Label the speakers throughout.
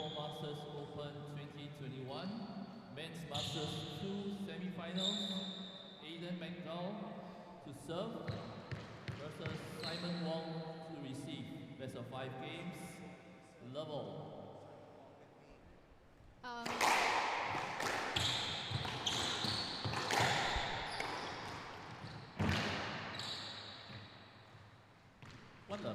Speaker 1: Singapore Masters Open 2021 Men's Masters 2 semi-finals. Aidan Mcdowell to serve versus Simon Wong to receive. Best of 5 games. Level. What the?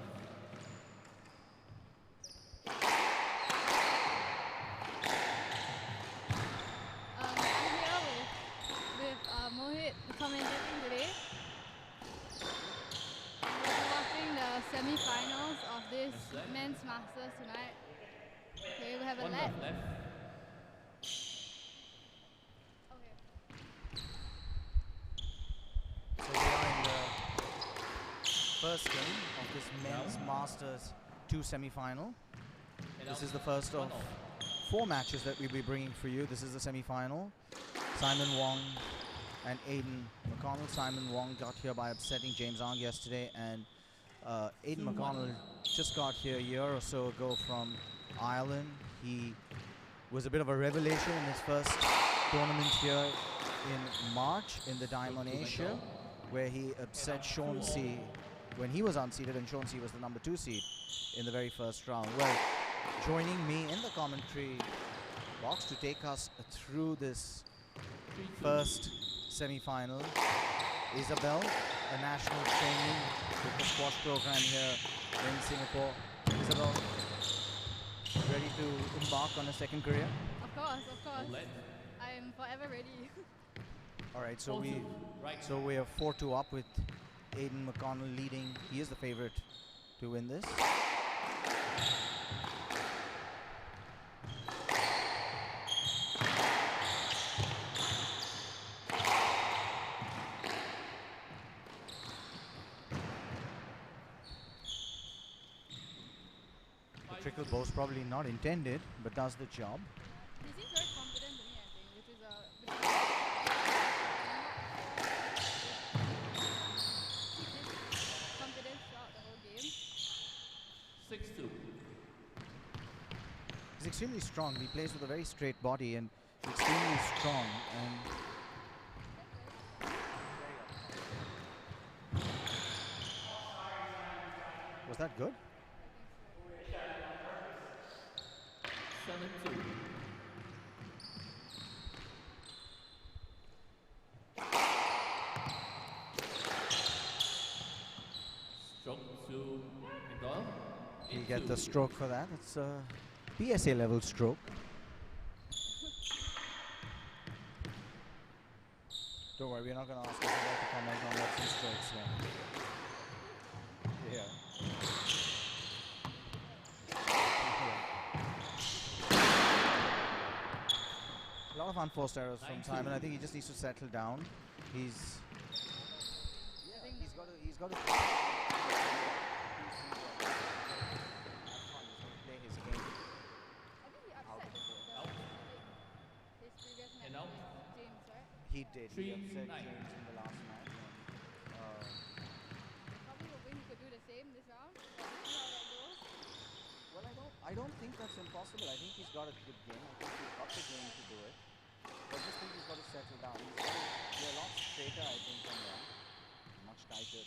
Speaker 2: I'm here with Mohit commentating today. We're watching the semi-finals of this men's masters tonight. Okay, we have a left. Okay.
Speaker 3: So we are in the first game of this men's masters 2 semi-final. This is the first of 4 matches that we'll be bringing for you. This is the semi-final. Simon Wong and Aidan Mcdonnell. Simon Wong got here by upsetting James Ang yesterday, and Aidan Mcdonnell just got here a year or so ago from Ireland. He was a bit of a revelation in his first tournament here in March in the Diamond Asia, where he upset Shaughnessy when he was unseeded, and Shaughnessy was the number 2 seed in the very first round. Well, joining me in the commentary box to take us through this first semi-final, Isabel, a national trainee with the squash program here in Singapore. Isabel, ready to embark on a second career?
Speaker 2: Of course, of course. I am forever ready.
Speaker 3: All right, so we are 4-2 up with Aidan Mcdonnell leading. He is the favorite to win this. The trickle bow's probably not intended, but does the job.
Speaker 2: He seems very confident to me, I think, which is confidence throughout the whole game.
Speaker 1: 6-2.
Speaker 3: He's extremely strong. He plays with a very straight body and extremely strong. And was that good?
Speaker 1: 7-2. Stroke to Mcdowell.
Speaker 3: You get the stroke for that. It's a PSA level stroke. Don't worry, we're not going to ask Isabel to comment on what's in strokes here. Yeah. A lot of unforced errors from Simon. I think he just needs to settle down. He's got to play his game.
Speaker 2: I think he upset his previous match with James, right?
Speaker 3: He did. He upset James in the last match.
Speaker 2: Probably hoping he could do the same this round. But see how that goes.
Speaker 3: Well, I don't think that's impossible. I think he's got a good game. I think he's got the game to do it. I just think he's got to settle down. He's got to be a lot straighter, I think, than that. Much tighter.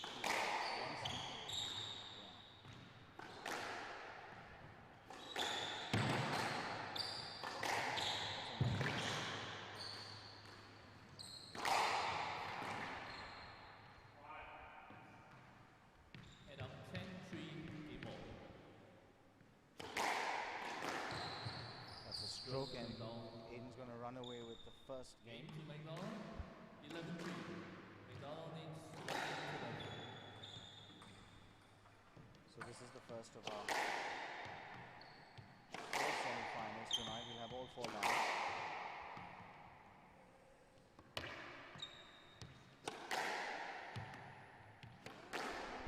Speaker 1: And up 10-3 game ball.
Speaker 3: That's a stroke, and Aidan's going to run away with the first game.
Speaker 1: Game to Mcdowell. 11-3. Mcdowell needs to get to them.
Speaker 3: So this is the first of our 4 semi-finals tonight. We'll have all 4 live.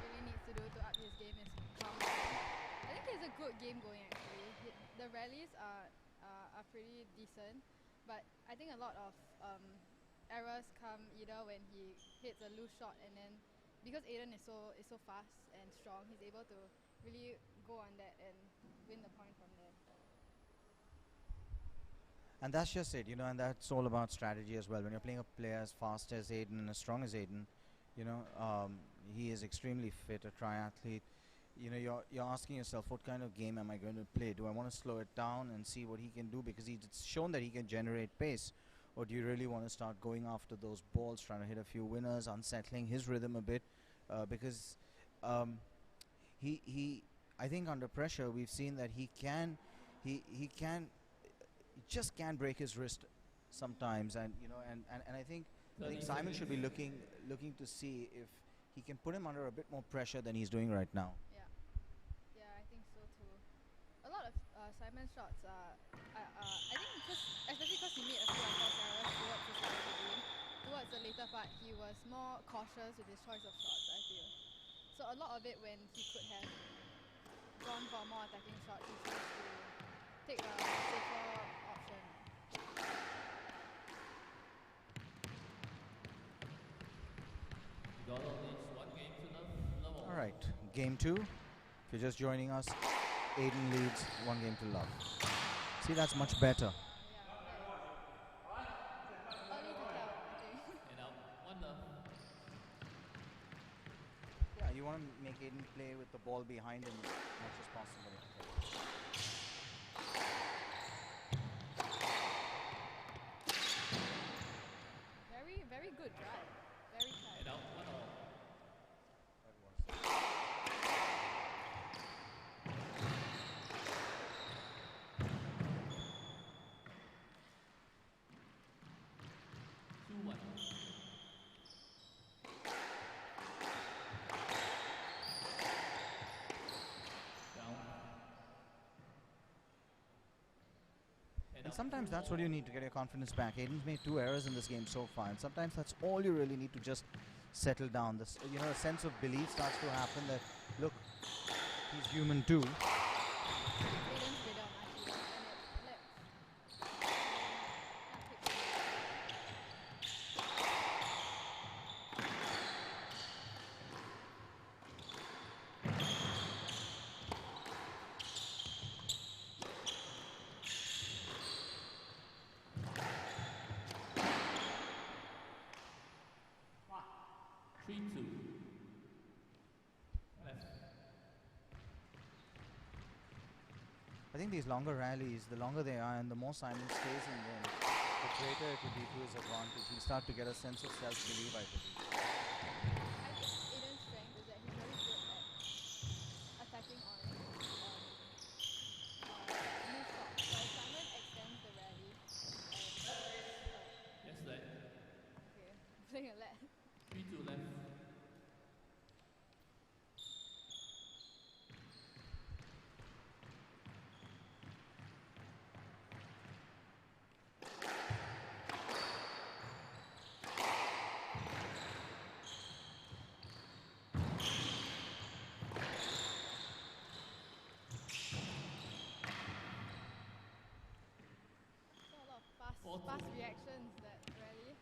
Speaker 2: Really needs to do to up his game is calm. I think he has a good game going actually. The rallies are pretty decent, but I think a lot of errors come either when he hits a loose shot, and then because Aidan is so fast and strong, he's able to really go on that and win the point from there.
Speaker 3: And that's just it, you know, and that's all about strategy as well. When you're playing a player as fast as Aidan and as strong as Aidan, you know, he is extremely fit, a triathlete. You know, you're asking yourself, what kind of game am I going to play? Do I want to slow it down and see what he can do, because he's shown that he can generate pace, or do you really want to start going after those balls, trying to hit a few winners, unsettling his rhythm a bit, because he I think under pressure we've seen that he just can't break his wrist sometimes, and you know, and I think Simon should be looking to see if he can put him under a bit more pressure than he's doing right now.
Speaker 2: Yeah, I think so too. A lot of Simon's shots are, I think, especially because he made a few unforced errors towards the start of the game. Towards the later part, he was more cautious with his choice of shots, I feel. So a lot of it, when he could have gone for a more attacking shot, he chose to take a safer option.
Speaker 1: Mcdonnell needs 1 game to love.
Speaker 3: All right, game 2. If you're just joining us, Aidan leads 1 game to love. See, that's much better.
Speaker 2: Early to tell, I think.
Speaker 1: And out 1 love.
Speaker 3: Yeah, you want to make Aidan play with the ball behind him as much as possible.
Speaker 2: Very good drive. Very tight.
Speaker 1: And out 1 all.
Speaker 3: And sometimes that's what you need to get your confidence back. Aidan's made 2 errors in this game so far, and sometimes that's all you really need to just settle down. This, you know, a sense of belief starts to happen that, look, he's human too.
Speaker 2: Aidan's rhythm, I feel, and it
Speaker 3: I think these longer rallies, the longer they are and the more Simon stays in them, the greater it will be to his advantage. He'll start to get a sense of self-belief, I believe.
Speaker 2: I think Aidan's strength is that he's very good at attacking on loose shots. While Simon extends the rally and
Speaker 1: Yes, left.
Speaker 2: okay, playing a let.
Speaker 1: 3-2 left.
Speaker 2: So a lot of fast reactions that rally.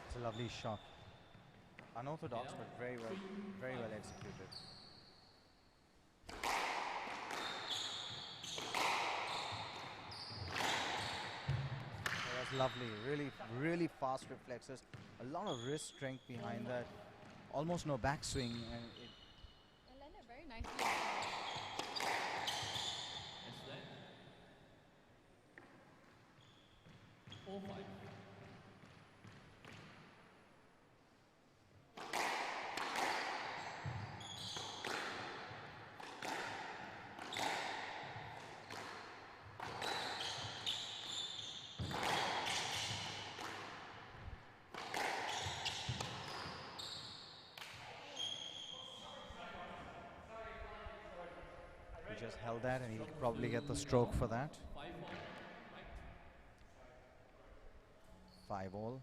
Speaker 3: It's a lovely shot. Unorthodox, but very well executed. That's lovely. Really fast reflexes. A lot of wrist strength behind that. Almost no backswing, and it
Speaker 2: Landed very nicely.
Speaker 1: Yes, left. 4-5.
Speaker 3: he just held that, and he'll probably get the stroke for that. 5 all.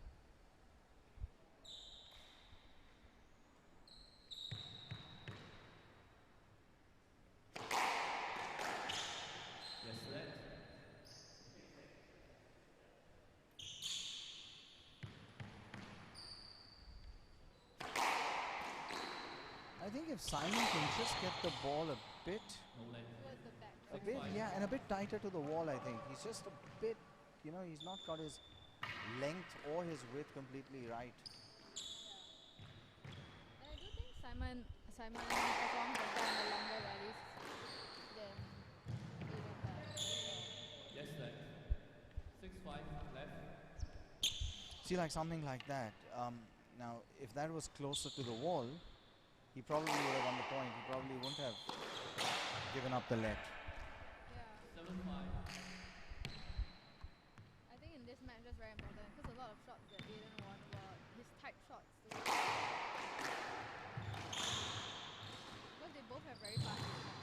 Speaker 3: I think if Simon can just get the ball a bit,
Speaker 2: Towards the back.
Speaker 3: yeah, and a bit tighter to the wall, I think. He's just a bit, you know, he's not got his length or his width completely right.
Speaker 2: And I do think Simon performs better on the longer rallies than Aidan does.
Speaker 1: Yes, left. 6-5 left.
Speaker 3: See, like something like that. Now, if that was closer to the wall, he probably would have won the point. He probably wouldn't have given up the let.
Speaker 2: Yeah.
Speaker 1: 7-5.
Speaker 2: I think in this match that's very important because a lot of shots that Aidan won were his type shots. Because they both have very fast responses.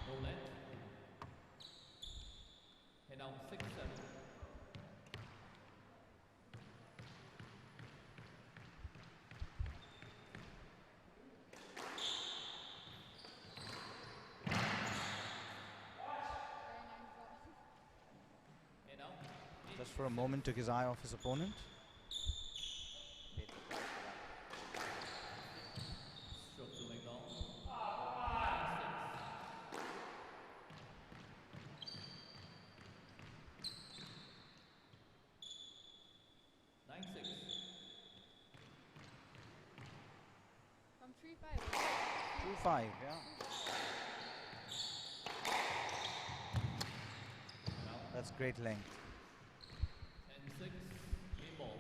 Speaker 1: No let. And now 6-7.
Speaker 2: Very nice draw.
Speaker 1: And now
Speaker 3: Just for a moment, took his eye off his opponent.
Speaker 1: stroke to Mcdowell. 9-6. 9-6.
Speaker 2: From 3-5.
Speaker 3: 2-5, yeah.
Speaker 1: Now
Speaker 3: That's great length.
Speaker 1: 10-6. Game ball.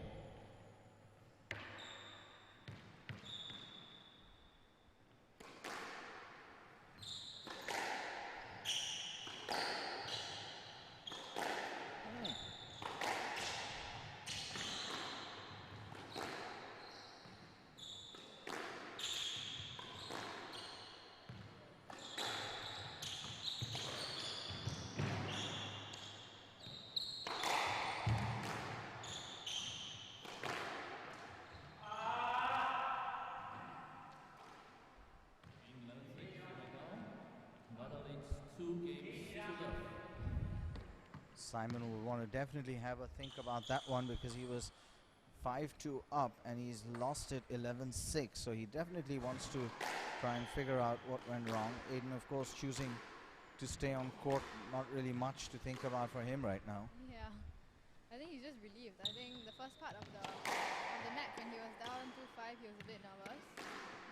Speaker 3: Simon will want to definitely have a think about that one because he was 5-2 up and he's lost it 11-6. So he definitely wants to try and figure out what went wrong. Aidan, of course, choosing to stay on court. Not really much to think about for him right now.
Speaker 2: Yeah. I think he's just relieved. I think the first part of the match when he was down 2-5, he was a bit nervous.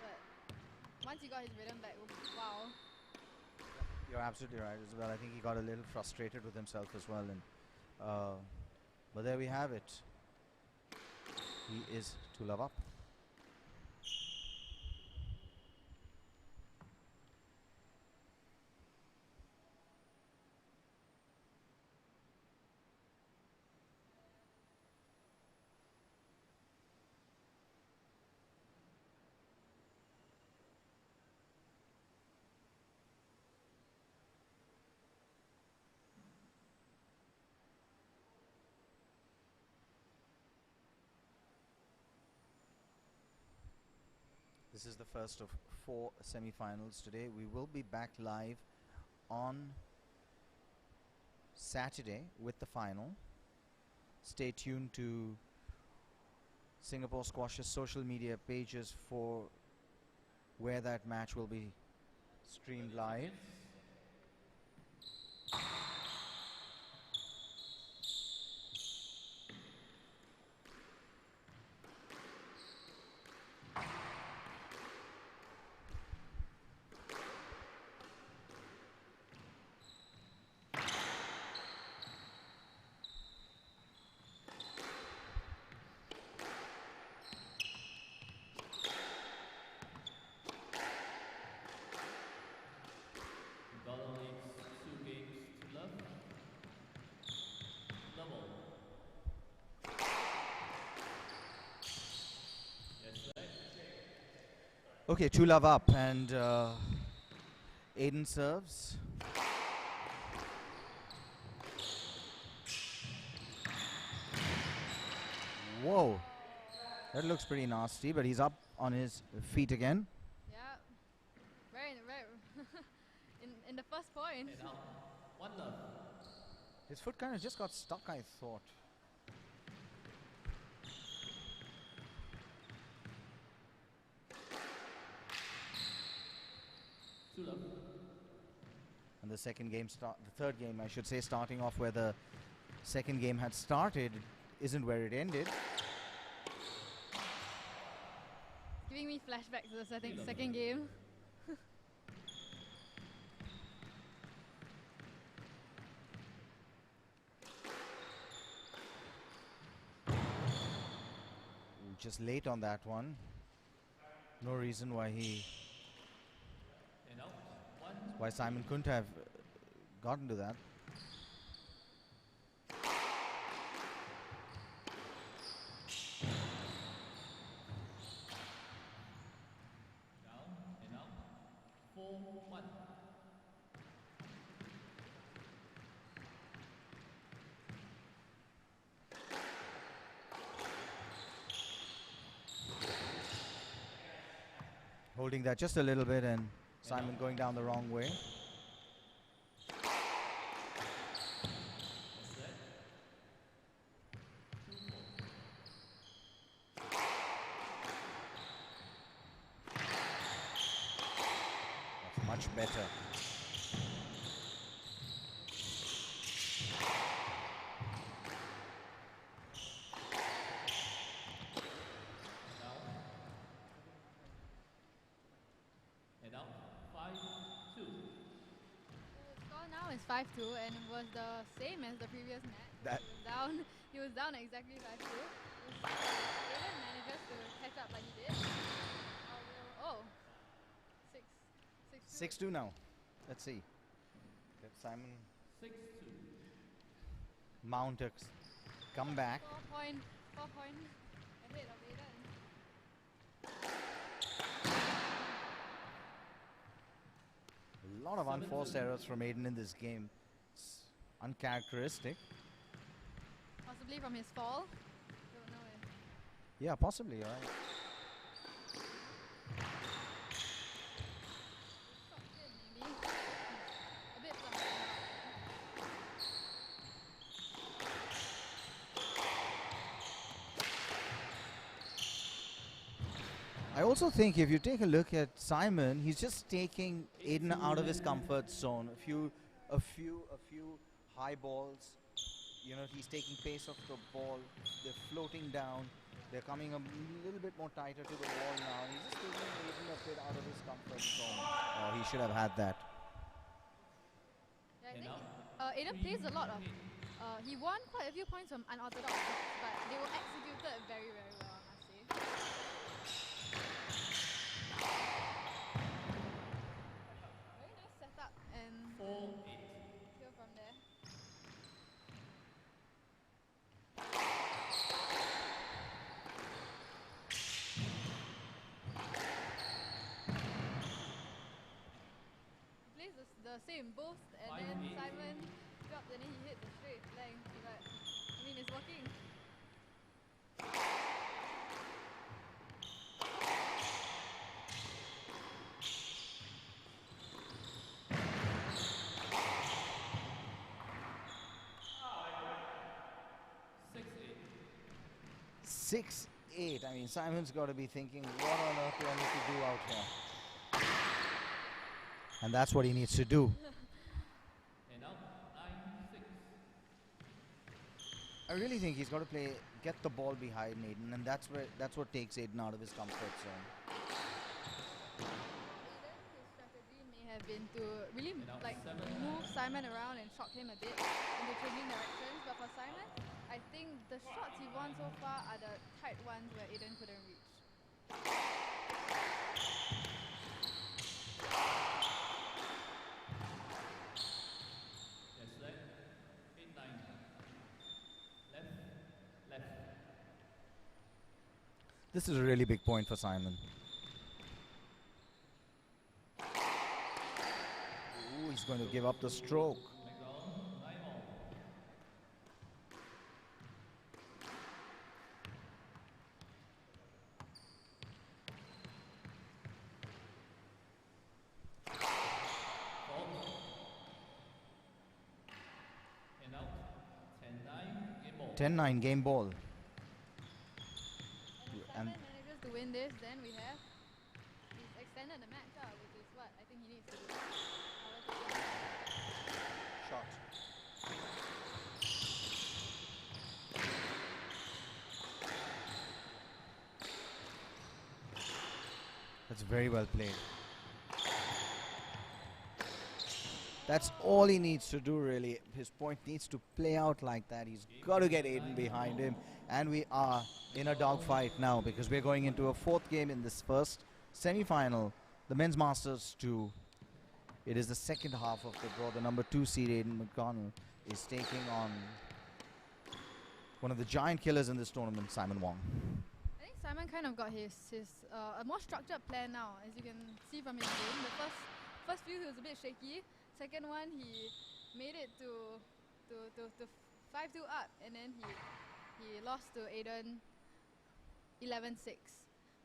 Speaker 2: But once he got his rhythm back, wow.
Speaker 3: You're absolutely right as well. I think he got a little frustrated with himself as well. And but there we have it. He is 2-love up. This is the first of 4 semi-finals today. We will be back live on Saturday with the final. Stay tuned to Singapore Squash's social media pages for where that match will be streamed live.
Speaker 1: Mcdonnell leads 2 games to love. Level. Yes, right.
Speaker 3: Okay, 2-love up and Aidan serves. Whoa, that looks pretty nasty, but he's up on his feet again.
Speaker 2: Yeah. Very in the first point.
Speaker 1: And out. 1 love.
Speaker 3: His foot kind of just got stuck, I thought.
Speaker 1: 2 love.
Speaker 3: And the second game, the third game, I should say, starting off where the second game had started, isn't where it ended.
Speaker 2: Giving me flashbacks to the second game.
Speaker 3: Just late on that one. No reason why why Simon couldn't have gotten to that.
Speaker 1: Down and up. 4-1.
Speaker 3: Holding that just a little bit and Simon going down the wrong way. That's much better.
Speaker 2: Now it's 5-2 and it was the same as the previous match. He was down at exactly 5-2. Aidan manages to catch up like he did. Oh, 6-2.
Speaker 3: 6-2 now. Let's see. Let Simon
Speaker 1: 6-2.
Speaker 3: mount a comeback.
Speaker 2: 4 point ahead of Aidan.
Speaker 3: A lot of unforced errors from Aidan in this game. It's uncharacteristic.
Speaker 2: Possibly from his fall. Don't know if.
Speaker 3: Yeah, possibly, you're right.
Speaker 2: Maybe. A bit from
Speaker 3: I also think if you take a look at Simon, he's just taking Aidan out of his comfort zone. A few high balls. You know, he's taking pace off the ball. They're floating down. They're coming a little bit more tighter to the wall now. He's just taking Aidan a bit out of his comfort zone. Oh, he should have had that.
Speaker 2: Yeah, I think Aidan plays a lot of. He won quite a few points from unorthodox shots, but they were executed very, very well, I must say. Very nice setup and
Speaker 1: 4-8.
Speaker 2: go from there. Plays the same boost and then Simon dropped and then he hit the straight length, but I mean it's working.
Speaker 3: Six, 8. I mean, Simon's got to be thinking, what on earth do I need to do out here? And that's what he needs to do.
Speaker 1: And now 9-6.
Speaker 3: I really think he's got to get the ball behind Aidan, and that's what takes Aidan out of his comfort zone.
Speaker 2: His strategy may have been to really like move Simon around and shock him a bit into changing directions, but for Simon, I think the shots he won so far are the tight ones where Aidan couldn't reach.
Speaker 1: Yes, left. 8-9. Left.
Speaker 3: This is a really big point for Simon. Ooh, he's going to give up the stroke.
Speaker 1: Mcdowell, 9-all. And out. 10-9. Game ball.
Speaker 3: 10-9 game ball.
Speaker 2: And if Simon manages to win this, then he's extended the match, which is what I think he needs to do. I will
Speaker 3: Shot. That's very well played. That's all he needs to do, really. His point needs to play out like that. He's got to get Aidan behind him. And we are in a dogfight now because we're going into a fourth game in this first semi-final. The Men's Masters 2. It is the second half of the draw. The number 2 seed, Aidan Mcdonnell, is taking on one of the giant killers in this tournament, Simon Wong.
Speaker 2: I think Simon kind of got his a more structured plan now, as you can see from his game. The first few he was a bit shaky. Second one he made it to 5-2 up, and then he lost to Aidan 11-6.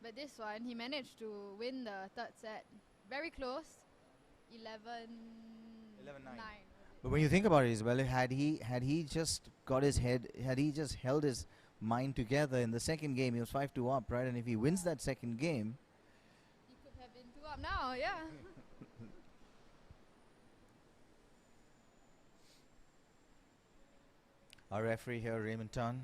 Speaker 2: But this one he managed to win the third set, very close, 11-9.
Speaker 3: But when you think about it, Isabel, had he just got his head, had he just held his mind together in the second game, he was 5-2 up, right? And if he wins that second game,
Speaker 2: he could have been 2 up now, yeah.
Speaker 3: Our referee here, Raymond Tan.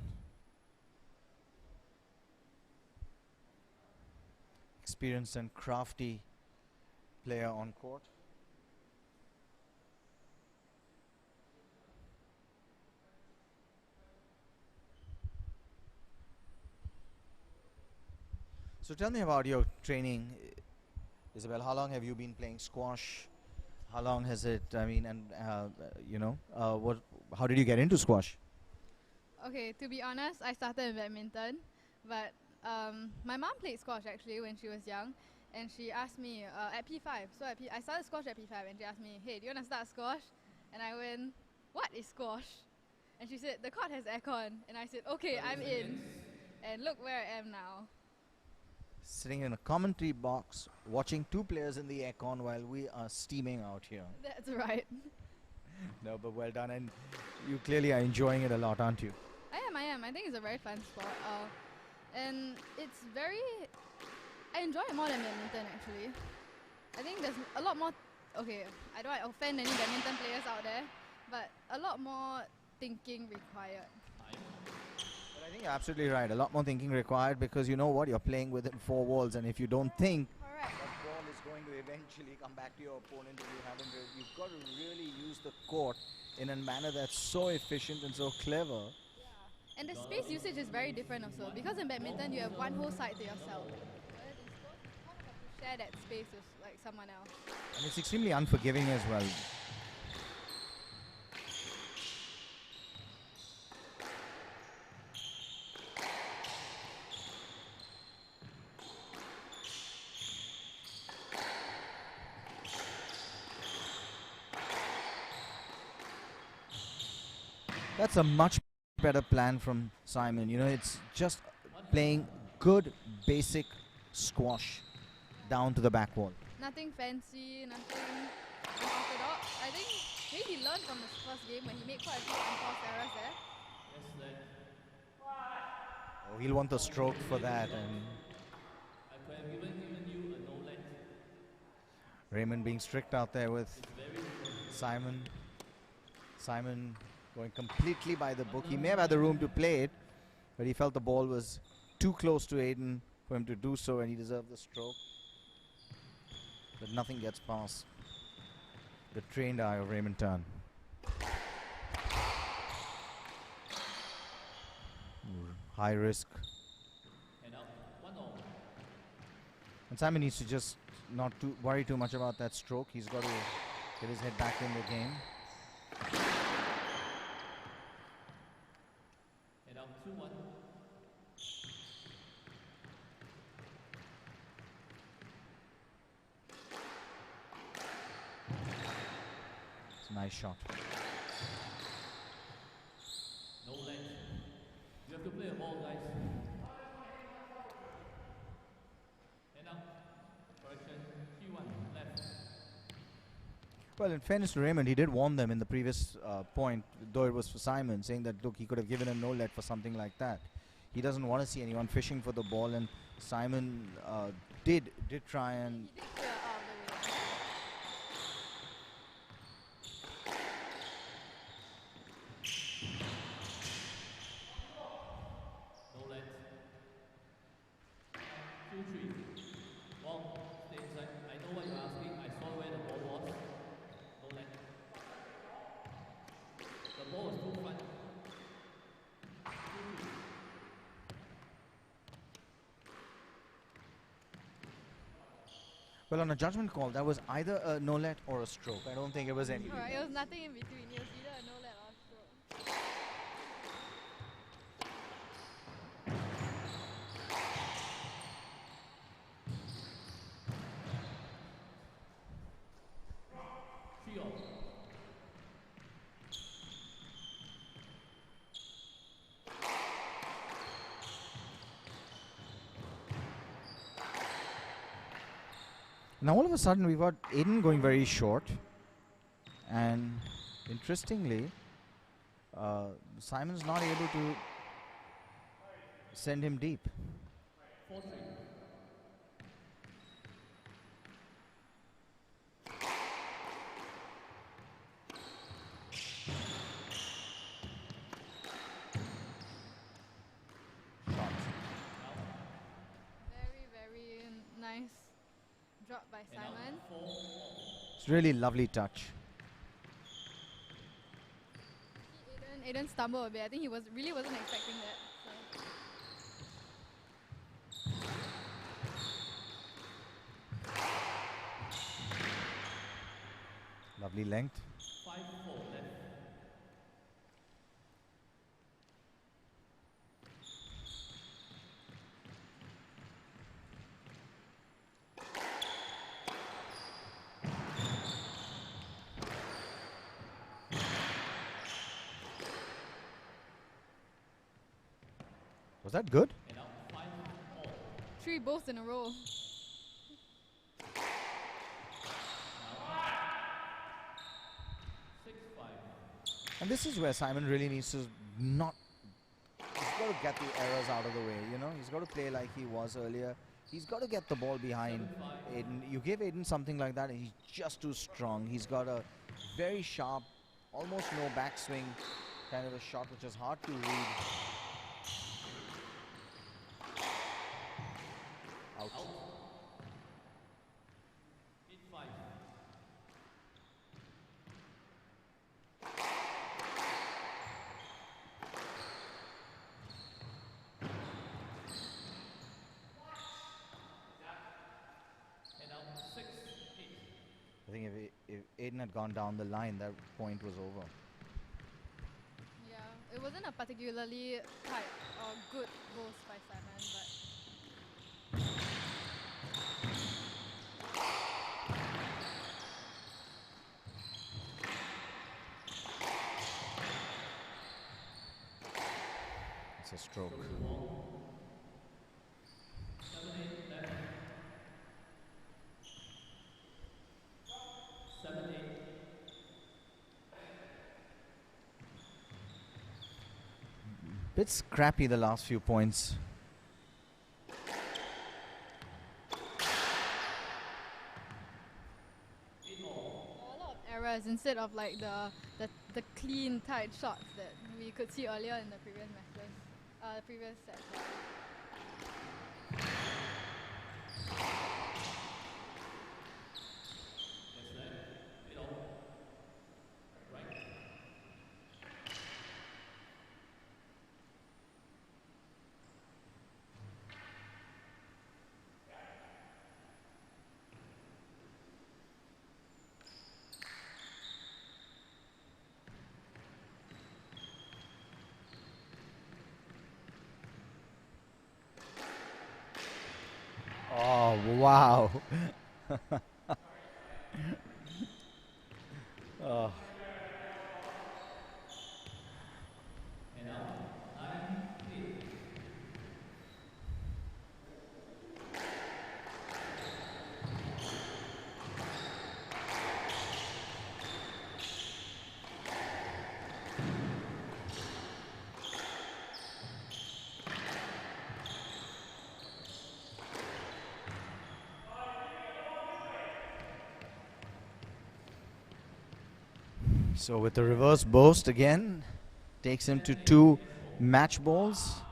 Speaker 3: Experienced and crafty player on court. So tell me about your training, Isabel. How long have you been playing squash? How long has it, I mean, and how did you get into squash?
Speaker 2: Okay, to be honest, I started in badminton, but my mom played squash actually when she was young, and she asked me at P5. So I started squash at P5, and she asked me, "Hey, do you want to start squash?" And I went, "What is squash?" And she said, "The court has aircon," and I said, "Okay, I'm in." And look where I am now.
Speaker 3: Sitting in a commentary box, watching 2 players in the aircon while we are steaming out here.
Speaker 2: That's right.
Speaker 3: No, but well done, and you clearly are enjoying it a lot, aren't you?
Speaker 2: I am. I think it's a very fun sport. And it's very... I enjoy it more than badminton, actually. I think there's a lot more... Okay, I don't want to offend any badminton players out there, but a lot more thinking required.
Speaker 3: But I think you're absolutely right. A lot more thinking required because you know what? You're playing within 4 walls, and if you don't think,
Speaker 2: Correct.
Speaker 3: that ball is going to eventually come back to your opponent if you haven't. You've got to really use the court in a manner that's so efficient and so clever.
Speaker 2: Yeah. And the space usage is very different also, because in badminton you have one whole side to yourself. Whereas in squash, you kind of have to share that space with like someone else.
Speaker 3: And it's extremely unforgiving as well. That's a much better plan from Simon. You know, it's just playing good basic squash down to the back wall.
Speaker 2: Nothing fancy, nothing unorthodox. I think maybe he learned from his first game when he made quite a few unforced errors there.
Speaker 3: Oh, he'll want the stroke for that. And
Speaker 1: I could have given you a no let.
Speaker 3: Raymond being strict out there with Simon. Simon going completely by the book. He may have had the room to play it, but he felt the ball was too close to Aidan for him to do so, and he deserved the stroke. But nothing gets past the trained eye of Raymond Tan. High risk. And Simon needs to just not worry too much about that stroke. He's got to get his head back in the game.
Speaker 1: And up 2-1.
Speaker 3: It's a nice shot.
Speaker 1: No let. You have to play a ball, guys. And up. Correction. 3-1. Left.
Speaker 3: Well, in fairness to Raymond, he did warn them in the previous point, though it was for Simon, saying that, look, he could have given a no-let for something like that. He doesn't want to see anyone fishing for the ball, and Simon did try and...
Speaker 2: He did clear out of the way.
Speaker 3: Well, on a judgment call, that was either a no-let or a stroke. I don't think it was any.
Speaker 2: Alright, it was nothing in between. It was either a no-let or a stroke.
Speaker 3: Now all of a sudden we've got Aidan going very short, and interestingly, Simon's not able to send him deep.
Speaker 1: 4-3.
Speaker 2: Very, very nice drop by Simon.
Speaker 3: It's really lovely touch.
Speaker 2: Aidan stumbled a bit. I think he really wasn't expecting that. So.
Speaker 3: Lovely length.
Speaker 1: 5-4 left.
Speaker 3: Was that good?
Speaker 1: And out 5-4.
Speaker 2: 3 balls in a row.
Speaker 3: And this is where Simon really needs to not. He's got to get the errors out of the way, you know. He's got to play like he was earlier. He's got to get the ball behind Aidan. You give Aidan something like that and he's just too strong. He's got a very sharp, almost no backswing kind of a shot, which is hard to read. Out.
Speaker 1: 8-5. And out 6-8.
Speaker 3: I think if Aidan had gone down the line, that point was over.
Speaker 2: Yeah, it wasn't a particularly tight or good balls by Simon, but.
Speaker 3: It's a stroke.
Speaker 1: 7-8 left. 7-8.
Speaker 3: Bit scrappy the last few points.
Speaker 2: A lot of errors instead of like the clean tight shots that we could see earlier in the previous matches, previous sets.
Speaker 1: That's left. Middle. Right.
Speaker 3: Oh, wow. Oh.
Speaker 1: And out 9-8.
Speaker 3: So with the reverse boast again, takes him to 2 match balls.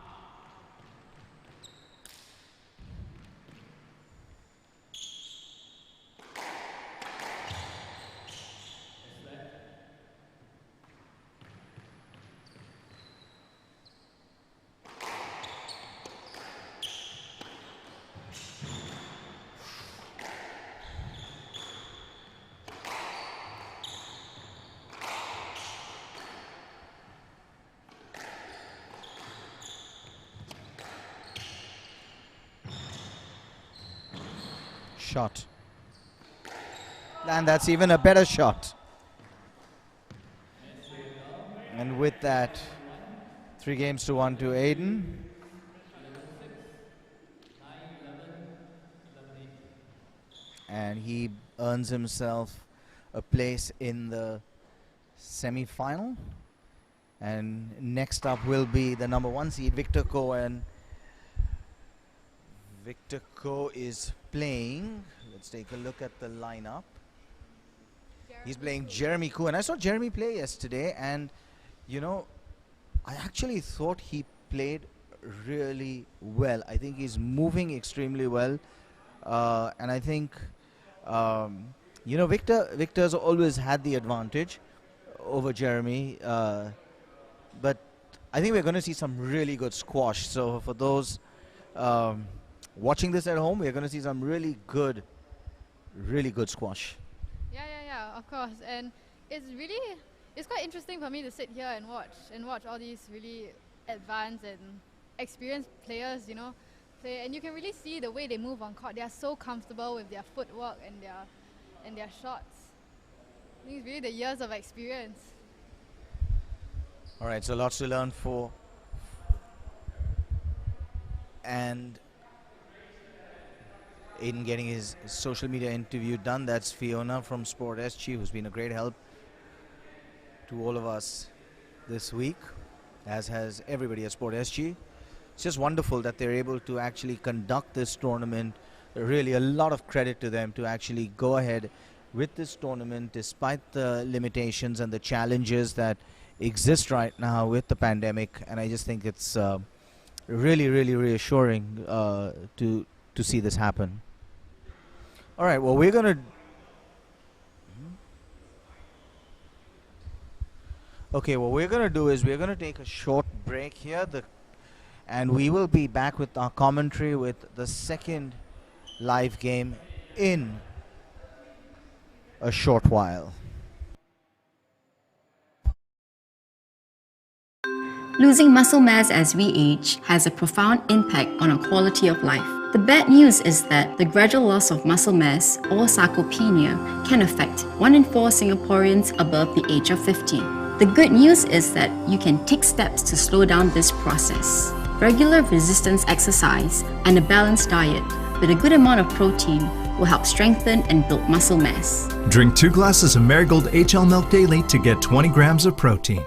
Speaker 3: shot. And that's even a better shot. And with that, 3-1 to Aidan. And he earns himself a place in the semi-final. And next up will be the number 1 seed, Victor Khoo. And Victor Khoo is playing. Let's take a look at the lineup. He's playing Jeremy Khoo. And I saw Jeremy play yesterday. And, you know, I actually thought he played really well. I think he's moving extremely well. And I think, you know, Victor's always had the advantage over Jeremy. But I think we're going to see some really good squash. So for those watching this at home, we're going to see some really good squash.
Speaker 2: Yeah, of course. And it's quite interesting for me to sit here and watch all these really advanced and experienced players, you know, play. And you can really see the way they move on court. They are so comfortable with their footwork and their shots. I think it's really the years of experience.
Speaker 3: All right, so lots to learn for. And Aidan getting his social media interview done. That's Fiona from Sport SG, who's been a great help to all of us this week, as has everybody at Sport SG. It's just wonderful that they're able to actually conduct this tournament. Really a lot of credit to them to actually go ahead with this tournament despite the limitations and the challenges that exist right now with the pandemic. And I just think it's really reassuring to see this happen. All right, well, we're going to... Okay, what we're going to do is we're going to take a short break here, and we will be back with our commentary with the second live game in a short while.
Speaker 4: Losing muscle mass as we age has a profound impact on our quality of life. The bad news is that the gradual loss of muscle mass, or sarcopenia, can affect 1 in 4 Singaporeans above the age of 50. The good news is that you can take steps to slow down this process. Regular resistance exercise and a balanced diet with a good amount of protein will help strengthen and build muscle mass.
Speaker 5: Drink 2 glasses of Marigold HL milk daily to get 20 grams of protein.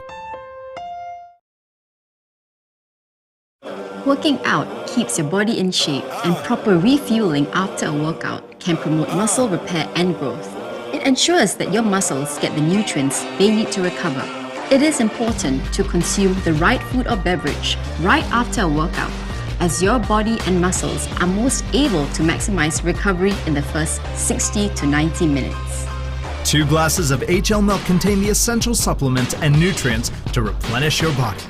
Speaker 4: Working out keeps your body in shape, and proper refueling after a workout can promote muscle repair and growth. It ensures that your muscles get the nutrients they need to recover. It is important to consume the right food or beverage right after a workout, as your body and muscles are most able to maximize recovery in the first 60 to 90 minutes.
Speaker 5: 2 glasses of HL milk contain the essential supplements and nutrients to replenish your body.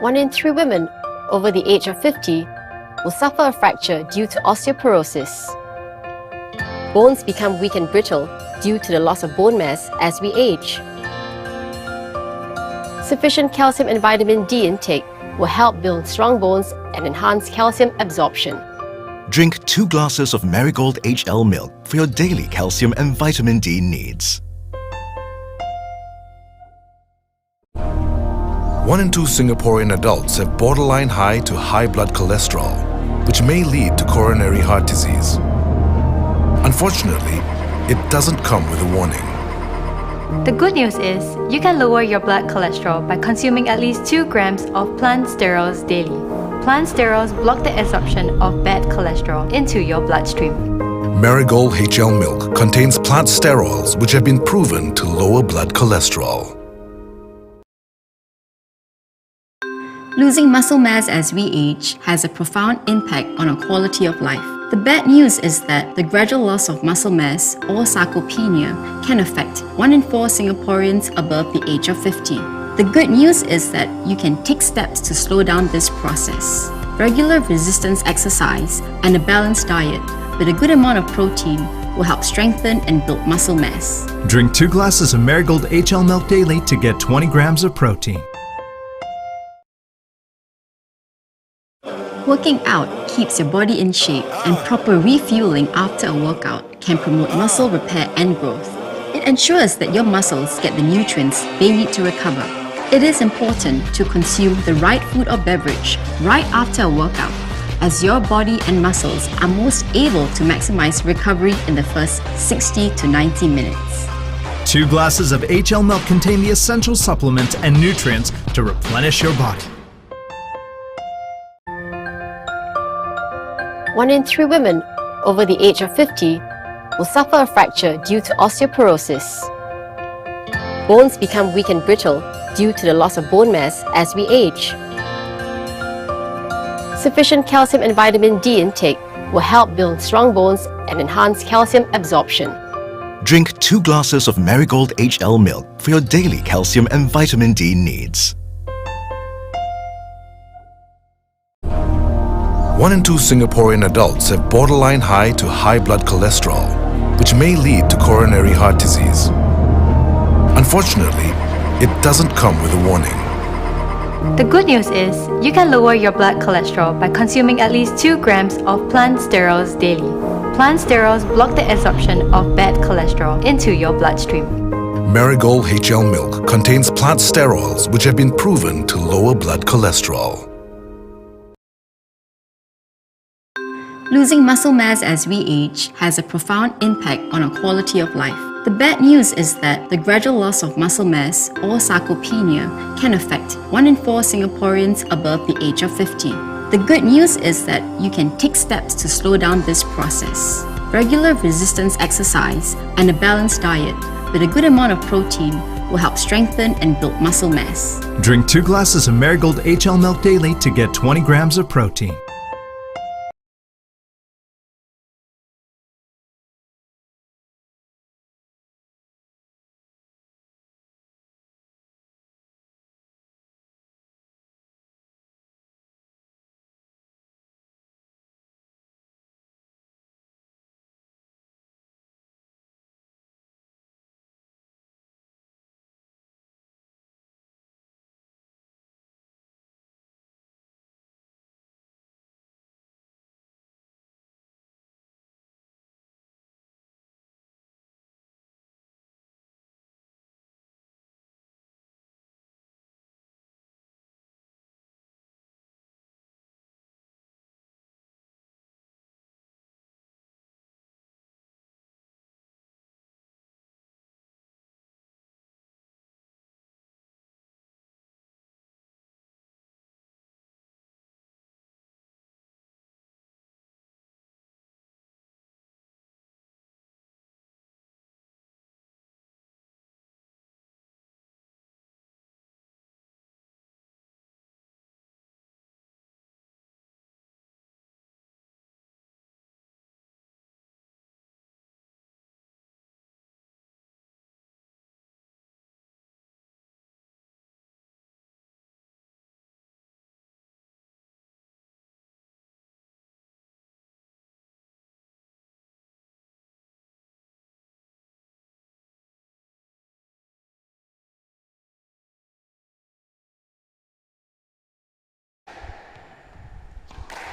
Speaker 6: 1 in 3 women over the age of 50 will suffer a fracture due to osteoporosis. Bones become weak and brittle due to the loss of bone mass as we age. Sufficient calcium and vitamin D intake will help build strong bones and enhance calcium absorption.
Speaker 7: Drink 2 glasses of Marigold HL milk for your daily calcium and vitamin D needs.
Speaker 8: 1 in 2 Singaporean adults have borderline high to high blood cholesterol, which may lead to coronary heart disease. Unfortunately, it doesn't come with a warning.
Speaker 9: The good news is, you can lower your blood cholesterol by consuming at least 2 grams of plant sterols daily. Plant sterols block the absorption of bad cholesterol into your bloodstream.
Speaker 8: Marigold HL milk contains plant sterols which have been proven to lower blood cholesterol.
Speaker 4: Losing muscle mass as we age has a profound impact on our quality of life. The bad news is that the gradual loss of muscle mass, or sarcopenia, can affect 1 in 4 Singaporeans above the age of 50. The good news is that you can take steps to slow down this process. Regular resistance exercise and a balanced diet with a good amount of protein will help strengthen and build muscle mass.
Speaker 5: Drink 2 glasses of Marigold HL milk daily to get 20 grams of protein.
Speaker 4: Working out keeps your body in shape, and proper refueling after a workout can promote muscle repair and growth. It ensures that your muscles get the nutrients they need to recover. It is important to consume the right food or beverage right after a workout, as your body and muscles are most able to maximize recovery in the first 60 to 90 minutes.
Speaker 5: 2 glasses of HL milk contain the essential supplements and nutrients to replenish your body.
Speaker 6: 1 in 3 women over the age of 50 will suffer a fracture due to osteoporosis. Bones become weak and brittle due to the loss of bone mass as we age. Sufficient calcium and vitamin D intake will help build strong bones and enhance calcium absorption.
Speaker 7: Drink 2 glasses of Marigold HL milk for your daily calcium and vitamin D needs.
Speaker 8: 1 in 2 Singaporean adults have borderline high to high blood cholesterol, which may lead to coronary heart disease. Unfortunately, it doesn't come with a warning.
Speaker 9: The good news is, you can lower your blood cholesterol by consuming at least 2 grams of plant sterols daily. Plant sterols block the absorption of bad cholesterol into your bloodstream.
Speaker 8: Marigold HL milk contains plant sterols which have been proven to lower blood cholesterol.
Speaker 4: Losing muscle mass as we age has a profound impact on our quality of life. The bad news is that the gradual loss of muscle mass, or sarcopenia, can affect 1 in 4 Singaporeans above the age of 50. The good news is that you can take steps to slow down this process. Regular resistance exercise and a balanced diet with a good amount of protein will help strengthen and build muscle mass.
Speaker 5: Drink 2 glasses of Marigold HL milk daily to get 20 grams of protein.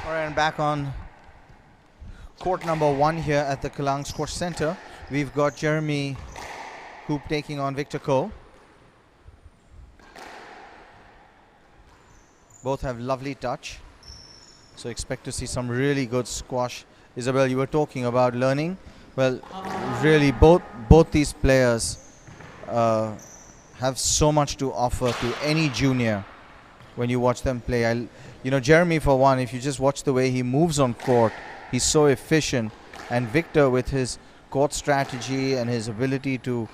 Speaker 3: Alright, and back on court number 1 here at the Kelang Squash Center. We've got Jeremy Khoo taking on Victor Khoo. Both have lovely touch, so expect to see some really good squash. Isabel, you were talking about learning. Well, really both these players have so much to offer to any junior when you watch them play. You know, Jeremy, for one, if you just watch the way he moves on court, he's so efficient. And Victor, with his court strategy and his ability to,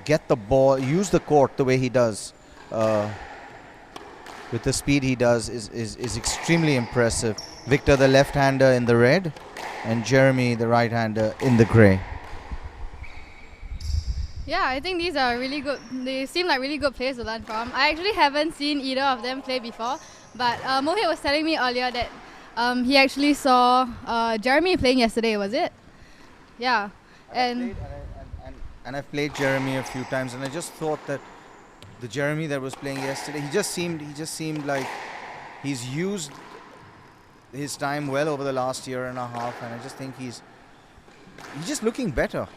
Speaker 3: get the ball, use the court the way he does, with the speed he does, is extremely impressive. Victor, the left-hander in the red, and Jeremy, the right-hander in the grey.
Speaker 2: Yeah, I think these are really good. They seem like really good players to learn from. I actually haven't seen either of them play before, but Mohit was telling me earlier that he actually saw Jeremy playing yesterday, was it? Yeah. And
Speaker 3: I've played Jeremy a few times, and I just thought that the Jeremy that was playing yesterday, he just seemed like he's used his time well over the last year and a half, and I just think he's just looking better.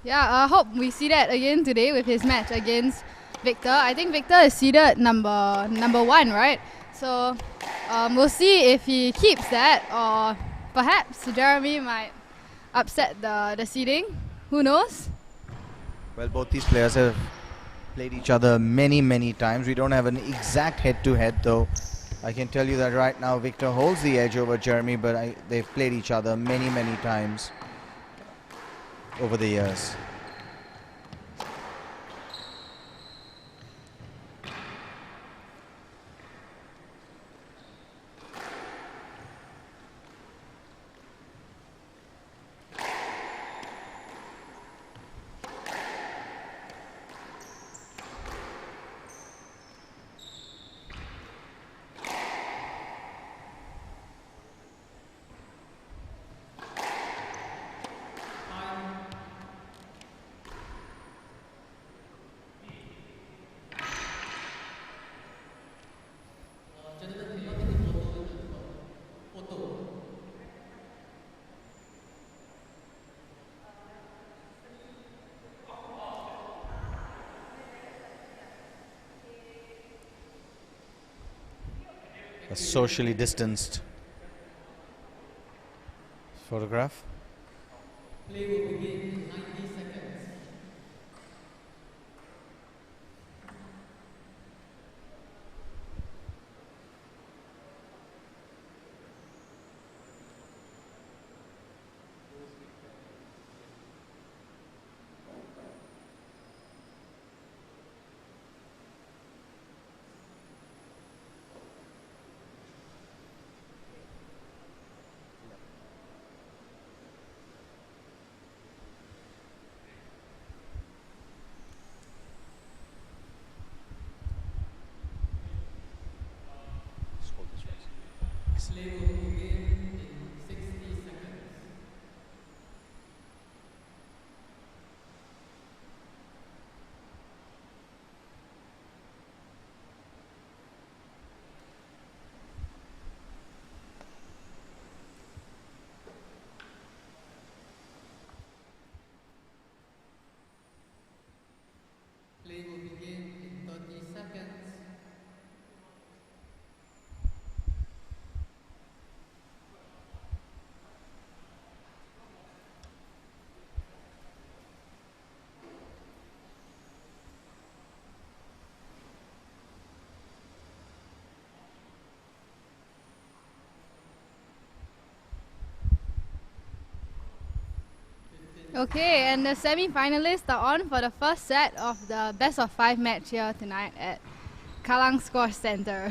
Speaker 2: Yeah, I hope we see that again today with his match against Victor. I think Victor is seeded number 1, right? So we'll see if he keeps that, or perhaps Jeremy might upset the seeding. Who knows?
Speaker 3: Well, both these players have played each other many, many times. We don't have an exact head-to-head, though. I can tell you that right now Victor holds the edge over Jeremy, but they've played each other many, many times over the years. A socially distanced photograph.
Speaker 1: Play will begin in 90 seconds. Play will begin in 60 seconds. Play will begin in 30 seconds.
Speaker 2: Okay, and the semi-finalists are on for the first set of the best of 5 match here tonight at Kallang Squash Centre.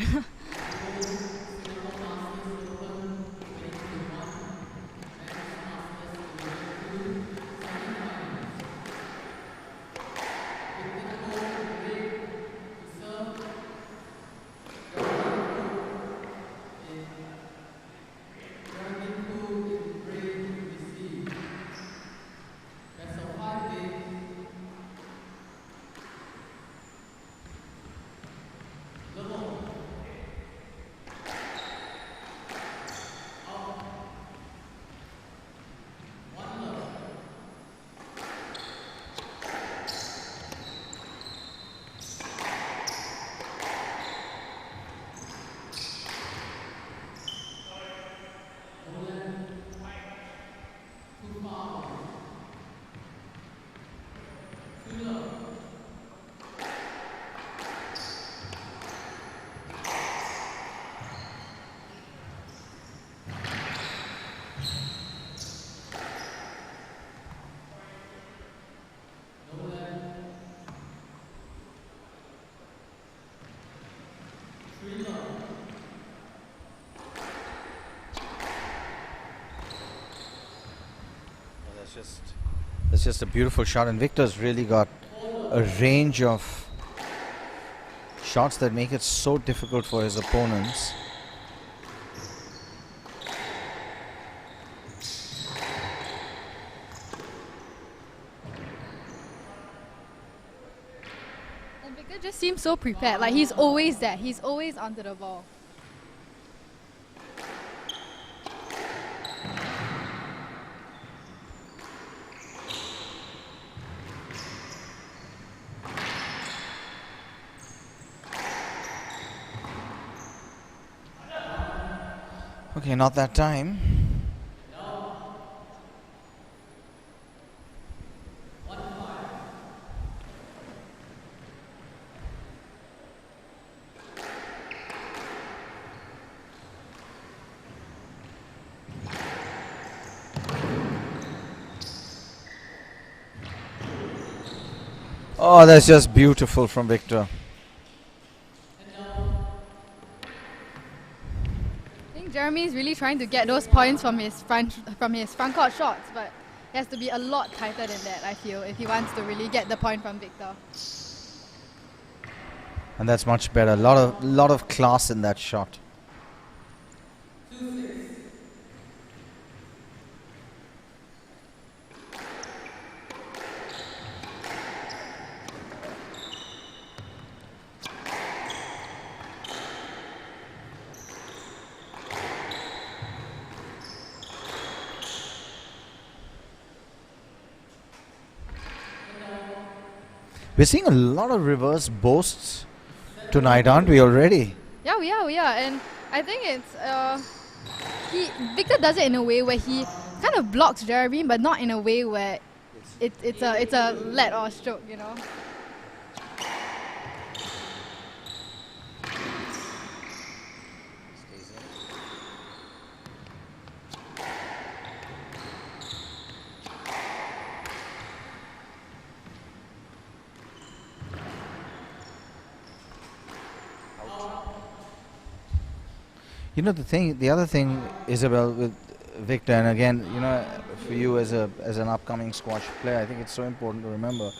Speaker 3: That's just a beautiful shot, and Victor's really got a range of shots that make it so difficult for his opponents.
Speaker 2: And Victor just seems so prepared, like he's always there, he's always onto the ball.
Speaker 3: Okay, not that time. Oh, that's just beautiful from Victor.
Speaker 2: I think Jeremy is really trying to get those points from his front court shots, but he has to be a lot tighter than that, I feel, if he wants to really get the point from Victor.
Speaker 3: And that's much better. Lot of class in that shot. We're seeing a lot of reverse boasts tonight, aren't we already?
Speaker 2: Yeah, we are. And I think it's Victor does it in a way where he kind of blocks Jeremy, but not in a way where it's a let or stroke, you know.
Speaker 3: You know, the other thing, Isabel, with Victor, and again, you know, for you as an upcoming squash player, I think it's so important to remember,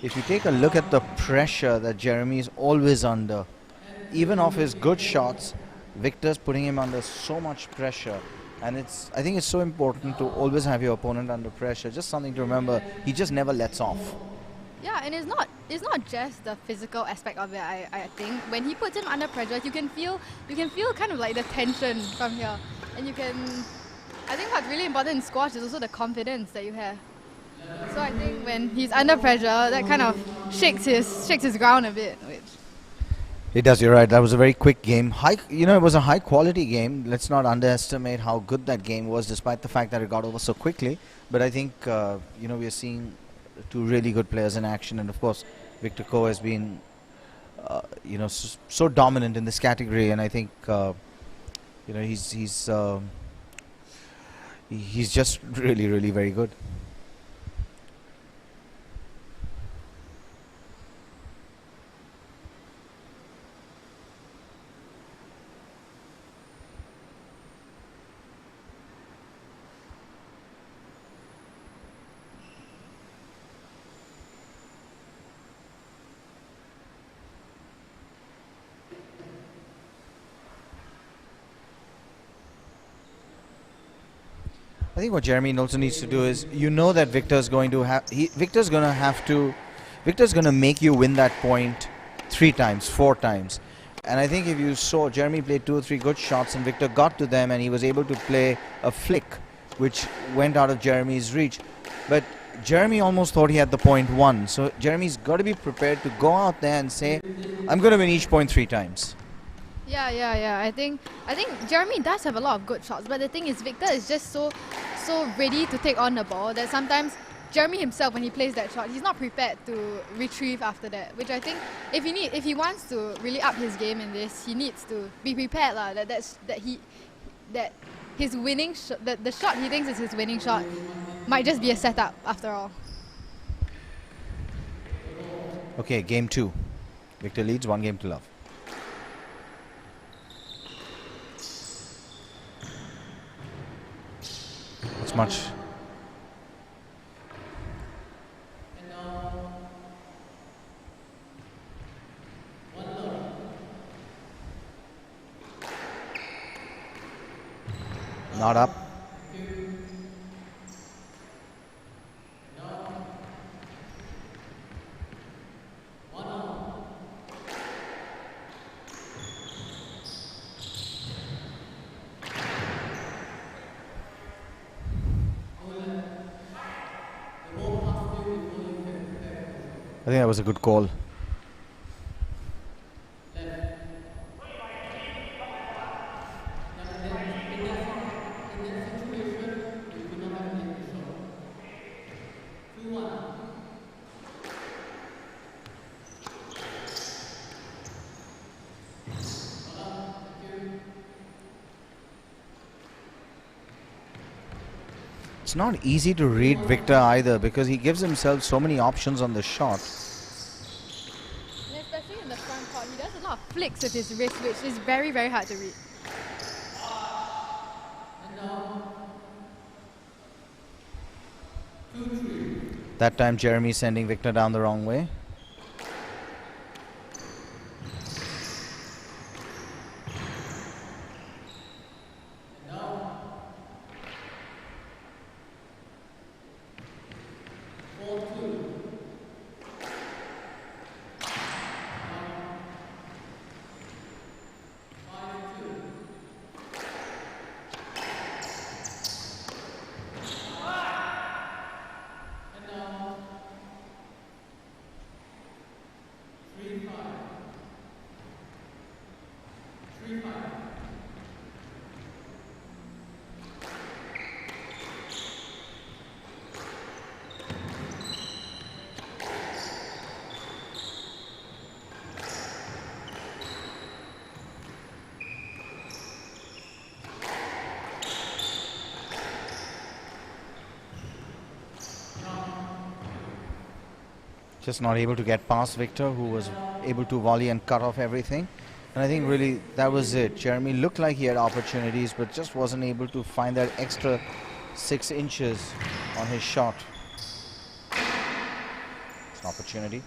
Speaker 3: if you take a look at the pressure that Jeremy is always under, even off his good shots, Victor's putting him under so much pressure, and I think it's so important to always have your opponent under pressure. Just something to remember, he just never lets off.
Speaker 2: Yeah, and it's not just the physical aspect of it. I think when he puts him under pressure, you can feel kind of like the tension from here, and I think what's really important in squash is also the confidence that you have. So I think when he's under pressure, that kind of shakes his ground a bit.
Speaker 3: It does. You're right. That was a very quick game. It was a high quality game. Let's not underestimate how good that game was, despite the fact that it got over so quickly. But I think we are seeing two really good players in action, and of course Victor Khoo has been so dominant in this category, and I think he's just really very good. I think what Jeremy also needs to do is, that Victor's going to make you win that point 3 times, 4 times. And I think if you saw, Jeremy played 2 or 3 good shots and Victor got to them and he was able to play a flick which went out of Jeremy's reach. But Jeremy almost thought he had the point won. So Jeremy's got to be prepared to go out there and say, I'm going to win each point 3 times.
Speaker 2: Yeah. I think Jeremy does have a lot of good shots, but the thing is, Victor is just so ready to take on the ball that sometimes Jeremy himself, when he plays that shot, he's not prepared to retrieve after that. Which I think, if he wants to really up his game in this, he needs to be prepared that his winning shot, the shot he thinks is his winning shot, might just be a setup after all.
Speaker 3: Okay, game 2. Victor leads 1 game to love. It's much. Not up. I think that was a good call. It's not easy to read Victor either because he gives himself so many options on the shot.
Speaker 2: And especially in the front court, he does a lot of flicks with his wrist, which is very, very hard to read.
Speaker 3: That time Jeremy sending Victor down the wrong way. Just not able to get past Victor, who was able to volley and cut off everything. And I think really that was it. Jeremy looked like he had opportunities, but just wasn't able to find that extra 6 inches on his shot. It's an opportunity.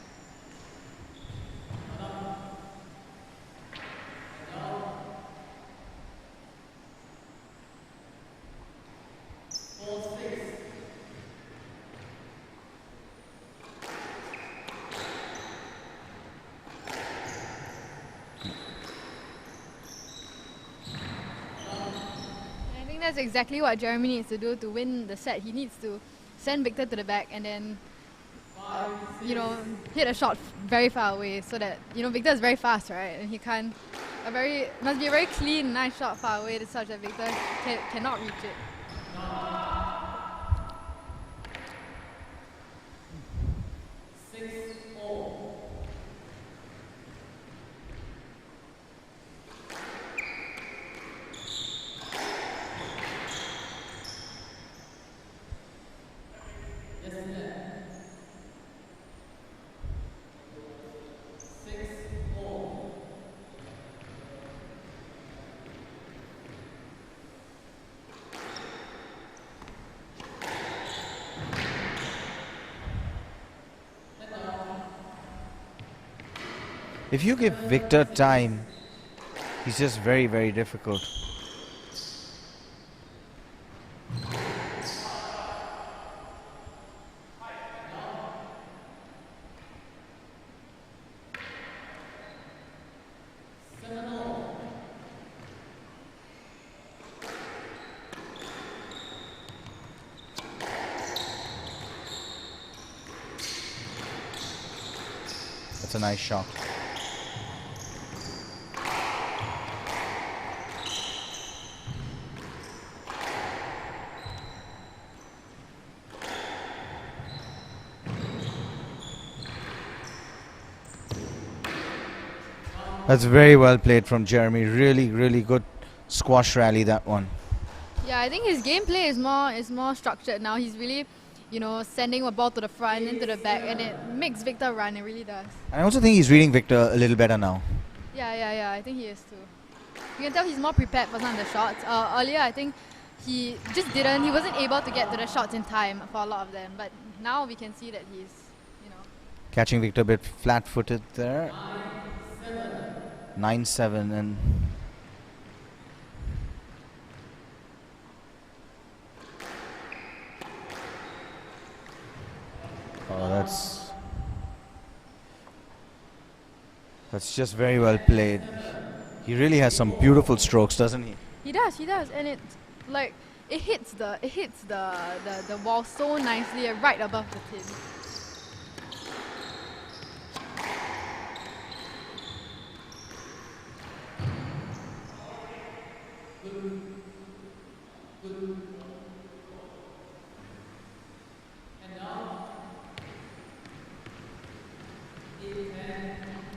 Speaker 2: That's exactly what Jeremy needs to do to win the set. He needs to send Victor to the back and then, you know, hit a shot very far away so that, you know, Victor is very fast, right? And he can't, must be a very clean, nice shot far away such that Victor cannot reach it.
Speaker 3: If you give Victor time, he's just very, very difficult. That's a nice shot. That's very well played from Jeremy. Really, really good squash rally, that one.
Speaker 2: Yeah, I think his gameplay is more structured now. He's really, you know, sending a ball to the front, into the back, and it makes Victor run. It really does.
Speaker 3: I also think he's reading Victor a little better now.
Speaker 2: Yeah. I think he is too. You can tell he's more prepared for some of the shots. Earlier, I think he just didn't. He wasn't able to get to the shots in time for a lot of them. But now we can see that he's, you know,
Speaker 3: catching Victor a bit flat-footed there. 9-7 and that's just very well played. He really has some beautiful strokes, doesn't he?
Speaker 2: He does, and it's like it hits the wall so nicely, right above the tin.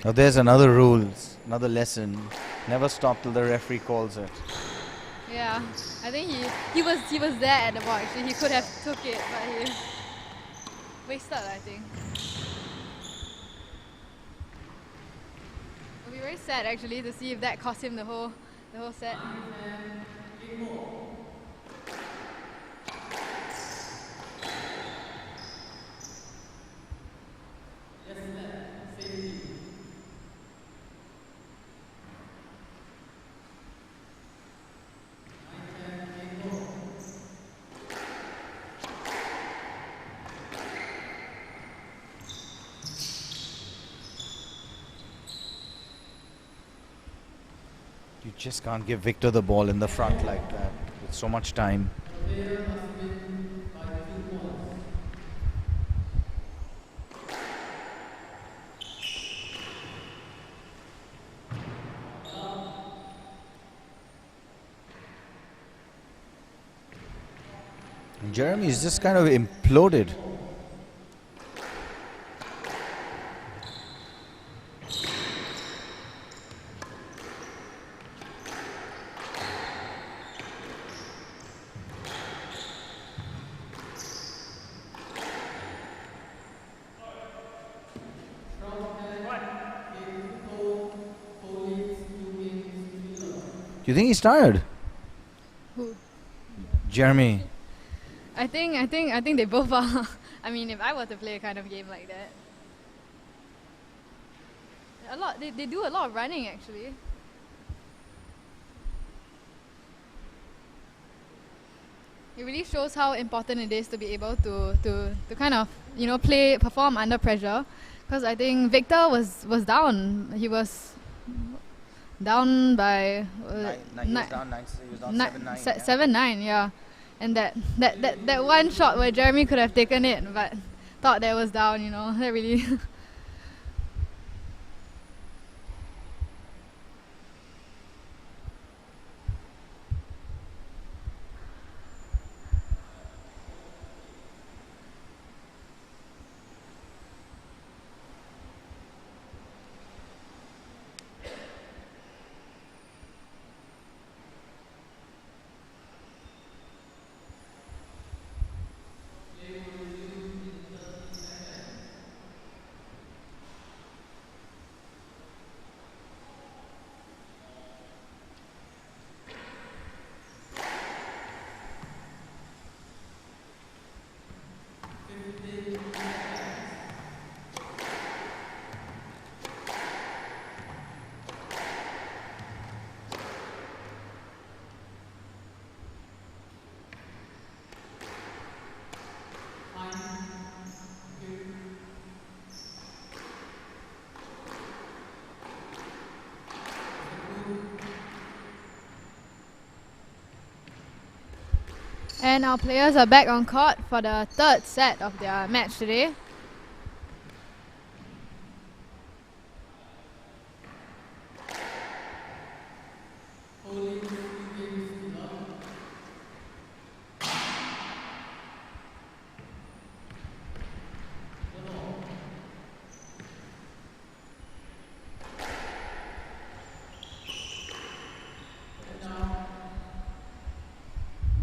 Speaker 3: Now there's another rule, another lesson. Never stop till the referee calls it.
Speaker 2: Yeah, I think he was there at the ball. Actually, he could have took it, but he wasted, I think. It'll be very sad actually to see if that cost him the whole set.
Speaker 3: You just can't give Victor the ball in the front like that with so much time. And Jeremy's just kind of imploded. Do you think he's tired?
Speaker 2: Who?
Speaker 3: Jeremy.
Speaker 2: I think they both are. I mean, if I were to play a kind of game like that, they do a lot of running actually. It really shows how important it is to be able to kind of perform under pressure. Because I think Victor was down. He was down by
Speaker 3: he was down 7-9.
Speaker 2: 7-9, yeah. And that one shot where Jeremy could have taken it, but thought that was down. That really. And our players are back on court for the third set of their match today.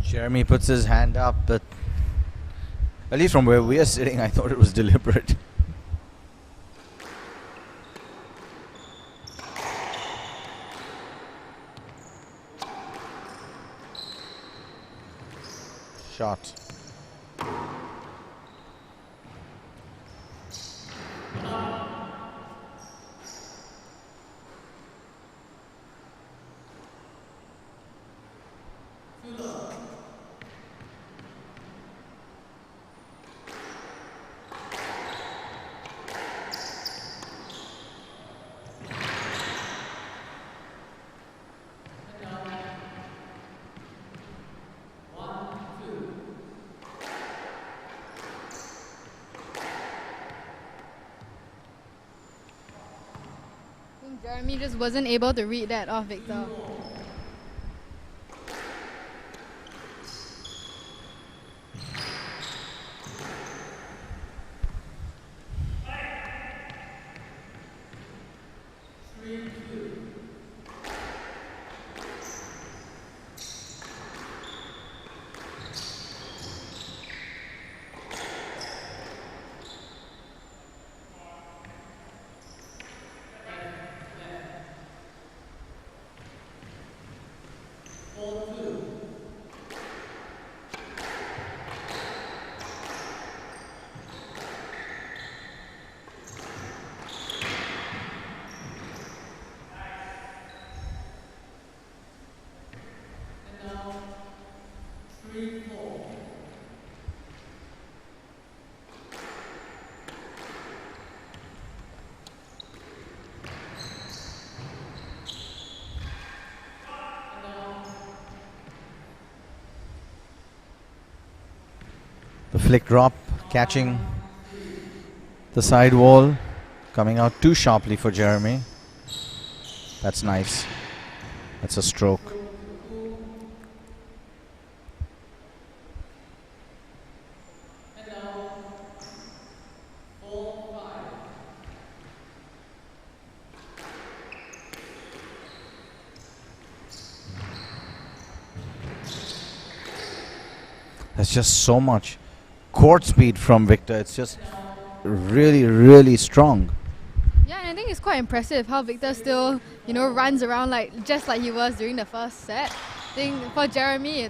Speaker 3: Jeremy puts his hand up, but at least from where we are sitting, I thought it was deliberate. Shot. Jeremy just wasn't able to read that off Victor. The flick drop, catching the side wall, coming out too sharply for Jeremy. That's nice. That's a stroke. There's just so much court speed from Victor. It's just really, really strong.
Speaker 2: Yeah, and I think it's quite impressive how Victor still, runs around just like he was during the first set. I think for Jeremy,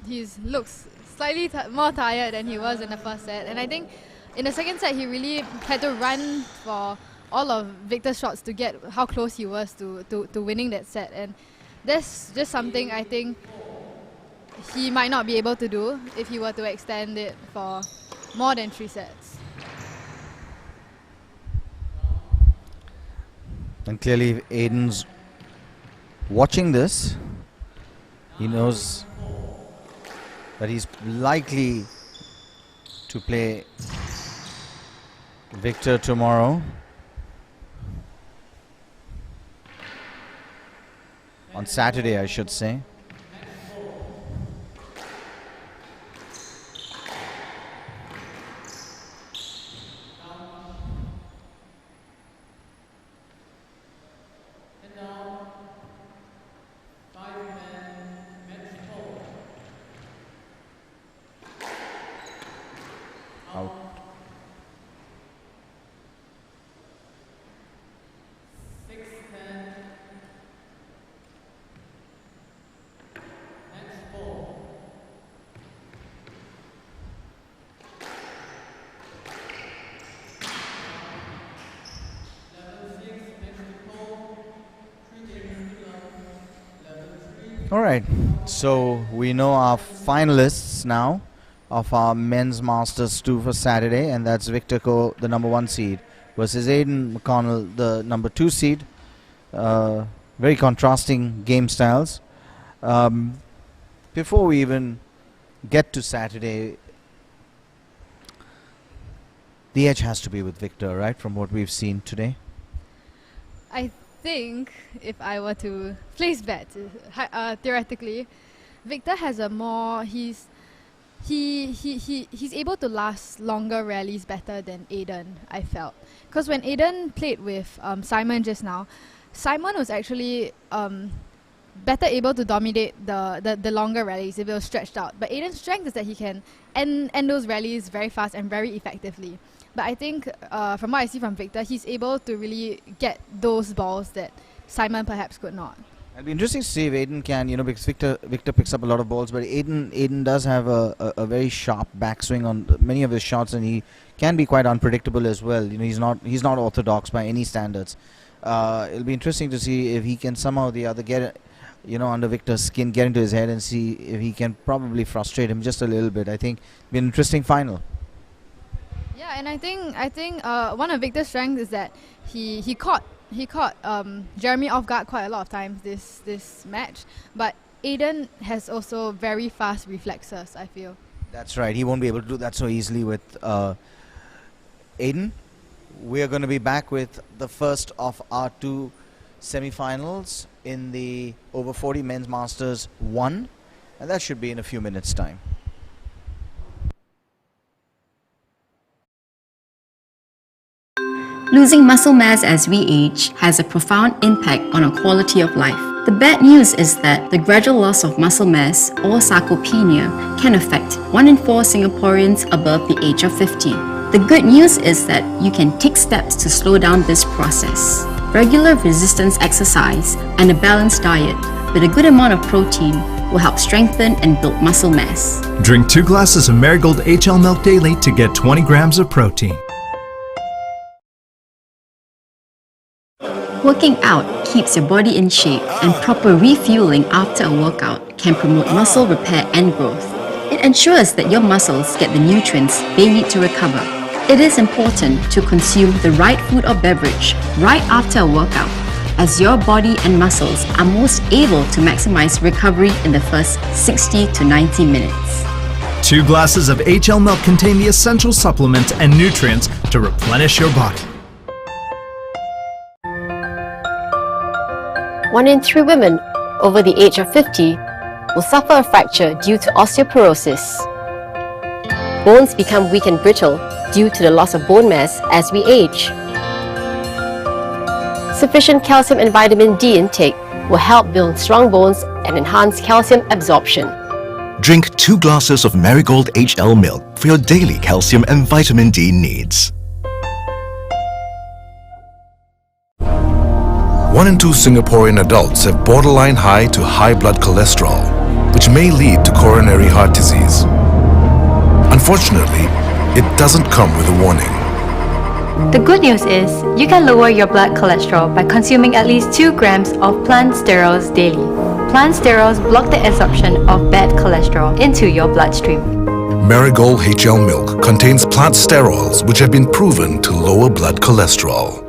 Speaker 2: he looks slightly more tired than he was in the first set. And I think in the second set, he really had to run for all of Victor's shots to get how close he was to winning that set. And that's just something I think he might not be able to do if he were to extend it for more than 3 sets.
Speaker 3: And clearly, if Aidan's watching this, he knows that he's likely to play Victor tomorrow. On Saturday, I should say. Alright, so we know our finalists now of our men's Masters 2 for Saturday, and that's Victor Khoo, the number 1 seed, versus Aidan McDonnell, the number 2 seed. Very contrasting game styles. Before we even get to Saturday, the edge has to be with Victor, right, from what we've seen today?
Speaker 2: I think if I were to place bets, theoretically, Victor has a more he's able to last longer rallies better than Aidan, I felt, because when Aidan played with Simon just now, Simon was actually better able to dominate the longer rallies if it was stretched out, but Aidan's strength is that he can end those rallies very fast and very effectively. But I think from what I see from Victor, he's able to really get those balls that Simon perhaps could not.
Speaker 3: It'll be interesting to see if Aidan can, because Victor picks up a lot of balls, but Aidan does have a very sharp backswing on many of his shots, and he can be quite unpredictable as well. He's not orthodox by any standards. It'll be interesting to see if he can somehow or the other get, under Victor's skin, get into his head, and see if he can probably frustrate him just a little bit. I think it'll be an interesting final.
Speaker 2: Yeah, and I think one of Victor's strengths is that he caught Jeremy off guard quite a lot of times this match, but Aidan has also very fast reflexes, I feel.
Speaker 3: That's right. He won't be able to do that so easily with Aidan. We are going to be back with the first of our 2 semi-finals in the over 40 men's Masters 1, and that should be in a few minutes' time.
Speaker 4: Losing muscle mass as we age has a profound impact on our quality of life. The bad news is that the gradual loss of muscle mass, or sarcopenia, can affect 1 in 4 Singaporeans above the age of 50. The good news is that you can take steps to slow down this process. Regular resistance exercise and a balanced diet with a good amount of protein will help strengthen and build muscle mass.
Speaker 5: Drink 2 glasses of Marigold HL milk daily to get 20 grams of protein.
Speaker 4: Working out keeps your body in shape, and proper refueling after a workout can promote muscle repair and growth. It ensures that your muscles get the nutrients they need to recover. It is important to consume the right food or beverage right after a workout, as your body and muscles are most able to maximize recovery in the first 60 to 90 minutes.
Speaker 5: 2 glasses of HL milk contain the essential supplements and nutrients to replenish your body.
Speaker 6: 1 in 3 women over the age of 50 will suffer a fracture due to osteoporosis. Bones become weak and brittle due to the loss of bone mass as we age. Sufficient calcium and vitamin D intake will help build strong bones and enhance calcium absorption.
Speaker 7: Drink 2 glasses of Marigold HL milk for your daily calcium and vitamin D needs.
Speaker 8: 1 in 2 Singaporean adults have borderline high to high blood cholesterol, which may lead to coronary heart disease. Unfortunately, it doesn't come with a warning.
Speaker 9: The good news is, you can lower your blood cholesterol by consuming at least 2 grams of plant sterols daily. Plant sterols block the absorption of bad cholesterol into your bloodstream.
Speaker 8: Marigold HL milk contains plant sterols which have been proven to lower blood cholesterol.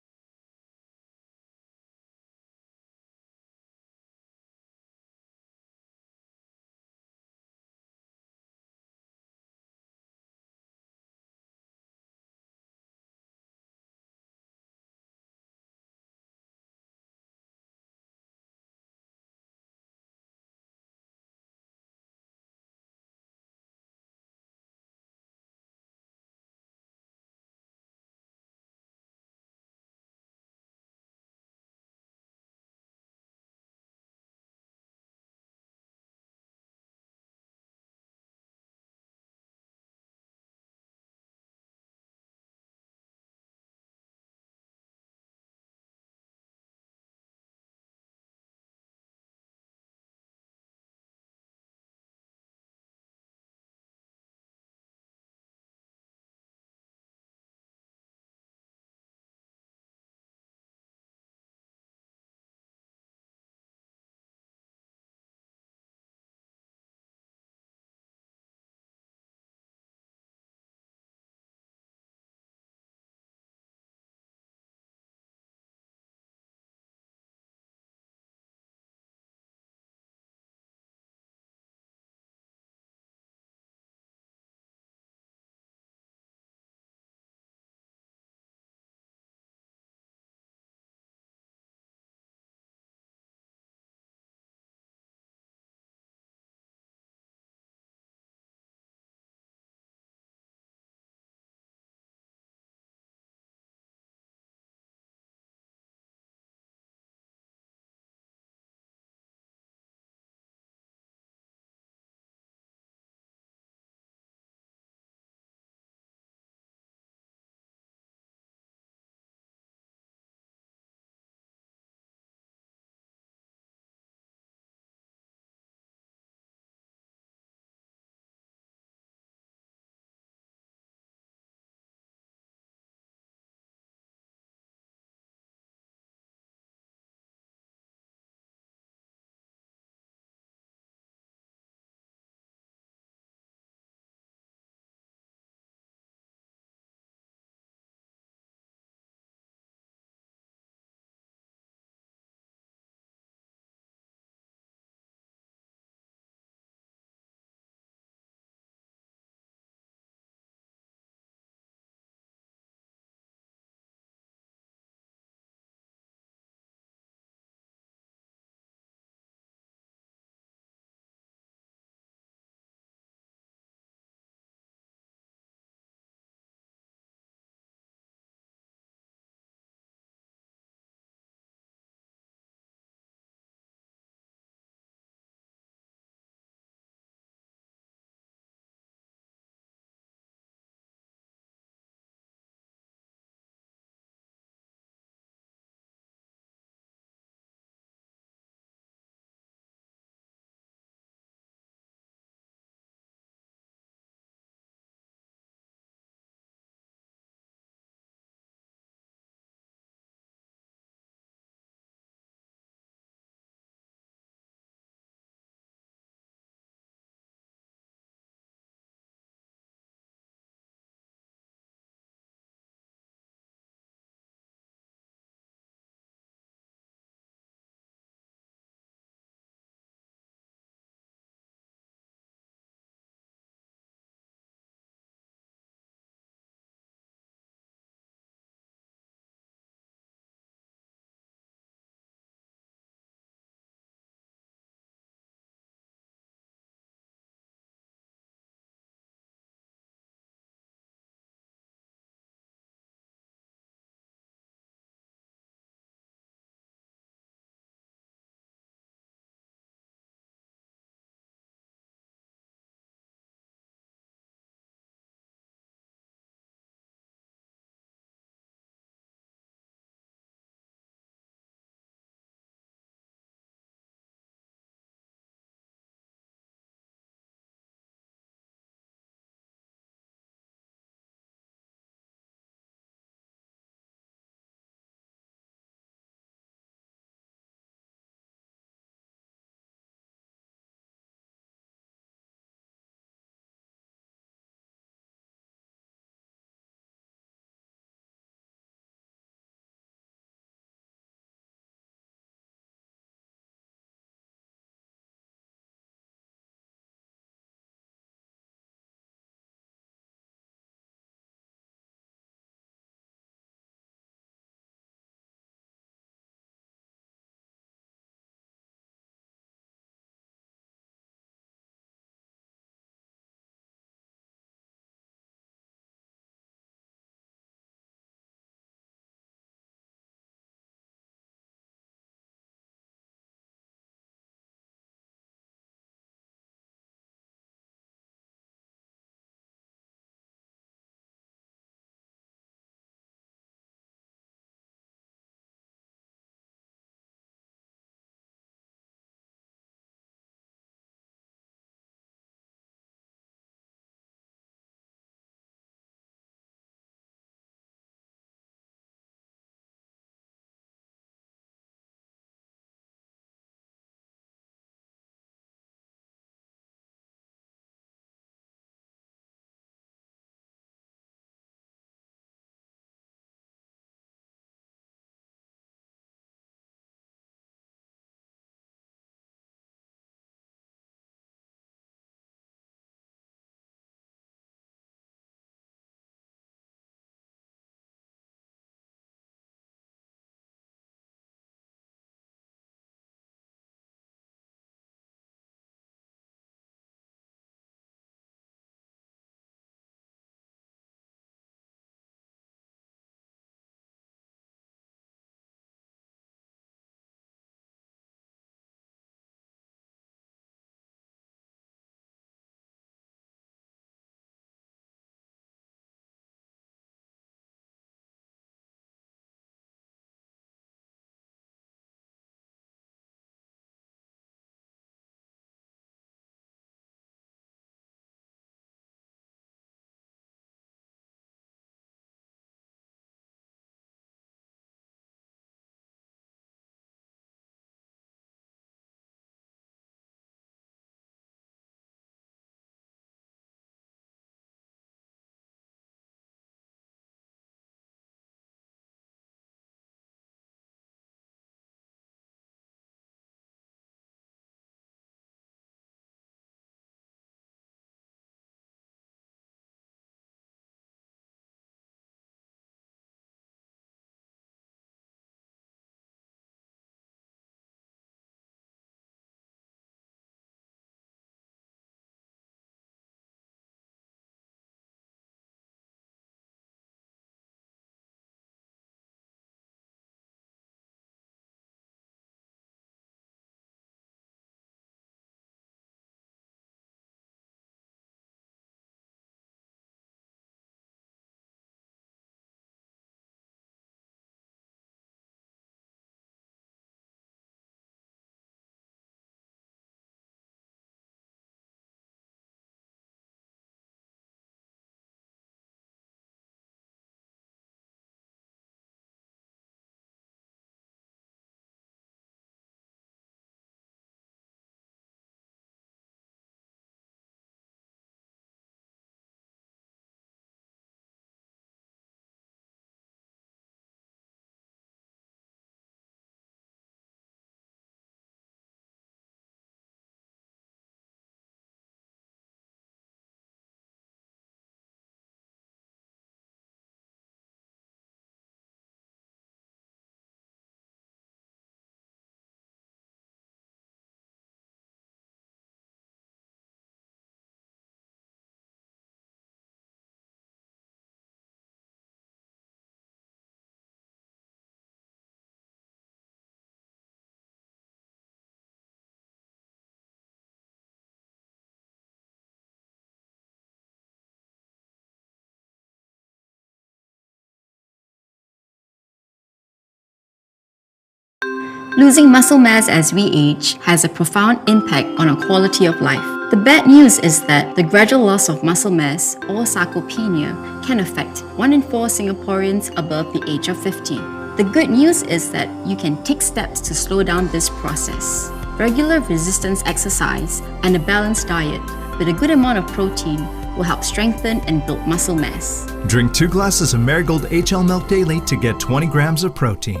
Speaker 4: Losing muscle mass as we age has a profound impact on our quality of life. The bad news is that the gradual loss of muscle mass, or sarcopenia, can affect 1 in 4 Singaporeans above the age of 50. The good news is that you can take steps to slow down this process. Regular resistance exercise and a balanced diet with a good amount of protein will help strengthen and build muscle mass.
Speaker 5: Drink 2 glasses of Marigold HL milk daily to get 20 grams of protein.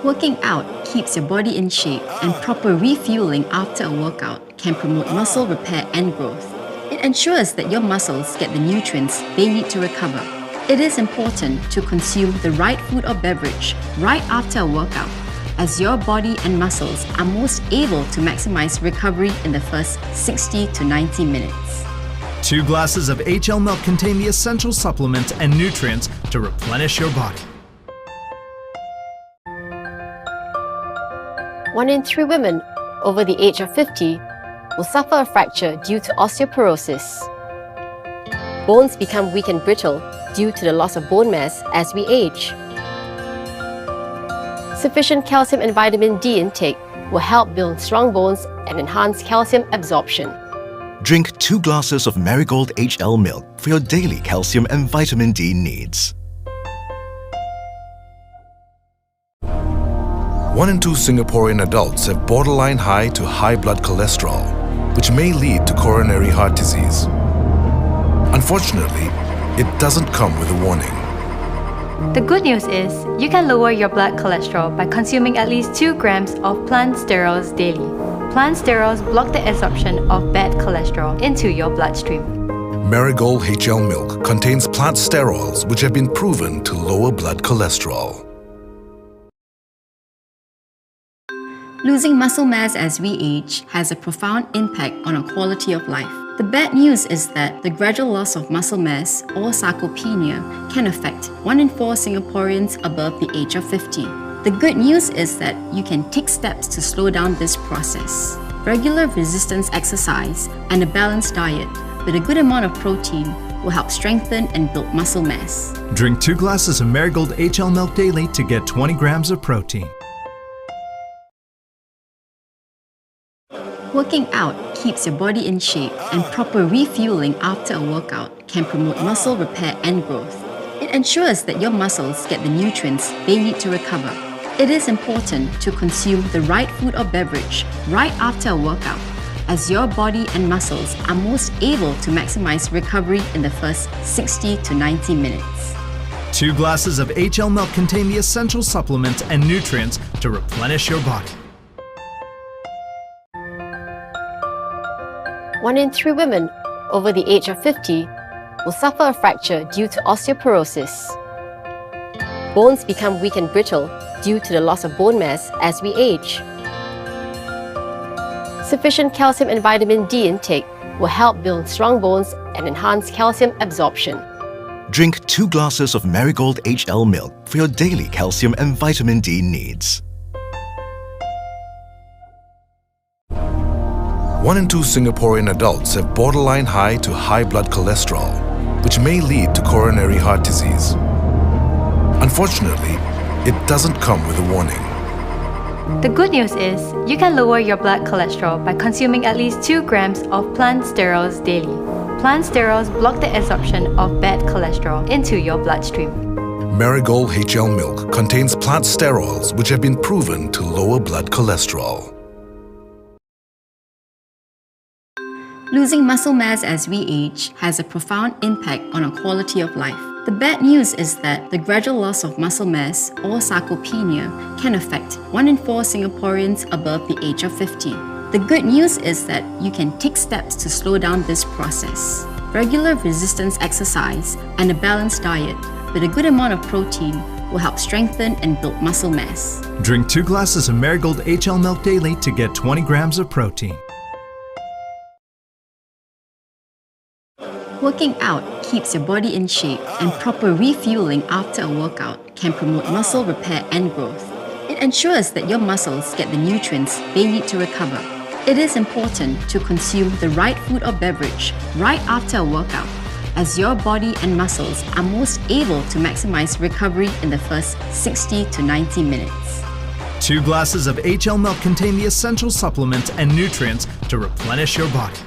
Speaker 4: Working out keeps your body in shape, and proper refueling after a workout can promote muscle repair and growth. It ensures that your muscles get the nutrients they need to recover. It is important to consume the right food or beverage right after a workout, as your body and muscles are most able to maximize recovery in the first 60 to 90 minutes.
Speaker 5: 2 glasses of HL milk contain the essential supplements and nutrients to replenish your body.
Speaker 6: 1 in 3 women over the age of 50 will suffer a fracture due to osteoporosis. Bones become weak and brittle due to the loss of bone mass as we age. Sufficient calcium and vitamin D intake will help build strong bones and enhance calcium absorption.
Speaker 7: Drink 2 glasses of Marigold HL milk for your daily calcium and vitamin D needs.
Speaker 8: 1 in 2 Singaporean adults have borderline high to high blood cholesterol, which may lead to coronary heart disease. Unfortunately, it doesn't come with a warning.
Speaker 9: The good news is, you can lower your blood cholesterol by consuming at least 2 grams of plant sterols daily. Plant sterols block the absorption of bad cholesterol into your bloodstream.
Speaker 8: Marigold HL milk contains plant sterols which have been proven to lower blood cholesterol.
Speaker 4: Losing muscle mass as we age has a profound impact on our quality of life. The bad news is that the gradual loss of muscle mass, or sarcopenia, can affect 1 in 4 Singaporeans above the age of 50. The good news is that you can take steps to slow down this process. Regular resistance exercise and a balanced diet with a good amount of protein will help strengthen and build muscle mass.
Speaker 5: Drink 2 glasses of Marigold HL milk daily to get 20 grams of protein.
Speaker 4: Working out keeps your body in shape, and proper refueling after a workout can promote muscle repair and growth. It ensures that your muscles get the nutrients they need to recover. It is important to consume the right food or beverage right after a workout, as your body and muscles are most able to maximize recovery in the first 60 to 90 minutes.
Speaker 5: 2 glasses of HL milk contain the essential supplements and nutrients to replenish your body.
Speaker 6: 1 in 3 women over the age of 50 will suffer a fracture due to osteoporosis. Bones become weak and brittle due to the loss of bone mass as we age. Sufficient calcium and vitamin D intake will help build strong bones and enhance calcium absorption.
Speaker 7: Drink 2 glasses of Marigold HL milk for your daily calcium and vitamin D needs.
Speaker 8: 1 in 2 Singaporean adults have borderline high to high blood cholesterol, which may lead to coronary heart disease. Unfortunately, it doesn't come with a warning.
Speaker 9: The good news is, you can lower your blood cholesterol by consuming at least 2 grams of plant sterols daily. Plant sterols block the absorption of bad cholesterol into your bloodstream.
Speaker 8: Marigold HL milk contains plant sterols which have been proven to lower blood cholesterol.
Speaker 4: Losing muscle mass as we age has a profound impact on our quality of life. The bad news is that the gradual loss of muscle mass, or sarcopenia, can affect 1 in 4 Singaporeans above the age of 50. The good news is that you can take steps to slow down this process. Regular resistance exercise and a balanced diet with a good amount of protein will help strengthen and build muscle mass.
Speaker 5: Drink 2 glasses of Marigold HL milk daily to get 20 grams of protein.
Speaker 4: Working out keeps your body in shape, and proper refueling after a workout can promote muscle repair and growth. It ensures that your muscles get the nutrients they need to recover. It is important to consume the right food or beverage right after a workout, as your body and muscles are most able to maximize recovery in the first 60 to 90 minutes.
Speaker 5: 2 glasses of HL milk contain the essential supplements and nutrients to replenish your body.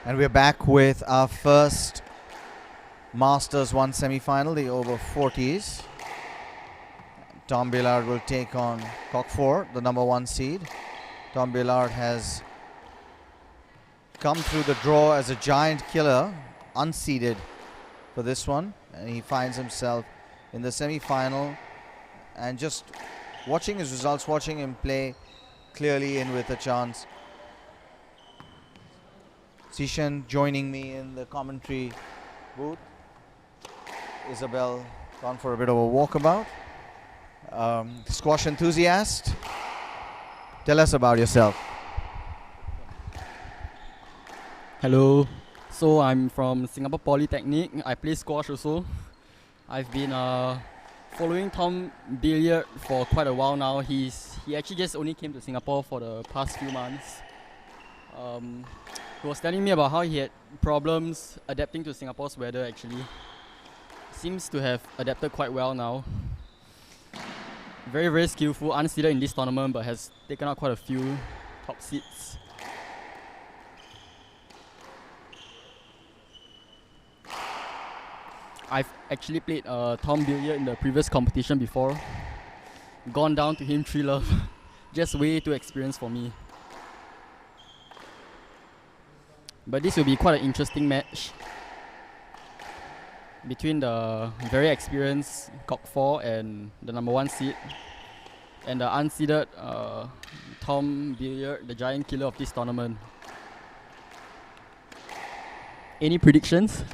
Speaker 3: And we're back with our first Masters 1 semi-final, the over 40s. Tom Bilyard will take on Cock 4, the number 1 seed. Tom Bilyard has come through the draw as a giant killer, unseeded for this one. And he finds himself in the semi-final. And just watching his results, watching him play clearly in with a chance. Sishan joining me in the commentary booth. Isabel gone for a bit of a walkabout. Squash enthusiast. Tell us about yourself.
Speaker 10: Hello. So I'm from Singapore Polytechnic. I play squash also. I've been following Tom Billiard for quite a while now. He actually just only came to Singapore for the past few months. He was telling me about how he had problems adapting to Singapore's weather actually. Seems to have adapted quite well now. Very, very skillful, unseeded in this tournament, but has taken out quite a few top seeds. I've actually played Tom Billiard in the previous competition before. Gone down to him 3-love. Just way too experienced for me. But this will be quite an interesting match between the very experienced Cock 4 and the number 1 seed, and the unseeded Tom Billiard, the giant killer of this tournament. Any predictions?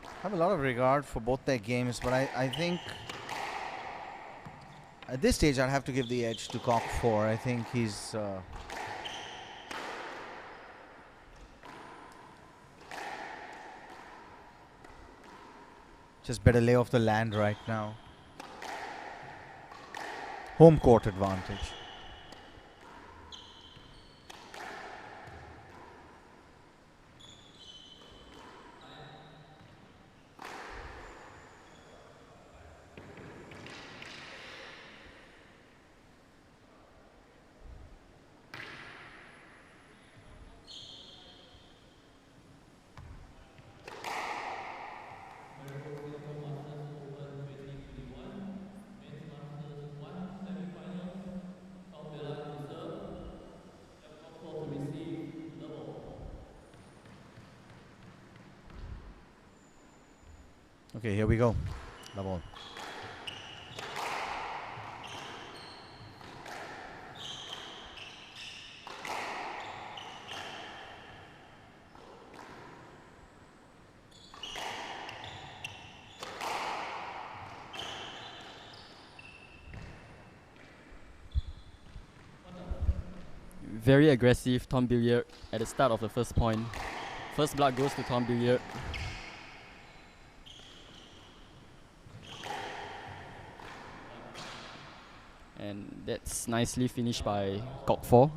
Speaker 3: I have a lot of regard for both their games, but I think at this stage I'd have to give the edge to Cock 4. I think he's just better lay off the land right now. Home court advantage. Okay, here we go. The ball.
Speaker 10: Very aggressive Tom Billiard at the start of the first point. First blood goes to Tom Billiard. And that's nicely finished by Cock 4.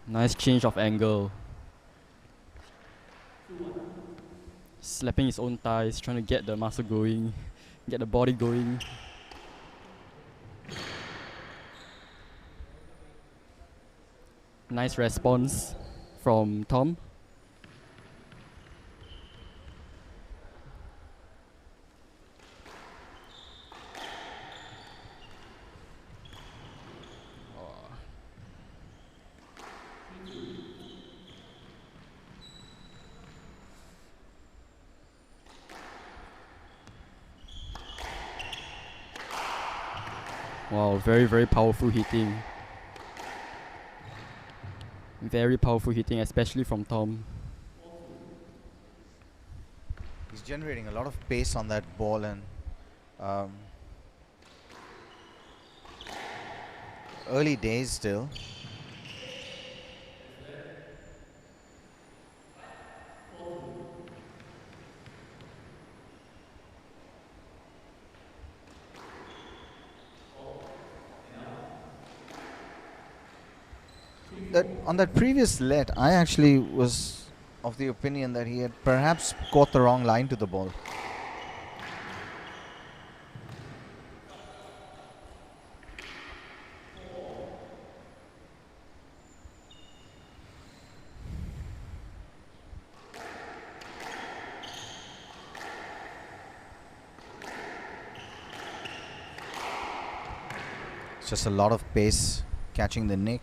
Speaker 10: Nice change of angle. Slapping his own thighs, trying to get the muscle going, get the body going. Nice response from Tom. Wow, very, very powerful hitting. Very powerful hitting, especially from Tom.
Speaker 3: He's generating a lot of pace on that ball, and early days still. On that previous let, I actually was of the opinion that he had perhaps caught the wrong line to the ball. It's just a lot of pace catching the nick.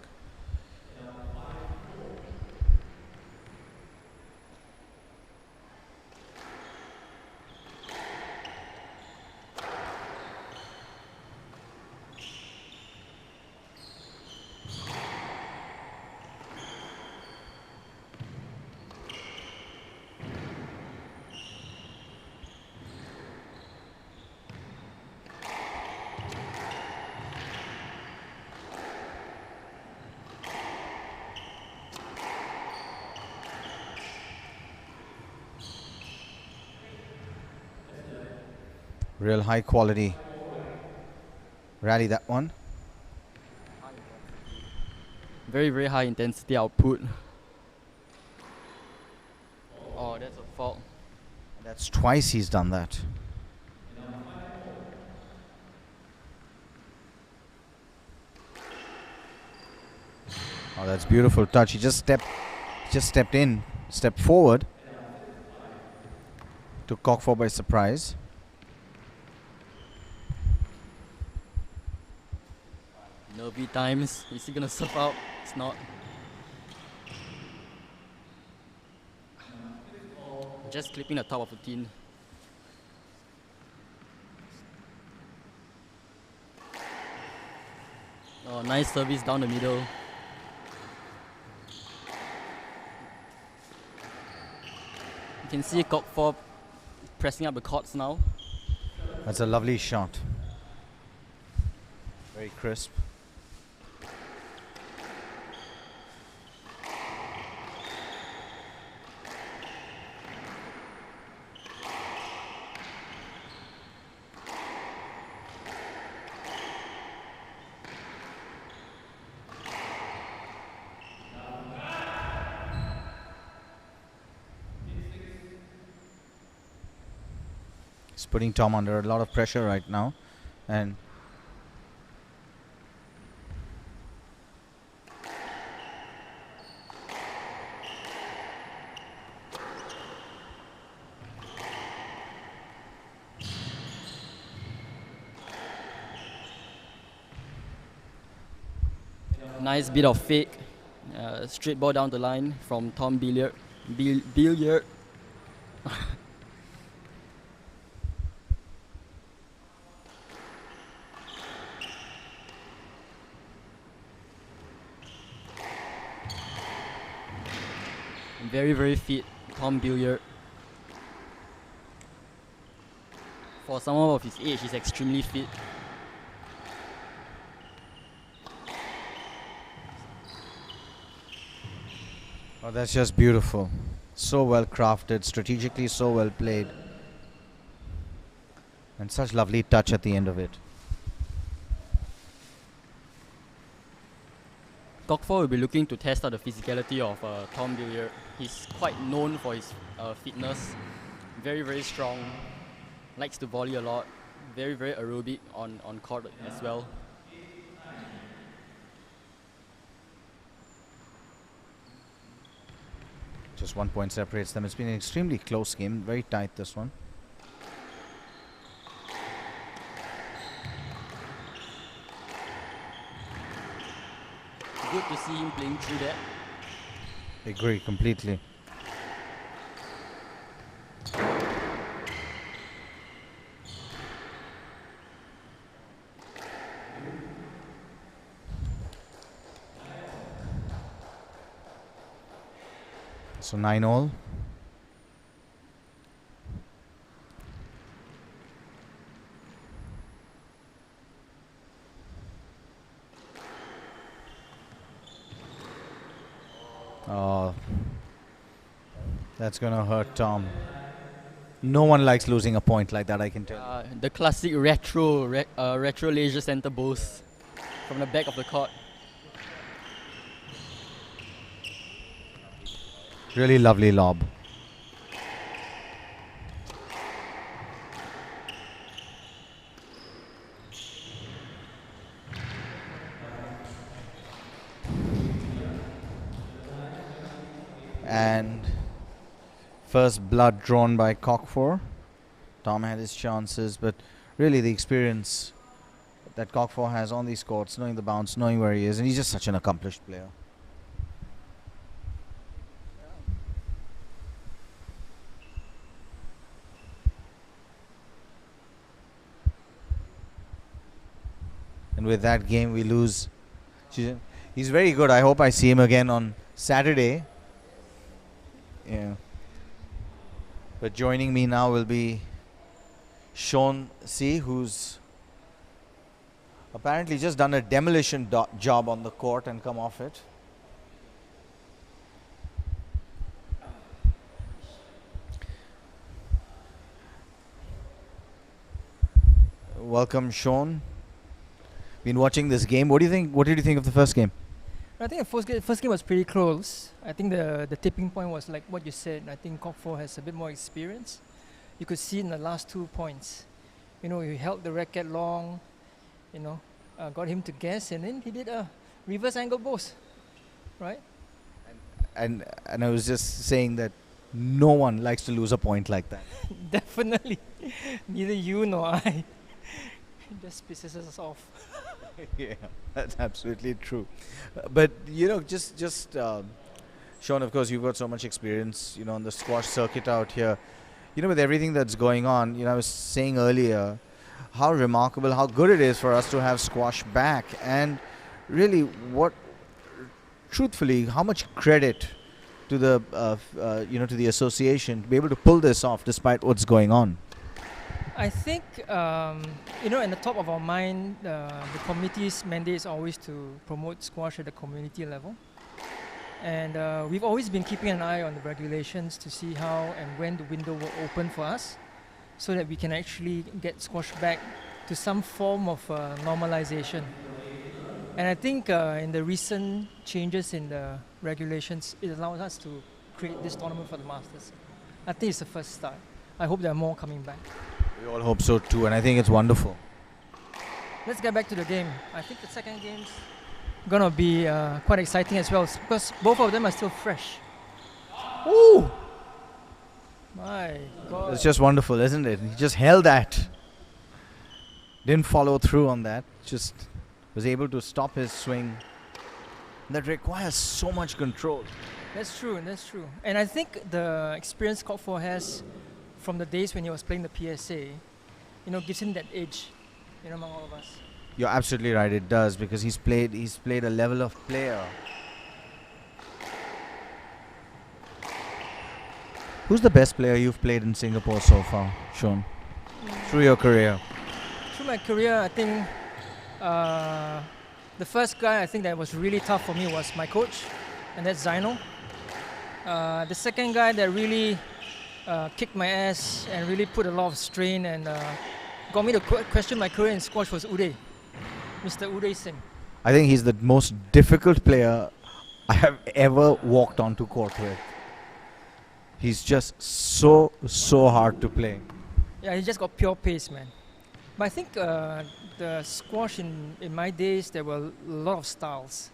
Speaker 3: Real high quality rally, that one.
Speaker 10: Very, very high intensity output. Oh, that's a fault.
Speaker 3: That's twice he's done that. Oh, that's beautiful touch. He just stepped forward. Took Cock 4 by surprise.
Speaker 10: Nervy times. Is he gonna surf out? It's not. Just clipping the top of the tin. Oh, nice service down the middle. You can see Cock 4 pressing up the courts now.
Speaker 3: That's a lovely shot. Very crisp. It's putting Tom under a lot of pressure right now, and
Speaker 10: nice bit of fake, straight ball down the line from Tom Billiard. Billiard. Very, very fit, Tom Billiard. For someone of his age, he's extremely fit.
Speaker 3: Oh, that's just beautiful. So well crafted, strategically so well played. And such lovely touch at the end of it.
Speaker 10: Cock 4 will be looking to test out the physicality of Tom Billiard. He's quite known for his fitness. Very, very strong. Likes to volley a lot. Very, very aerobic on court as well.
Speaker 3: Just 1 point separates them. It's been an extremely close game. Very tight, this one.
Speaker 10: Good to see him playing through that.
Speaker 3: Agree completely. So 9-all. Oh, that's gonna hurt Tom. No one likes losing a point like that, I can tell.
Speaker 10: The classic retro leisure center boast from the back of the court.
Speaker 3: Really lovely lob. And first blood drawn by Cock 4. Tom had his chances, but really the experience that Cock 4 has on these courts, knowing the bounce, knowing where he is, and he's just such an accomplished player. And with that game, we lose. He's very good. I hope I see him again on Saturday. Yeah. But joining me now will be Sean C, who's apparently just done a demolition job on the court and come off it. Welcome, Sean. Been watching this game. What do you think? What did you think of the first game?
Speaker 11: I think the first game was pretty close. I think the tipping point was like what you said. I think Cock 4 has a bit more experience. You could see in the last 2 points. You know, he held the racket long, you know, got him to guess, and then he did a reverse angle boast, right?
Speaker 3: And I was just saying that no one likes to lose a point like that.
Speaker 11: Definitely. Neither you nor I. It just pisses us off.
Speaker 3: Yeah, that's absolutely true. But you know, just Sean, of course, you've got so much experience, you know, on the squash circuit out here. You know, with everything that's going on, you know, I was saying earlier how remarkable, how good it is for us to have squash back, and really, truthfully, how much credit to the you know, to the association to be able to pull this off despite what's going on.
Speaker 11: I think, you know, in the top of our mind, the committee's mandate is always to promote squash at the community level. And we've always been keeping an eye on the regulations to see how and when the window will open for us so that we can actually get squash back to some form of normalization. And I think in the recent changes in the regulations, it allows us to create this tournament for the Masters. I think it's the first start. I hope there are more coming back.
Speaker 3: We all hope so too, and I think it's wonderful.
Speaker 11: Let's get back to the game. I think the second game's gonna be quite exciting as well, because both of them are still fresh. Ooh! My God.
Speaker 3: It's just wonderful, isn't it? He just held that. Didn't follow through on that. Just was able to stop his swing. That requires so much control.
Speaker 11: That's true, that's true. And I think the experience Cock 4 has from the days when he was playing the PSA, you know, gives him that edge, you know, among all of us.
Speaker 3: You're absolutely right, it does, because he's played a level of player. Who's the best player you've played in Singapore so far, Sean? Through your career?
Speaker 11: Through my career, I think the first guy I think that was really tough for me was my coach, and that's Zainal. The second guy that really kicked my ass and really put a lot of strain and got me to question my career in squash was Uday, Mr. Uday Singh.
Speaker 3: I think he's the most difficult player I have ever walked onto court with. He's just so hard to play.
Speaker 11: Yeah, he just got pure pace, man. But I think the squash in my days, there were a lot of styles.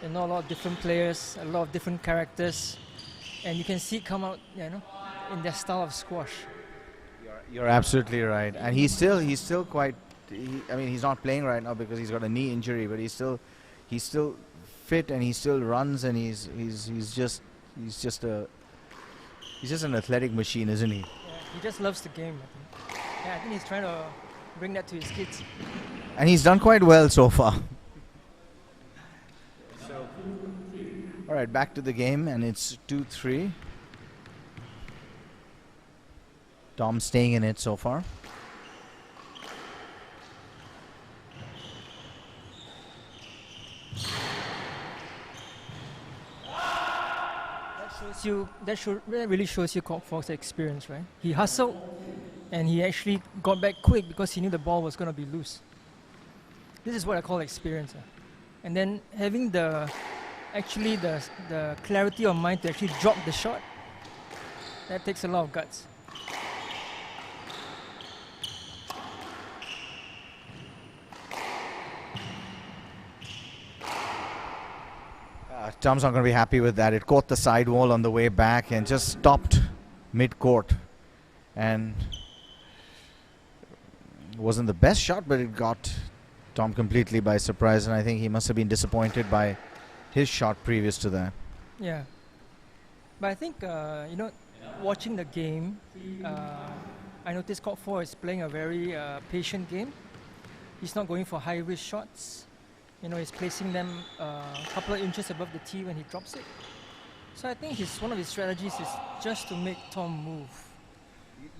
Speaker 11: You know, a lot of different players, a lot of different characters, and you can see it come out, you know, in their style of squash.
Speaker 3: You're absolutely right, and he's still quite. I mean, he's not playing right now because he's got a knee injury, but he's still fit and he still runs, and he's just an athletic machine, isn't he?
Speaker 11: Yeah, he just loves the game, I think. Yeah, I think he's trying to bring that to his kids.
Speaker 3: And he's done quite well so far. All right, back to the game, and it's 2-3. Tom staying in it so far.
Speaker 11: That really shows you Kok Fo's experience, right? He hustled, and he actually got back quick because he knew the ball was going to be loose. This is what I call experience. And then having the clarity of mind to actually drop the shot, that takes a lot of guts.
Speaker 3: Tom's not going to be happy with that. It caught the side wall on the way back and just stopped mid-court. And it wasn't the best shot, but it got Tom completely by surprise. And I think he must have been disappointed by his shot previous to that.
Speaker 11: Yeah. But I think, you know, watching the game, I noticed Kok Fo is playing a very patient game. He's not going for high-risk shots. You know, he's placing them a couple of inches above the tee when he drops it. So I think one of his strategies is just to make Tom move.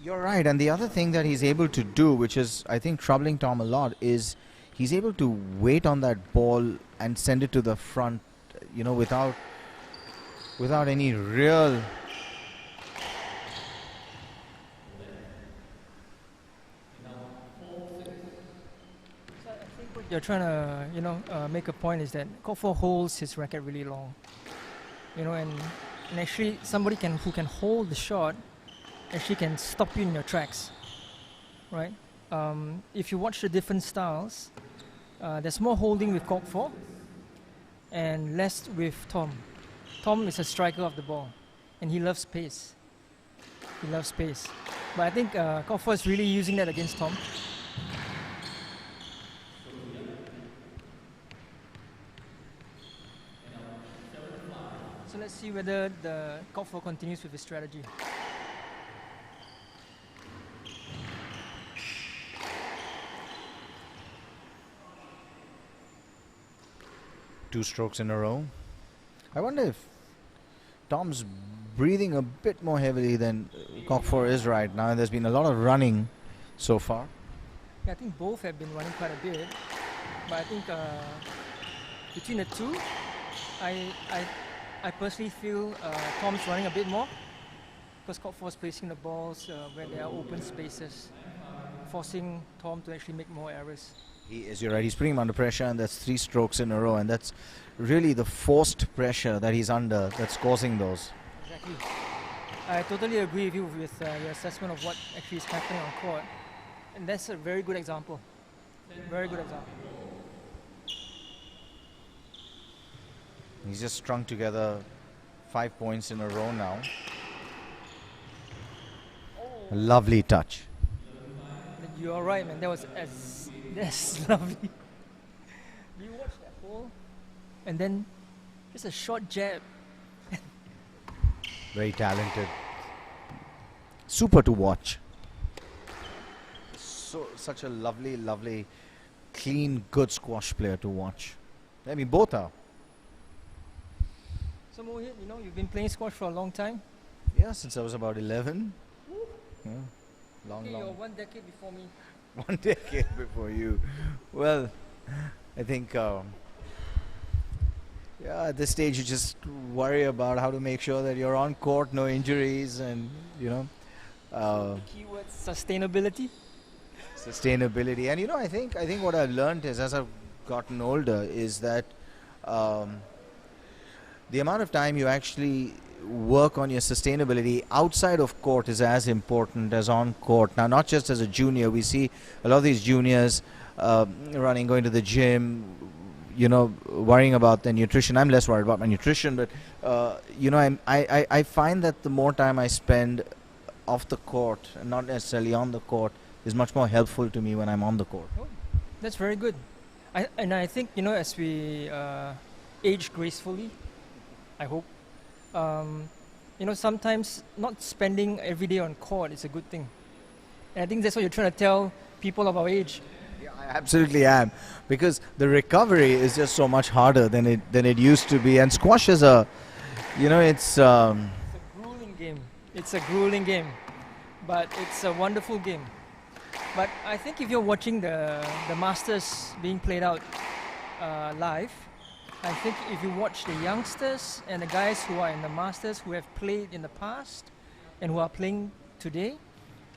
Speaker 3: You're right, and the other thing that he's able to do, which is, I think, troubling Tom a lot, is he's able to wait on that ball and send it to the front, you know, without any real...
Speaker 11: You're trying to, you know, make a point is that Kok Fo holds his racket really long, you know, and actually somebody who can hold the shot actually can stop you in your tracks, right? If you watch the different styles, there's more holding with Kok Fo and less with Tom. Tom is a striker of the ball, and he loves pace. He loves pace, but I think Kok Fo is really using that against Tom. So let's see whether the Kok Fo continues with his strategy.
Speaker 3: Two strokes in a row. I wonder if Tom's breathing a bit more heavily than Kok Fo is right now. There's been a lot of running so far.
Speaker 11: Yeah, I think both have been running quite a bit, but I think between the two, I personally feel Tom's running a bit more because Kok Fo is placing the balls where there are open spaces, forcing Tom to actually make more errors.
Speaker 3: He is, you're right, he's putting him under pressure, and that's 3 strokes in a row, and that's really the forced pressure that he's under that's causing those.
Speaker 11: Exactly. I totally agree with you with your assessment of what actually is happening on court, and that's a very good example. Very good example.
Speaker 3: He's just strung together 5 points in a row now. A lovely touch.
Speaker 11: You're right, man. That was that's lovely. You watch that hole, and then just a short jab.
Speaker 3: Very talented. Super to watch. Such a lovely, clean, good squash player to watch. I mean, both are.
Speaker 11: So Mohit, you know, you've been playing squash for a long time.
Speaker 3: Yeah, since I was about 11. Yeah, long.
Speaker 11: You're 1 decade before me.
Speaker 3: 1 decade before you. Well, I think Yeah, at this stage you just worry about how to make sure that you're on court, no injuries, and
Speaker 11: The keyword sustainability.
Speaker 3: sustainability. And I think what I've learned is, as I've gotten older, is that the amount of time you actually work on your sustainability outside of court is as important as on court. Now, not just as a junior, we see a lot of these juniors going to the gym, worrying about their nutrition. I'm less worried about my nutrition, but I find that the more time I spend off the court and not necessarily on the court is much more helpful to me when I'm on the court.
Speaker 11: Oh, that's very good. I think as we age gracefully, I hope, sometimes not spending every day on court is a good thing. And I think that's what you're trying to tell people of our age.
Speaker 3: Yeah, I absolutely am, because the recovery is just so much harder than it used to be. And squash is it's
Speaker 11: a grueling game. It's a grueling game, but it's a wonderful game. But I think if you're watching the Masters being played out live, I think if you watch the youngsters and the guys who are in the Masters who have played in the past and who are playing today,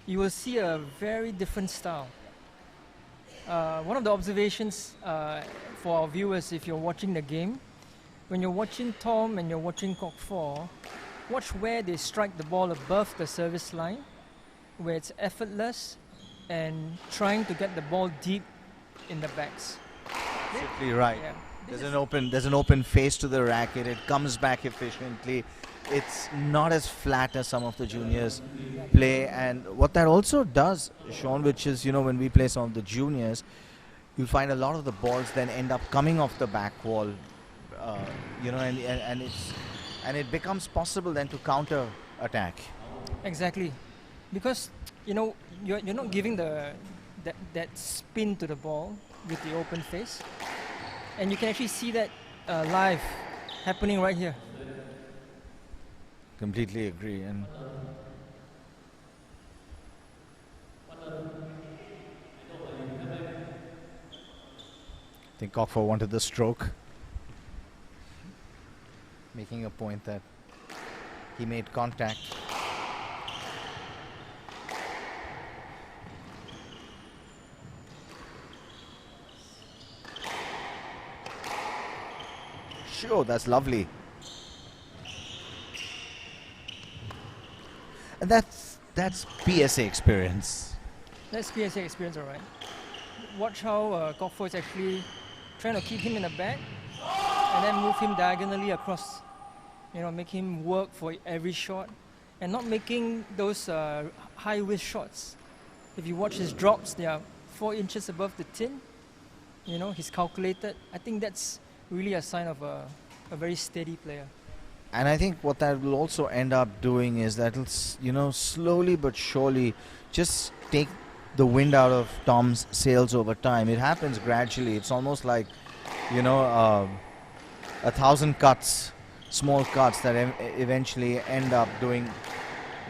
Speaker 11: you will see a very different style. One of the observations for our viewers, if you're watching the game, when you're watching Tom and you're watching Kok Four, watch where they strike the ball above the service line, where it's effortless and trying to get the ball deep in the backs.
Speaker 3: Absolutely right.
Speaker 11: Yeah.
Speaker 3: There's an open face to the racket. It comes back efficiently. It's not as flat as some of the juniors play. And what that also does, Sean, which is, when we play some of the juniors, you find a lot of the balls then end up coming off the back wall, and it becomes possible then to counter attack.
Speaker 11: Exactly, because you're not giving that spin to the ball with the open face, and you can actually see that live happening right here.
Speaker 3: Completely agree. And I think Kok Four wanted the stroke, making a point that he made contact. Sure, that's lovely. And that's PSA experience.
Speaker 11: That's PSA experience, all right. Watch how Kok Four is actually trying to keep him in the back and then move him diagonally across. Make him work for every shot and not making those high risk shots. If you watch his drops, they are 4 inches above the tin. He's calculated. I think that's really a sign of a very steady player.
Speaker 3: And I think what that will also end up doing is that it'll, slowly but surely just take the wind out of Tom's sails over time. It happens gradually. It's almost like, 1,000 cuts, small cuts that eventually end up doing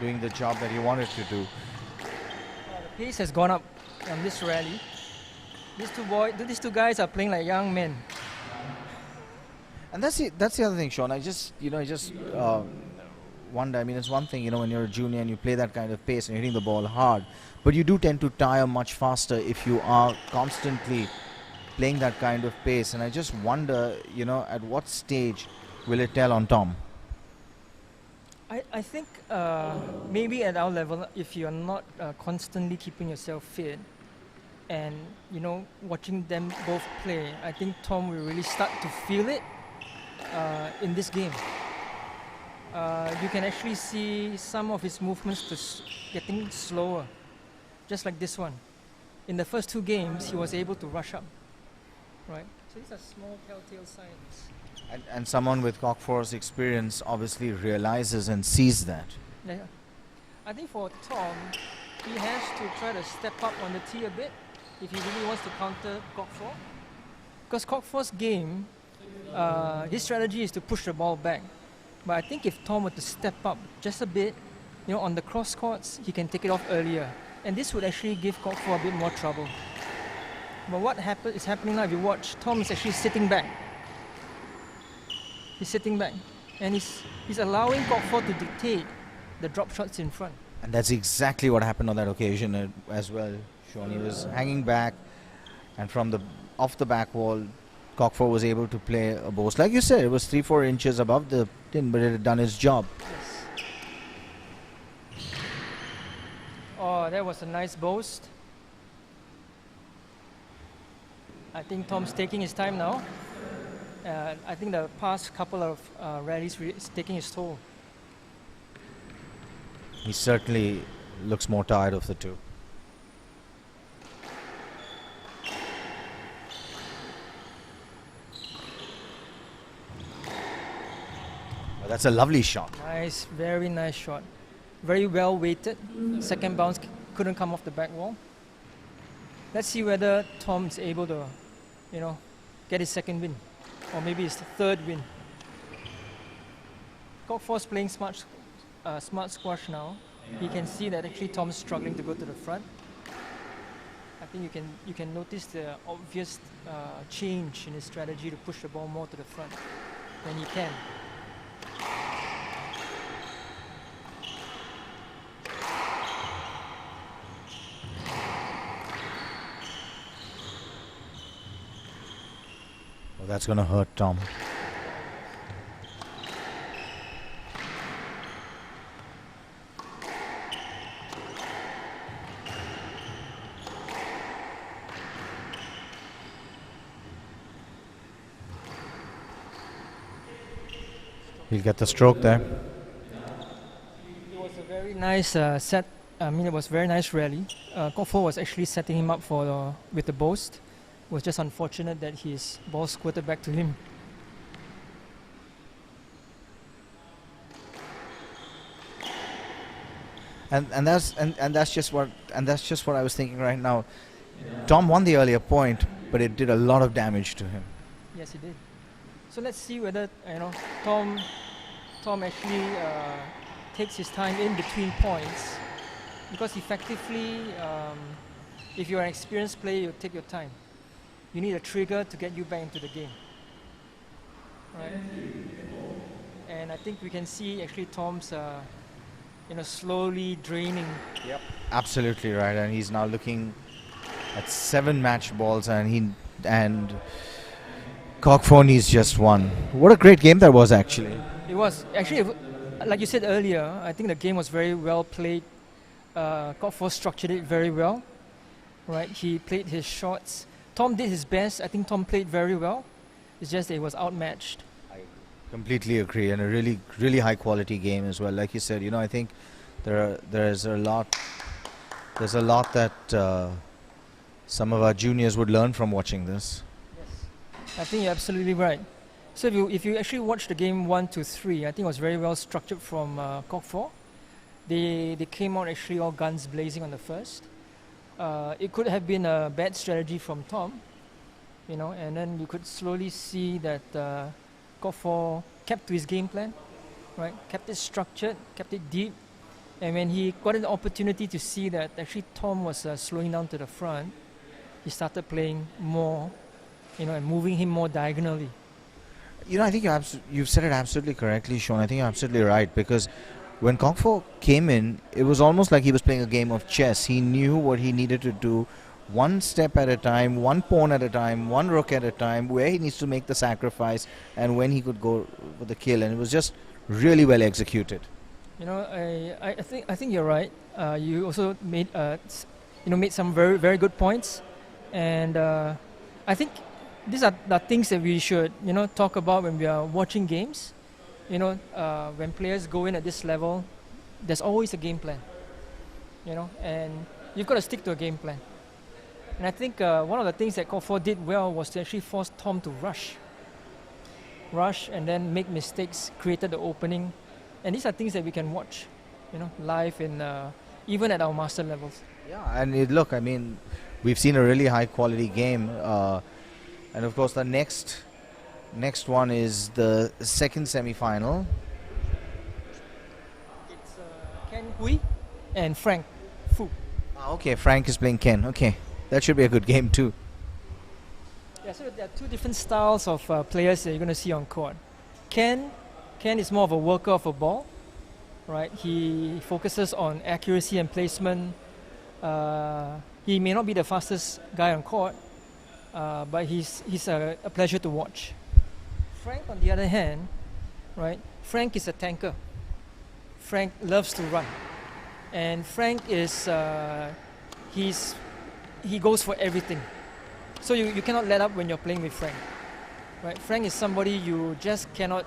Speaker 3: the job that he wanted to do.
Speaker 11: The pace has gone up on this rally. These two guys are playing like young men.
Speaker 3: And that's the other thing, Sean. I just wonder. I mean, it's one thing, when you're a junior and you play that kind of pace and you're hitting the ball hard, but you do tend to tire much faster if you are constantly playing that kind of pace. And I just wonder, at what stage will it tell on Tom?
Speaker 11: I think maybe at our level, if you're not constantly keeping yourself fit and watching them both play, I think Tom will really start to feel it in this game. You can actually see some of his movements getting slower, just like this one. In the first 2 games, he was able to rush up, right? So these are small telltale signs.
Speaker 3: And someone with Kok Four's experience obviously realizes and sees that.
Speaker 11: Yeah. I think for Tom, he has to try to step up on the tee a bit if he really wants to counter Kok Four. Because Kok Four's game, his strategy is to push the ball back. But I think if Tom were to step up just a bit, on the cross courts, he can take it off earlier. And this would actually give Kok Four a bit more trouble. But what is happening now, if you watch, Tom is actually sitting back. He's sitting back, and he's allowing Kok Foh to dictate the drop shots in front.
Speaker 3: And that's exactly what happened on that occasion as well, Sean. He was hanging back, and from off the back wall, Kok Foh was able to play a boast. Like you said, it was 3-4 inches above the tin, but it had done its job.
Speaker 11: Yes. Oh, that was a nice boast. I think Tom's taking his time now. I think the past couple of rallies is taking his toll.
Speaker 3: He certainly looks more tired of the two. Well, that's a lovely shot.
Speaker 11: Nice, very nice shot. Very well weighted. Second bounce couldn't come off the back wall. Let's see whether Tom is able to, get his second win, or maybe his third win. Kok Foh's playing smart squash now. You can see that actually Tom's struggling to go to the front. I think you can notice the obvious change in his strategy to push the ball more to the front than he can.
Speaker 3: Well, that's going to hurt Tom. He'll get the stroke there.
Speaker 11: It was a very nice set. It was a very nice rally. Kok Foh was actually setting him up with the boast. It was just unfortunate that his ball squirted back to him.
Speaker 3: And that's just what I was thinking right now. Tom won the earlier point, but it did a lot of damage to him.
Speaker 11: Yes, he did. So let's see whether Tom actually takes his time in between points, because effectively, if you're an experienced player, you take your time. You need a trigger to get you back into the game, right? And I think we can see actually Tom's slowly draining.
Speaker 3: Yep, absolutely right. And he's now looking at 7 match balls, and Kok Foh needs just 1. What a great game that was, actually.
Speaker 11: It was actually, like you said earlier, I think the game was very well played. Kok Foh structured it very well, right? He played his shots. Tom did his best. I think Tom played very well. It's just that he was outmatched.
Speaker 3: I completely agree, and a really, really high quality game as well. Like you said, I think there's a lot that some of our juniors would learn from watching this.
Speaker 11: Yes, I think you're absolutely right. So if you actually watch the game 1 to 3, I think it was very well structured from Kok Foh. They came out actually all guns blazing on the first. It could have been a bad strategy from Tom, and then you could slowly see that Kok Foh kept to his game plan, right? Kept it structured, kept it deep, and when he got an opportunity to see that actually Tom was slowing down to the front, he started playing more, and moving him more diagonally.
Speaker 3: I think you've said it absolutely correctly, Sean. I think you're absolutely right, because when Kok Foh came in, it was almost like he was playing a game of chess. He knew what he needed to do, one step at a time, one pawn at a time, one rook at a time, where he needs to make the sacrifice and when he could go for the kill, and it was just really well executed.
Speaker 11: I think you're right. You also made some very, very good points, and I think these are the things that we should talk about when we are watching games. When players go in at this level, there's always a game plan, and you've got to stick to a game plan. And I think one of the things that Kok Foh did well was to actually force Tom to rush and then make mistakes, created the opening. And these are things that we can watch, live in even at our master levels.
Speaker 3: Yeah, and we've seen a really high quality game, and of course the next one is the second semi-final.
Speaker 11: It's Ken Hooi and Frank Fu.
Speaker 3: Okay, Frank is playing Ken. Okay, that should be a good game too.
Speaker 11: Yeah, so there are 2 different styles of players that you're going to see on court. Ken is more of a worker of a ball, right? He focuses on accuracy and placement. He may not be the fastest guy on court, but he's a pleasure to watch. Frank, on the other hand, right? Frank is a tanker. Frank loves to run, and Frank is he goes for everything. So you cannot let up when you're playing with Frank, right? Frank is somebody you just cannot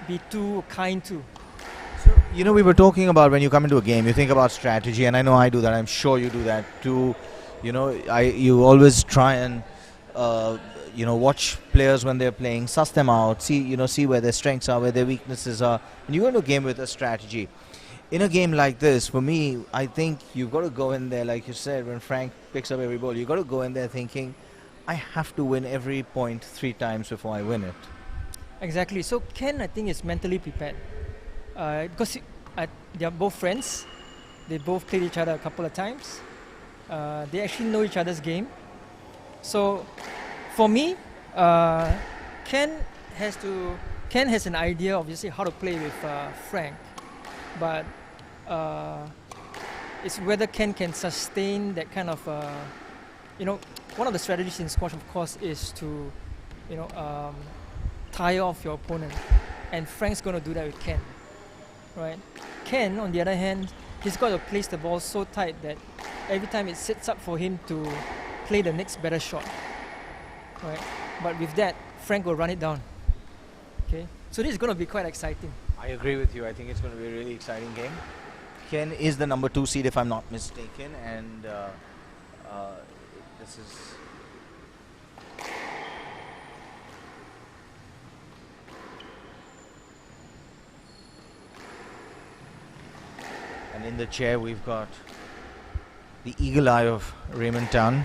Speaker 11: be too kind to.
Speaker 3: You know, we were talking about when you come into a game, you think about strategy, and I know I do that. I'm sure you do that too. You know, you always try and watch players when they're playing, suss them out, see where their strengths are, where their weaknesses are. And you go into a game with a strategy. In a game like this, for me, I think you've got to go in there, like you said, when Frank picks up every ball, you've got to go in there thinking, I have to win every point 3 times before I win it.
Speaker 11: Exactly. So Ken, I think, is mentally prepared. Because they are both friends. They both played each other a couple of times. They actually know each other's game. So for me, Ken has an idea, obviously, how to play with Frank. But it's whether Ken can sustain that kind of, one of the strategies in squash, of course, is to, tire off your opponent. And Frank's going to do that with Ken. Right? Ken, on the other hand, he's got to place the ball so tight that every time it sits up for him to play the next better shot. Right? But with that, Frank will run it down. Okay? So this is going to be quite exciting.
Speaker 3: I agree with you. I think it's going to be a really exciting game. Ken is the number 2 seed, if I'm not mistaken, and this is... And in the chair, we've got the eagle eye of Raymond Tan.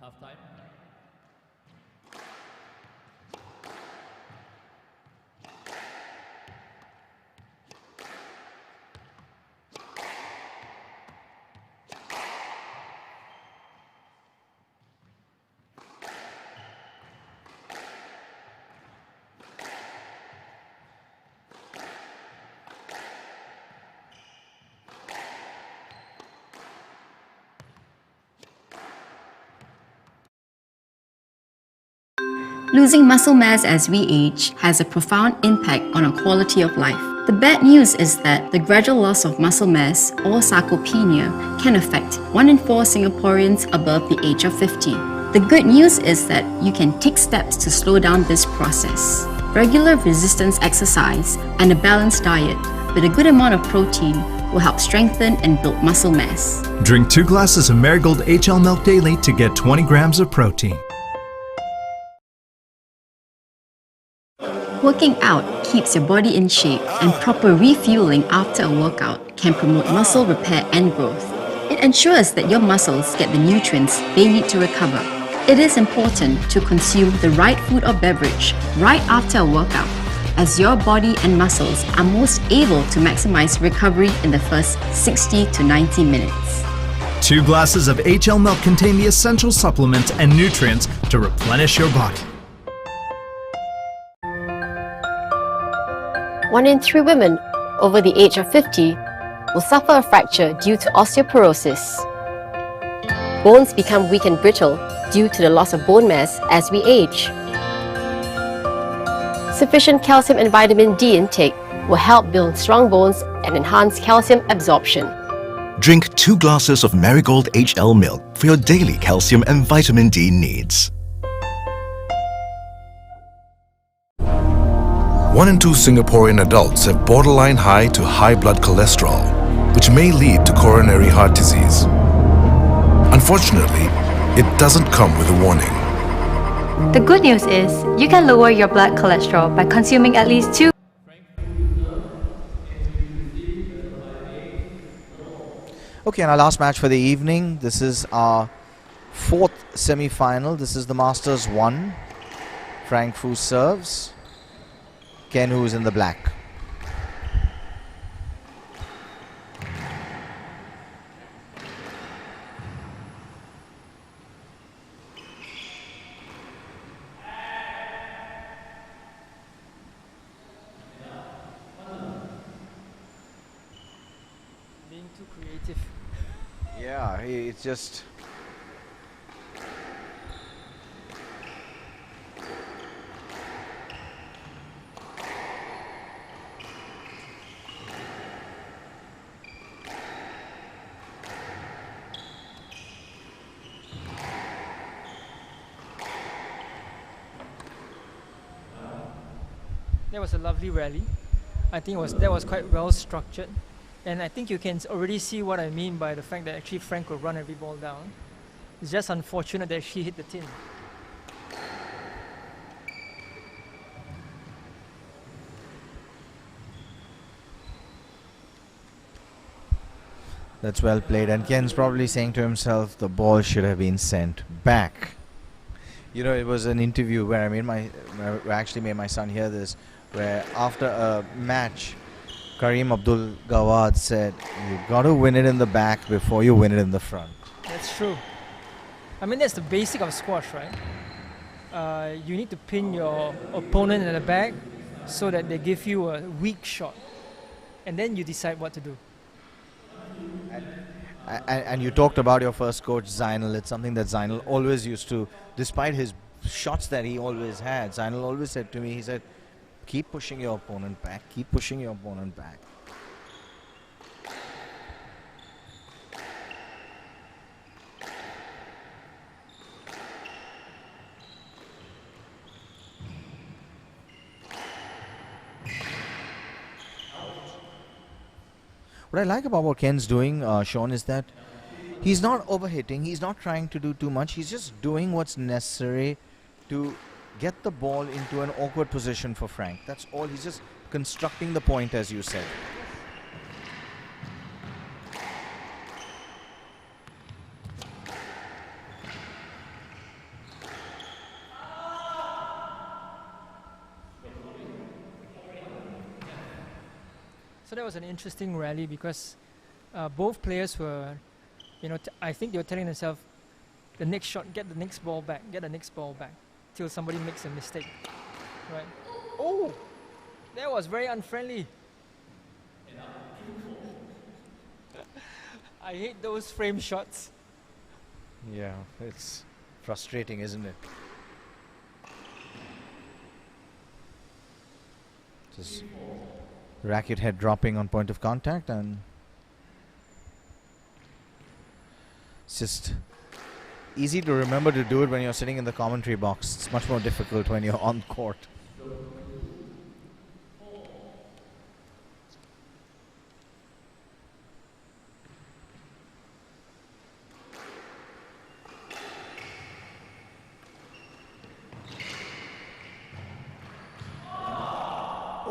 Speaker 1: Halftime.
Speaker 4: Losing muscle mass as we age has a profound impact on our quality of life. The bad news is that the gradual loss of muscle mass, or sarcopenia, can affect 1 in 4 Singaporeans above the age of 50. The good news is that you can take steps to slow down this process. Regular resistance exercise and a balanced diet with a good amount of protein will help strengthen and build muscle mass.
Speaker 5: Drink 2 glasses of Marigold HL milk daily to get 20 grams of protein.
Speaker 4: Working out keeps your body in shape, and proper refueling after a workout can promote muscle repair and growth. It ensures that your muscles get the nutrients they need to recover. It is important to consume the right food or beverage right after a workout, as your body and muscles are most able to maximize recovery in the first 60 to 90 minutes.
Speaker 5: 2 glasses of HL milk contain the essential supplement and nutrients to replenish your body.
Speaker 6: 1 in 3 women over the age of 50 will suffer a fracture due to osteoporosis. Bones become weak and brittle due to the loss of bone mass as we age. Sufficient calcium and vitamin D intake will help build strong bones and enhance calcium absorption.
Speaker 7: Drink 2 glasses of Marigold HL milk for your daily calcium and vitamin D needs.
Speaker 8: 1 in 2 Singaporean adults have borderline high to high blood cholesterol, which may lead to coronary heart disease. Unfortunately, it doesn't come with a warning.
Speaker 9: The good news is you can lower your blood cholesterol by consuming at least 2.
Speaker 3: Okay, and our last match for the evening. This is our 4th semi-final. This is the Masters 1. Frank Khoo serves. Ken, who is in the black.
Speaker 11: Being too creative.
Speaker 3: Yeah, it's just...
Speaker 11: That was a lovely rally. I think that was quite well structured. And I think you can already see what I mean by the fact that actually Frank could run every ball down. It's just unfortunate that she hit the tin.
Speaker 3: That's well played. And Ken's probably saying to himself, the ball should have been sent back. You know, it was an interview where I actually made my son hear this, where after a match, Kareem Abdul Gawad said, you've got to win it in the back before you win it in the front.
Speaker 11: That's true. I mean, that's the basic of squash, right? You need to pin your opponent in the back so that they give you a weak shot. And then you decide what to do.
Speaker 3: And you talked about your first coach, Zainal. It's something that Zainal always used to, despite his shots that he always had, Zainal always said to me, he said, keep pushing your opponent back, keep pushing your opponent back. What I like about what Ken's doing, Sean, is that he's not overhitting, he's not trying to do too much, he's just doing what's necessary to get the ball into an awkward position for Frank. That's all. He's just constructing the point, as you said.
Speaker 11: So that was an interesting rally because both players were, I think they were telling themselves, the next shot, get the next ball back, till somebody makes a mistake, right? Oh, that was very unfriendly. I hate those frame shots.
Speaker 3: Yeah, it's frustrating, isn't it? Just racket head dropping on point of contact, and it's just easy to remember to do it when you're sitting in the commentary box. It's much more difficult when you're on court.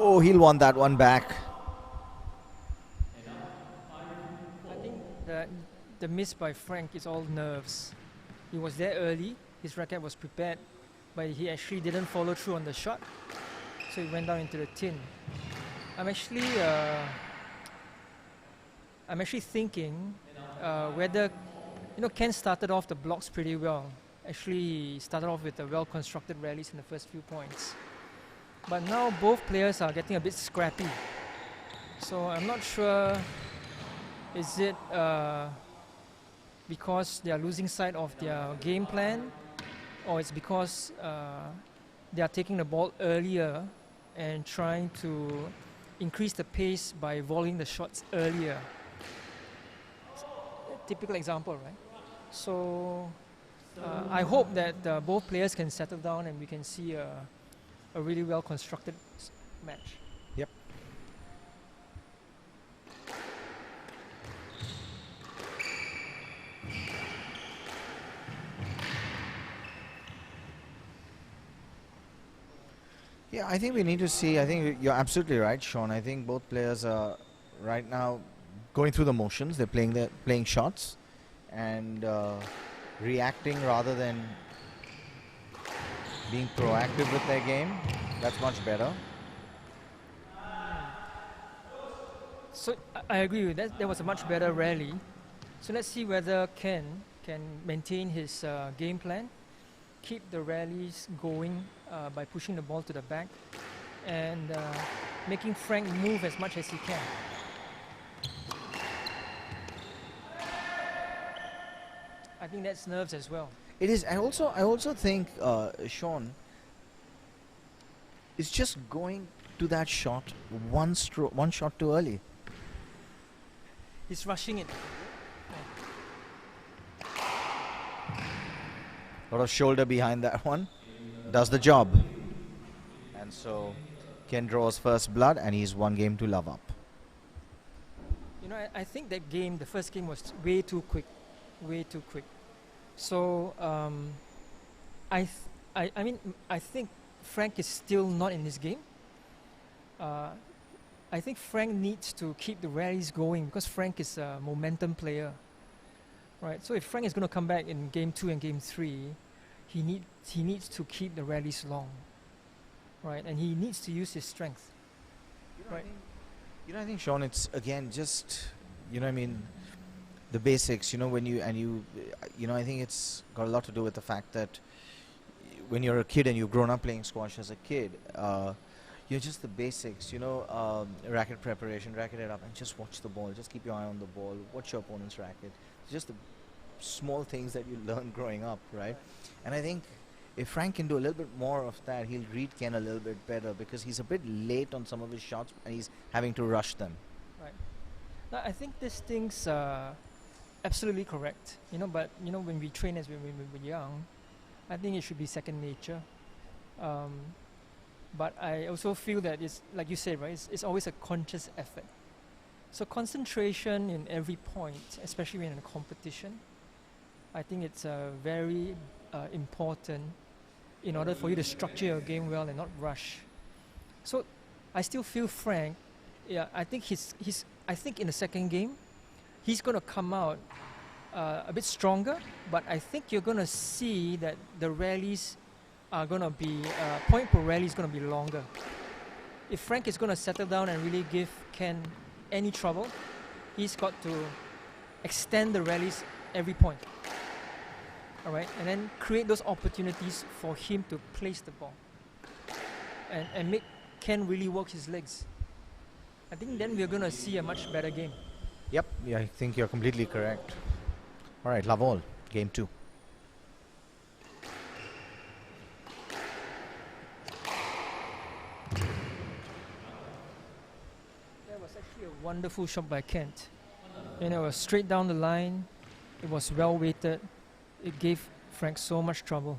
Speaker 3: Oh, he'll want that one back.
Speaker 11: I think that the miss by Frank is all nerves. He was there early, his racket was prepared, but he actually didn't follow through on the shot, so he went down into the tin. I'm actually thinking whether, Ken started off the blocks pretty well. Actually, he started off with the well-constructed rallies in the first few points. But now both players are getting a bit scrappy. So I'm not sure, is it because they are losing sight of their game plan, or it's because they are taking the ball earlier and trying to increase the pace by volleying the shots earlier. Typical example, right? So I hope that both players can settle down and we can see a really well constructed match.
Speaker 3: Yep. Yeah, I think we need to see, I think you're absolutely right, Sean. I think both players are right now going through the motions. They're playing shots and reacting rather than being proactive with their game. That's much better.
Speaker 11: So I agree with that. That was a much better rally. So let's see whether Ken can maintain his game plan, keep the rallies going by pushing the ball to the back and making Frank move as much as he can. I think that's nerves as well.
Speaker 3: It is. I also think, Sean, it's just going to that shot one shot too early.
Speaker 11: He's rushing it.
Speaker 3: A lot of shoulder behind that one. Does the job. And so Ken draws first blood and he's 1 game to love up.
Speaker 11: I think that game, the first game, was way too quick. Way too quick. So I think Frank is still not in this game. I think Frank needs to keep the rallies going because Frank is a momentum player, right? So if Frank is going to come back in game 2 and game 3, he needs to keep the rallies long, right? And he needs to use his strength, right?
Speaker 3: I think Sean, it's again just the basics. When I think it's got a lot to do with the fact that when you're a kid and you've grown up playing squash as a kid, you're just the basics, racket preparation, racket it up, and just watch the ball. Just keep your eye on the ball. Watch your opponent's racket. Just the small things that you learn growing up, right? And I think if Frank can do a little bit more of that, he'll read Ken a little bit better because he's a bit late on some of his shots and he's having to rush them.
Speaker 11: Right. Now, I think this thing's absolutely correct, but when we train as when we were young, I think it should be second nature. But I also feel that it's, like you said, right, it's always a conscious effort. So concentration in every point, especially when in a competition, I think it's very important in order for you to structure your game well and not rush. So I still feel Frank, I think I think in the second game, he's going to come out a bit stronger, but I think you're going to see that the rallies are going to be, point per rally is going to be longer. If Frank is going to settle down and really give Ken any trouble, he's got to extend the rallies every point. All right, and then create those opportunities for him to place the ball and make Ken really work his legs. I think then we're going to see a much better game.
Speaker 3: Yep, yeah, I think you're completely correct. All right, love all, game 2.
Speaker 11: That was actually a wonderful shot by Kent. It was straight down the line. It was well weighted. It gave Frank so much trouble.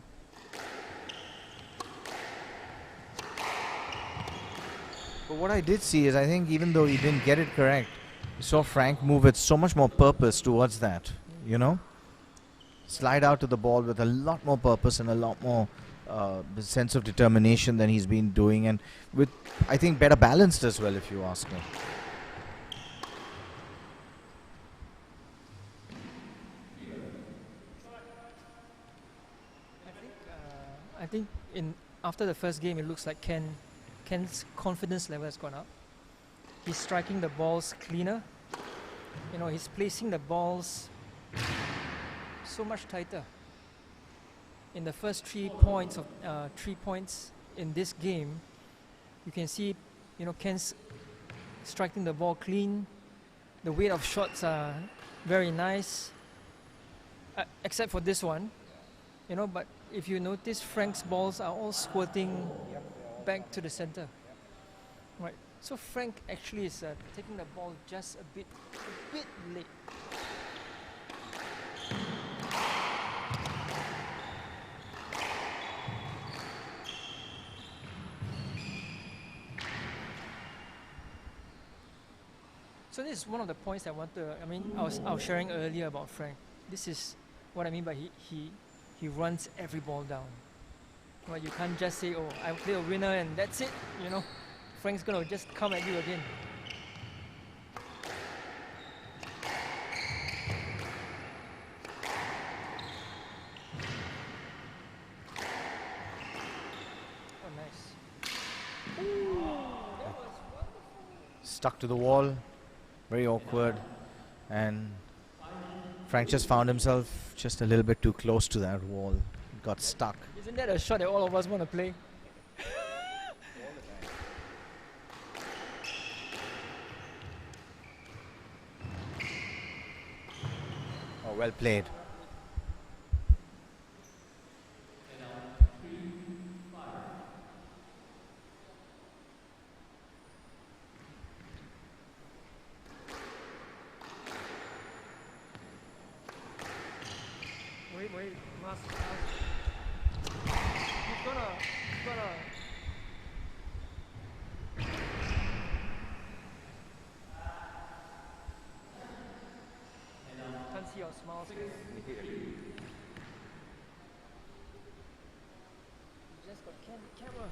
Speaker 3: But what I did see is, I think even though he didn't get it correct, you saw Frank move with so much more purpose towards that, Slide out to the ball with a lot more purpose and a lot more sense of determination than he's been doing, and with, I think, better balanced as well, if you ask me.
Speaker 11: I think after the first game, it looks like Ken's confidence level has gone up. He's striking the balls cleaner. You know, he's placing the balls so much tighter. In the first 3 points in this game, you can see, you know, Ken's striking the ball clean. The weight of shots are very nice, except for this one, you know. But if you notice, Frank's balls are all squirting back to the center. Right. So Frank actually is taking the ball just a bit late. So this is one of the points I want to. I mean, I was sharing earlier about Frank. This is what I mean by he runs every ball down. Well, you can't just say, "Oh, I play a winner and that's it." You know, Frank's gonna just come at you again. Oh, nice. Ooh, that was wonderful.
Speaker 3: Stuck to the wall. Very awkward, and Frank just found himself just a little bit too close to that wall. Got stuck.
Speaker 11: Isn't that a shot that all of us want to play?
Speaker 3: Oh, well played.
Speaker 11: Wait, he's gonna. Can't see your smiles. You just got camera.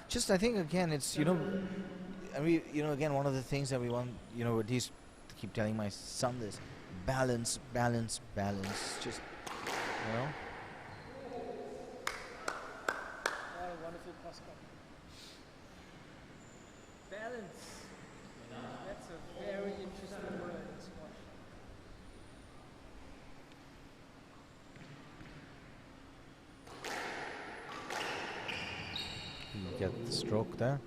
Speaker 3: Just, I think again, it's, you know, I mean, you know, again, one of the things that we want, you know, at least keep telling my son this: balance. Just, you know.
Speaker 11: What a wonderful cross cut. Balance. That's a very interesting word in squash.
Speaker 3: Get the stroke there.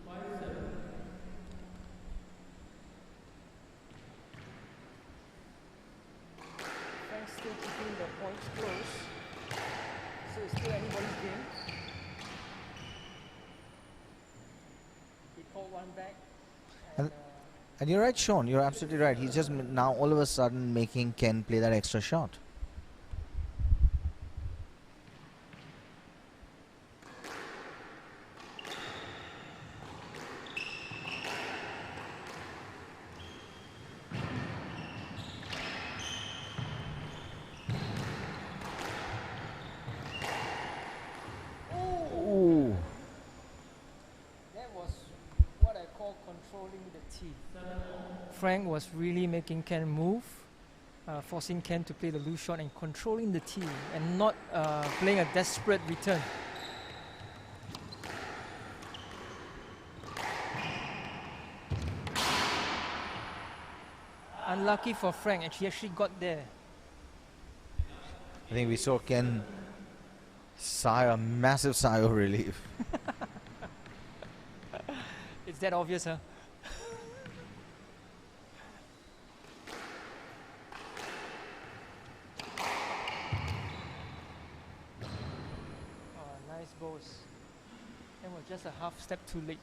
Speaker 11: Frank's still keeping the points close, so it's still anybody's game. He called one back.
Speaker 3: And you're right, Sean. You're absolutely right. He's just now all of a sudden making Ken play that extra shot.
Speaker 11: Frank was really making Ken move, forcing Ken to play the loose shot and controlling the tee and not playing a desperate return. Unlucky for Frank, and he actually got there.
Speaker 3: I think we saw Ken sigh a massive sigh of relief.
Speaker 11: It's that obvious, huh? Bows. And we're just a half step too late.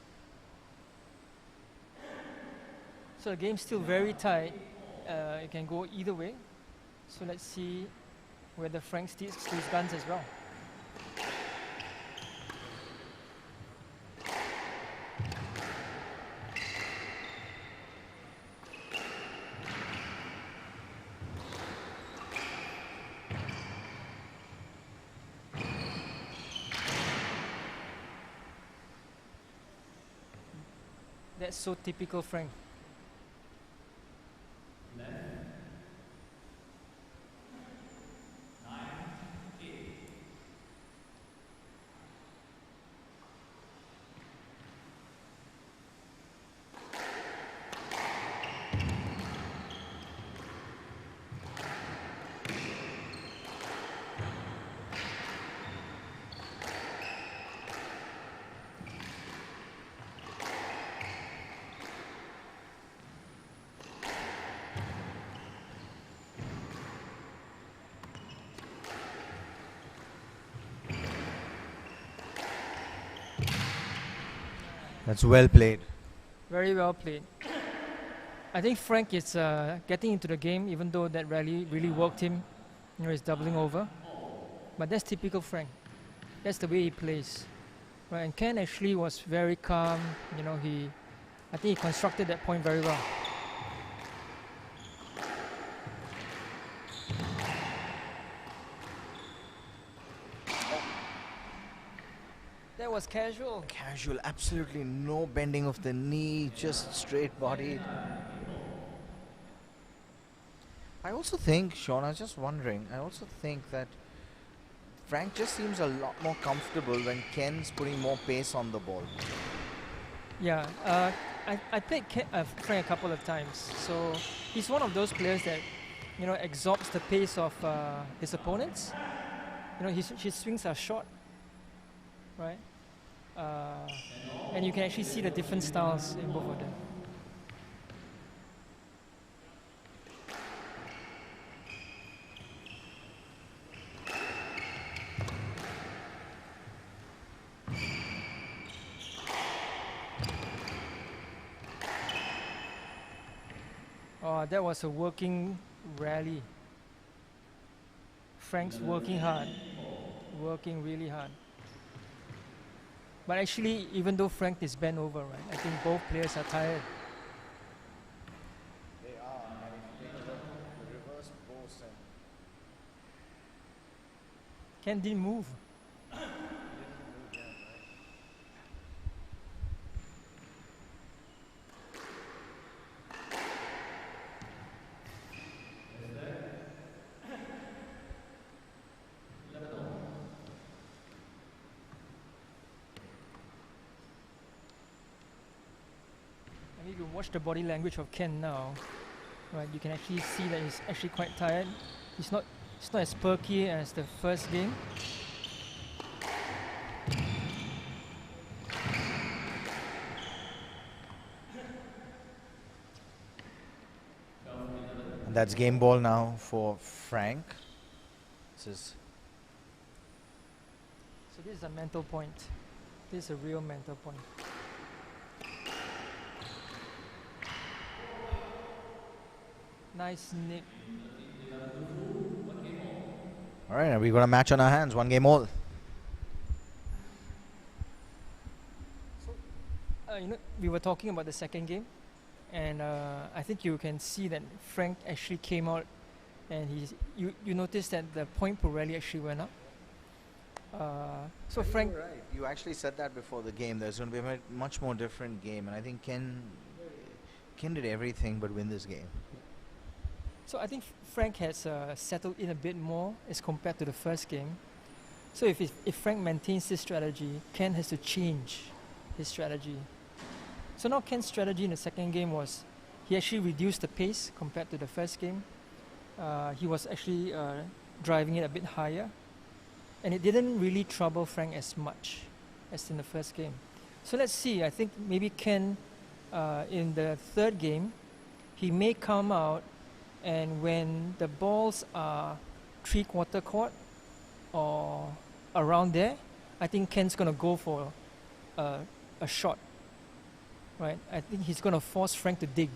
Speaker 11: So the game's still very tight. It can go either way. So let's see whether Frank sticks to his guns as well. That's so typical Frank.
Speaker 3: That's well played.
Speaker 11: Very well played. I think Frank is getting into the game, even though that rally really worked him. You know, he's doubling over. But that's typical Frank. That's the way he plays. Right, and Ken actually was very calm. You know, I think he constructed that point very well. That was casual.
Speaker 3: Casual, absolutely no bending of the knee, just straight bodied. I also think, Sean, I was just wondering, I also think that Frank just seems a lot more comfortable when Ken's putting more pace on the ball.
Speaker 11: Yeah, I played Frank a couple of times, so he's one of those players that, you know, absorbs the pace of his opponents. You know, his swings are short, right? And you can actually see the different styles in both of them. Oh, that was a working rally. Frank's working hard, working really hard. But actually, even though Frank is bent over, right, I think both players are tired.
Speaker 3: They are. The reverse post.
Speaker 11: Ken didn't move. If you watch the body language of Ken now, right, you can actually see that he's actually quite tired. It's not as perky as the first game.
Speaker 3: And that's game ball now for Frank.
Speaker 11: So this is a mental point. This is a real mental point. Nice nick.
Speaker 3: All right, we've got a match on our hands, 1 game all.
Speaker 11: So, you know, we were talking about the second game, and I think you can see that Frank actually came out, and you noticed that the point per rally actually went up. So Frank,
Speaker 3: right. You actually said that before the game. There's going to be a much more different game, and I think Ken did everything but win this game.
Speaker 11: So I think Frank has settled in a bit more as compared to the first game. So if Frank maintains this strategy, Ken has to change his strategy. So now Ken's strategy in the second game was he actually reduced the pace compared to the first game. He was actually driving it a bit higher, and it didn't really trouble Frank as much as in the first game. So let's see. I think maybe Ken in the third game, he may come out, and when the balls are 3/4 court or around there, I think Ken's going to go for a shot, right? I think he's going to force Frank to dig.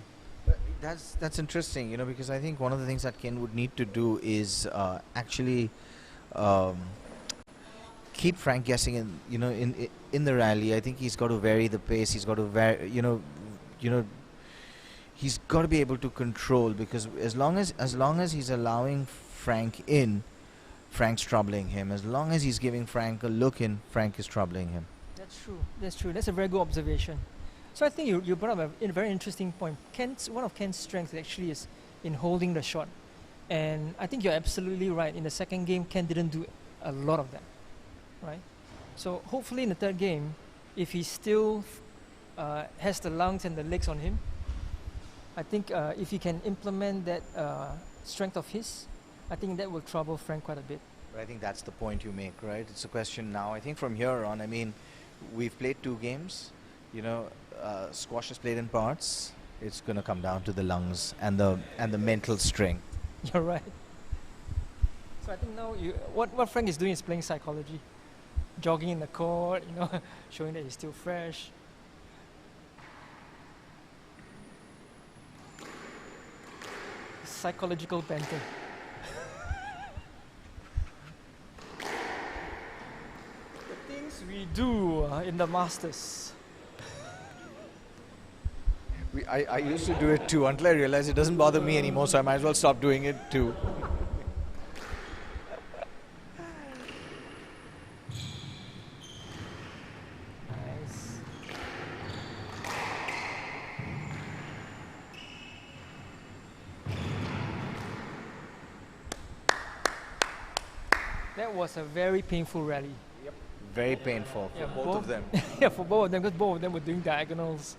Speaker 3: But that's interesting, you know, because I think one of the things that Ken would need to do is actually keep Frank guessing in the rally. I think he's got to vary the pace. He's got to vary, he's got to be able to control, because as long as he's allowing Frank in, Frank's troubling him. As long as he's giving Frank a look in, Frank is troubling him.
Speaker 11: That's true. That's true. That's a very good observation. So I think you brought up a very interesting point. One of Ken's strengths actually is in holding the shot. And I think you're absolutely right. In the second game, Ken didn't do a lot of that, right? So hopefully in the third game, if he still has the lungs and the legs on him, I think if he can implement that strength of his, I think that will trouble Frank quite a bit.
Speaker 3: But I think that's the point you make, right? It's a question now. I think from here on, I mean, we've played 2 games. You know, squash is played in parts. It's going to come down to the lungs and the mental strength.
Speaker 11: You're right. So I think now what Frank is doing is playing psychology, jogging in the court, you know, showing that he's still fresh. Psychological banter. The things we do in the Masters.
Speaker 3: I used to do it too until I realized it doesn't bother me anymore, so I might as well stop doing it too.
Speaker 11: Nice. That was a very painful rally.
Speaker 3: Yep. Very painful for both of them.
Speaker 11: Yeah, for both of them, because both of them were doing diagonals.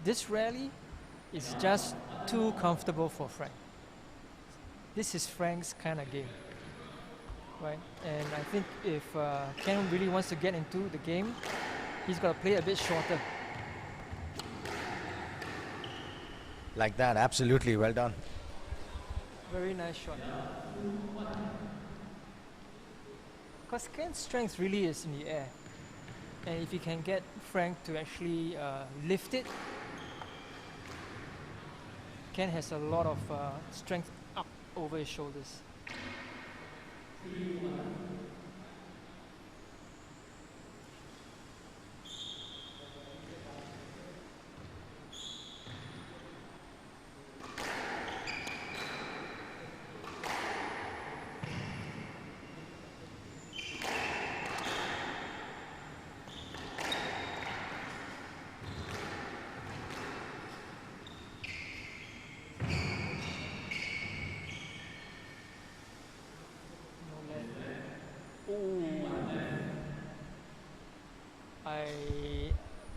Speaker 11: This rally is just too comfortable for Frank. This is Frank's kind of game, right? And I think if Ken really wants to get into the game, he's got to play a bit shorter.
Speaker 3: Like that, absolutely, well done.
Speaker 11: Very nice shot. Because Ken's strength really is in the air. And if you can get Frank to actually lift it, Ken has a lot of strength up over his shoulders.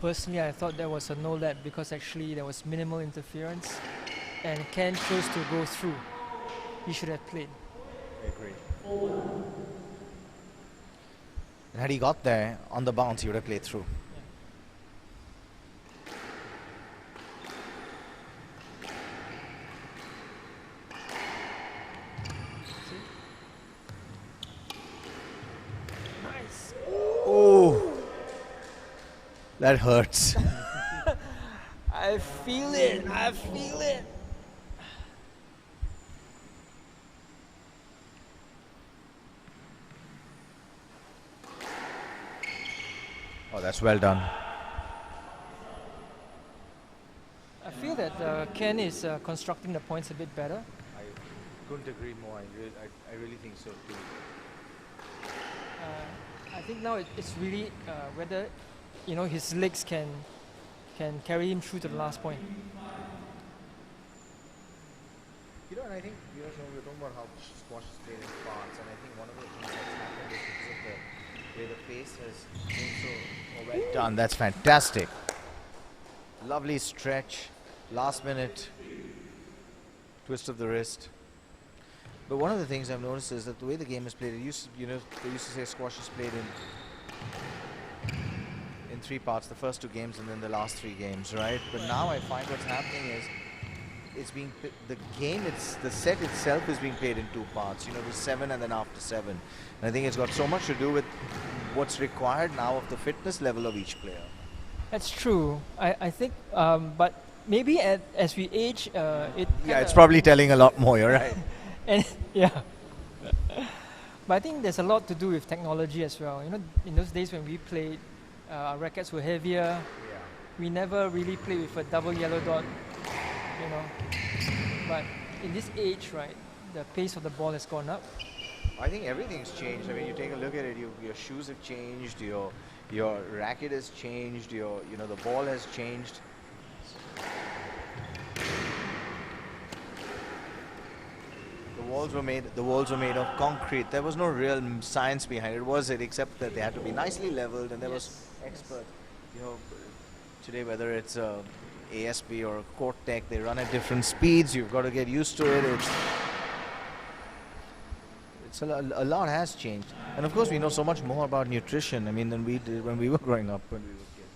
Speaker 11: Personally, I thought that was a no-let because actually there was minimal interference and Ken chose to go through. He should have played.
Speaker 3: I agree. And had he got there on the bounce, he would have played through.
Speaker 11: Nice.
Speaker 3: Oh, that hurts.
Speaker 11: I feel it. I feel it.
Speaker 3: Oh, that's well done.
Speaker 11: I feel that Ken is constructing the points a bit better.
Speaker 3: I couldn't agree more. I really think so too.
Speaker 11: I think now it's really whether his legs can carry him through to the last point.
Speaker 3: And I think we're talking about how squash is played in parts, and I think one of the things that's happened is because of the way the face has been so well done. That's fantastic. Lovely stretch, last minute twist of the wrist. But one of the things I've noticed is that the way the game is played, they used to say squash is played in 3 parts, the first 2 games and then the last 3 games, right? But now I find what's happening is the set itself is being played in 2 parts, the 7 and then after 7. And I think it's got so much to do with what's required now of the fitness level of each player.
Speaker 11: That's true. I think, but maybe as we age,
Speaker 3: it's probably telling a lot more, you're right.
Speaker 11: And yeah. But I think there's a lot to do with technology as well. In those days when we played, Our rackets were heavier. We never really played with a double yellow dot, you know. But in this age, right, the pace of the ball has gone up.
Speaker 3: I think everything's changed. I mean, you take a look at it. Your shoes have changed. Your racket has changed. The ball has changed. The walls were made of concrete. There was no real science behind it, was it? Except that they had to be nicely leveled, and there was expert. Today, whether it's a ASB or a Court Tech, they run at different speeds. You've got to get used to it. A lot has changed, and of course, we know so much more about nutrition. I mean, than we did when we were growing up, when we were kids.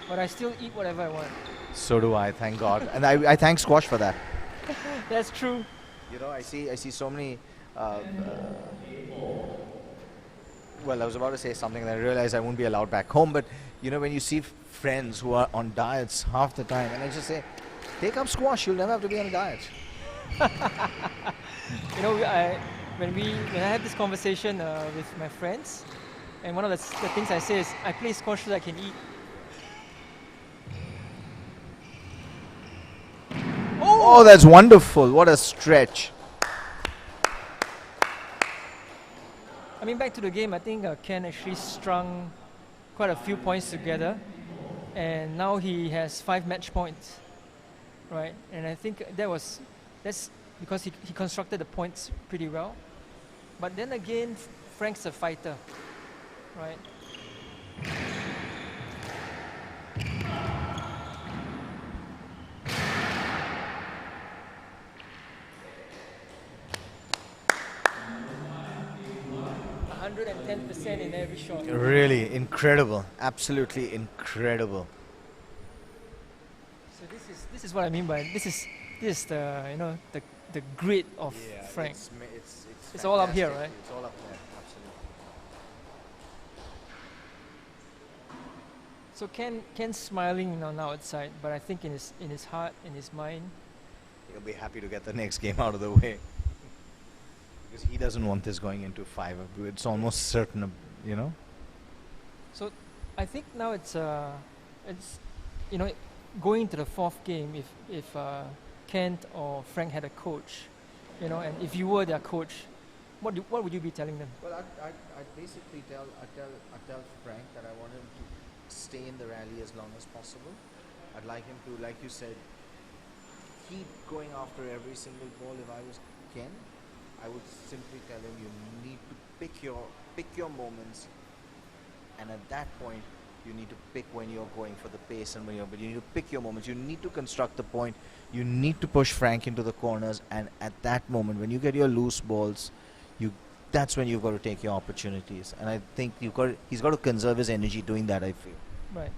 Speaker 11: But I still eat whatever I want.
Speaker 3: So do I, thank God, and I thank squash for that.
Speaker 11: That's true.
Speaker 3: I see so many. Well, I was about to say something and I realized I won't be allowed back home. But when you see friends who are on diets half the time, and I just say, take up squash. You'll never have to be on a diet.
Speaker 11: When I have this conversation with my friends, and one of the things I say is, I play squash so that I can eat.
Speaker 3: Oh, that's wonderful. What a stretch.
Speaker 11: I mean, back to the game, I think Ken actually strung quite a few points together, and now he has 5 match points, right? And I think that's because he constructed the points pretty well. But then again, Frank's a fighter, right? 110% in every shot.
Speaker 3: Really incredible, absolutely incredible.
Speaker 11: So this is what I mean by this is the the grit of Frank. It's all up here, right?
Speaker 3: It's all up there, absolutely.
Speaker 11: So Ken's smiling now outside, but I think in his heart, in his mind,
Speaker 3: he'll be happy to get the next game out of the way. Because he doesn't want this going into 5. It's almost certain,
Speaker 11: So I think now it's going to the 4th game. If Kent or Frank had a coach, and if you were their coach, what would you be telling them?
Speaker 3: Well, I'd basically tell Frank that I want him to stay in the rally as long as possible. I'd like him to, like you said, keep going after every single ball. If I was Ken, I would simply tell him you need to pick your moments, and at that point you need to pick when you're going for the pace and but you need to pick your moments. You need to construct the point. You need to push Frank into the corners, and at that moment when you get your loose balls, that's when you've got to take your opportunities. And I think he's got to conserve his energy doing that, I feel.
Speaker 11: Right.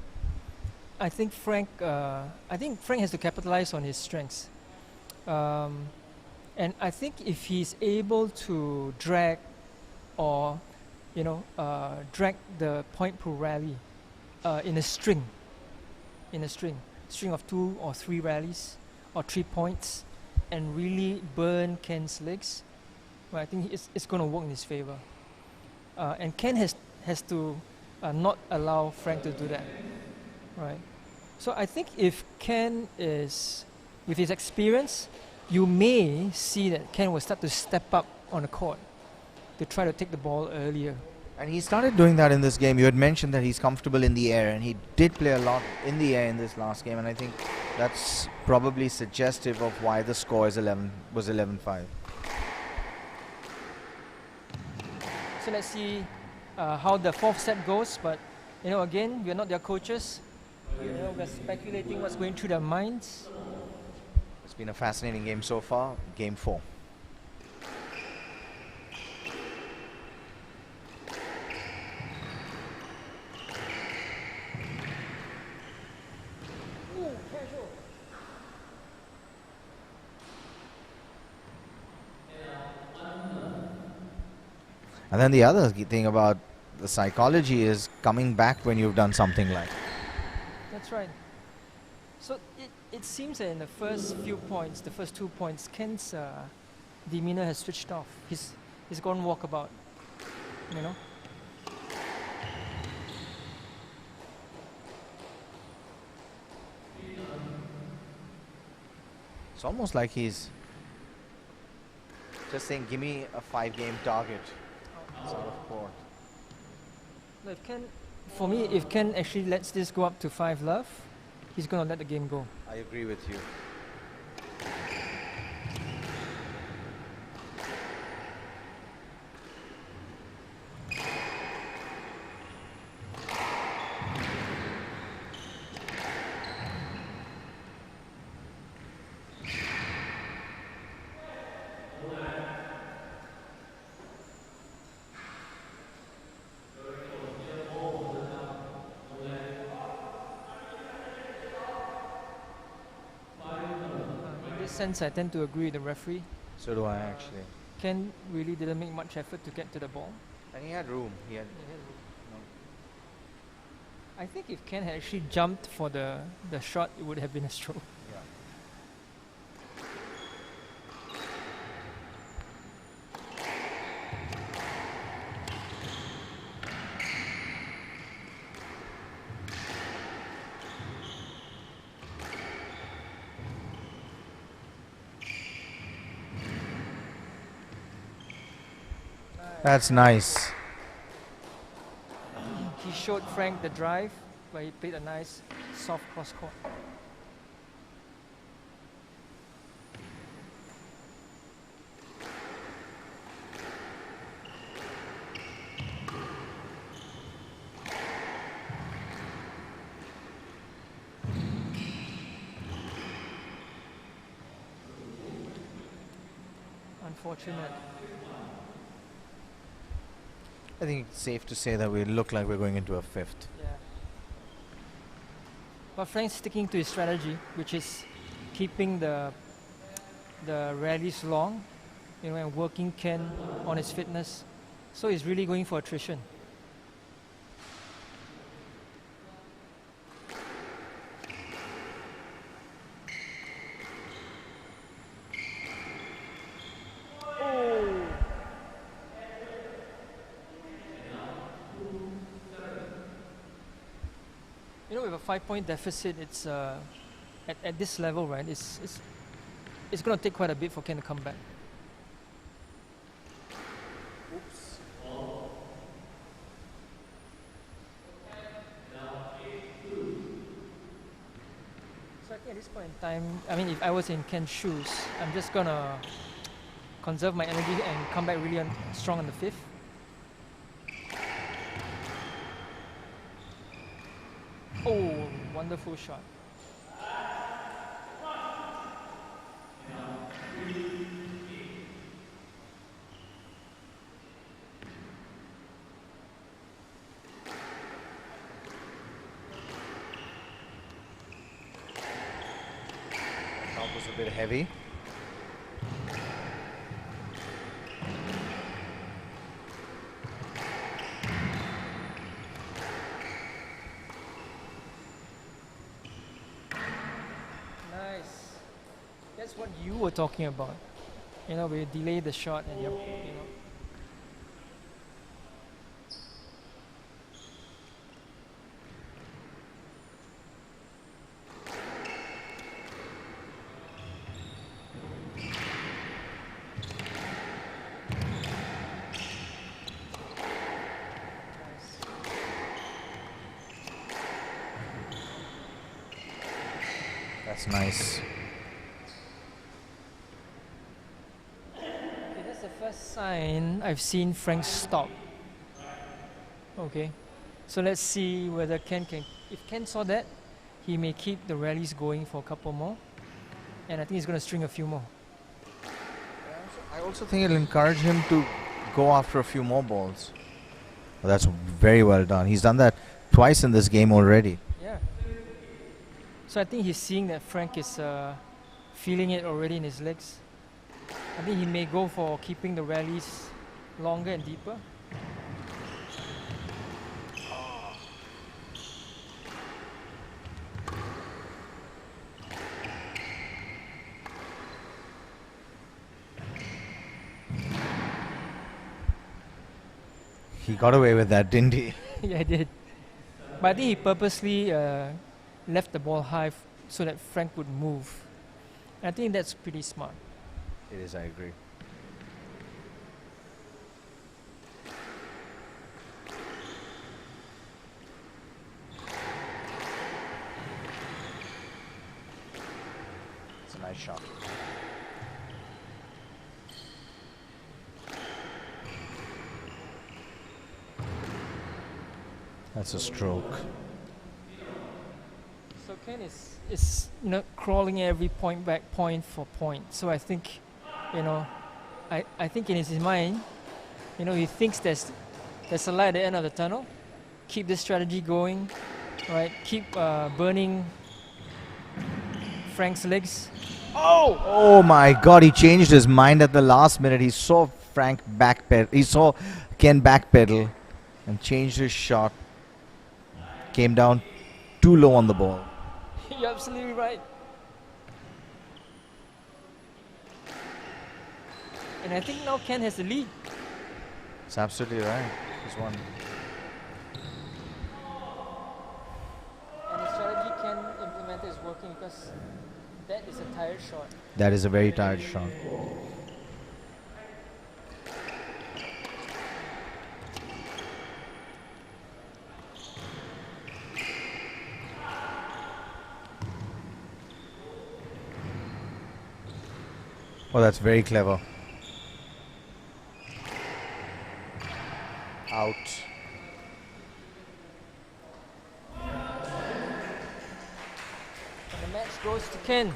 Speaker 11: I think Frank has to capitalize on his strengths. And I think if he's able to drag drag the point per rally in a string of 2 or 3 rallies or 3 points, and really burn Ken's legs, well, I think it's going to work in his favor. And Ken has to not allow Frank to do that, right? So I think if Ken is, with his experience, you may see that Ken will start to step up on the court to try to take the ball earlier.
Speaker 3: And he started doing that in this game. You had mentioned that he's comfortable in the air, and he did play a lot in the air in this last game, and I think that's probably suggestive of why the score was 11-5.
Speaker 11: So let's see how the 4th set goes, but again, we're not their coaches. We're speculating what's going through their minds.
Speaker 3: It's been a fascinating game so far. Game 4. And then the other thing about the psychology is coming back when you've done something like.
Speaker 11: That's right. So it seems that in the first few points, the first 2 points, Ken's demeanor has switched off. He's gone walkabout,
Speaker 3: It's almost like he's just saying, give me a 5-game target. It's out of court.
Speaker 11: No, for me, if Ken actually lets this go up to 5-love, he's going to let the game go.
Speaker 3: I agree with you.
Speaker 11: Sense, I tend to agree with the referee.
Speaker 3: So do I actually.
Speaker 11: Ken really didn't make much effort to get to the ball.
Speaker 3: And he had room. He had
Speaker 11: room. I think if Ken had actually jumped for the shot, it would have been a stroke.
Speaker 3: Yeah. That's nice.
Speaker 11: He showed Frank the drive, but he played a nice soft cross court. Unfortunate.
Speaker 3: I think it's safe to say that we look like we're going into a 5th.
Speaker 11: Yeah. But Frank's sticking to his strategy, which is keeping the rallies long, and working Ken on his fitness. So he's really going for attrition. With a 5-point deficit, it's at this level, right? It's going to take quite a bit for Ken to come back.
Speaker 3: Oops.
Speaker 11: So I think at this point in time, I mean, if I was in Ken's shoes, I'm just going to conserve my energy and come back really strong on the 5th. Oh, wonderful shot.
Speaker 3: That was a bit heavy.
Speaker 11: That's what you were talking about. We delay the shot and
Speaker 3: That's nice.
Speaker 11: That's the first sign I've seen Frank stop. Okay, so let's see whether Ken can. If Ken saw that, he may keep the rallies going for a couple more, and I think he's going to string a few more.
Speaker 3: I also think it'll encourage him to go after a few more balls. Well, that's very well done. He's done that twice in this game already.
Speaker 11: Yeah. So I think he's seeing that Frank is feeling it already in his legs. I think he may go for keeping the rallies longer and deeper.
Speaker 3: He got away with that, didn't he?
Speaker 11: Yeah, he did. But I think he purposely left the ball high so that Frank would move. I think that's pretty smart.
Speaker 3: It is, I agree. It's a nice shot. That's a stroke.
Speaker 11: So Ken is crawling every point back, point for point. So I think, I think in his mind, he thinks there's a light at the end of the tunnel. Keep this strategy going, right? Keep burning Frank's legs.
Speaker 3: Oh! Oh my God! He changed his mind at the last minute. He saw Frank backpedal. He saw Ken backpedal, and changed his shot. Came down too low on the ball.
Speaker 11: You're absolutely right. And I think now Ken has the lead.
Speaker 3: It's absolutely right. He's won.
Speaker 11: And the strategy Ken implemented is working because that is a tired shot.
Speaker 3: That is a very tired shot. Oh, that's very clever. Out.
Speaker 11: And the match goes to Ken.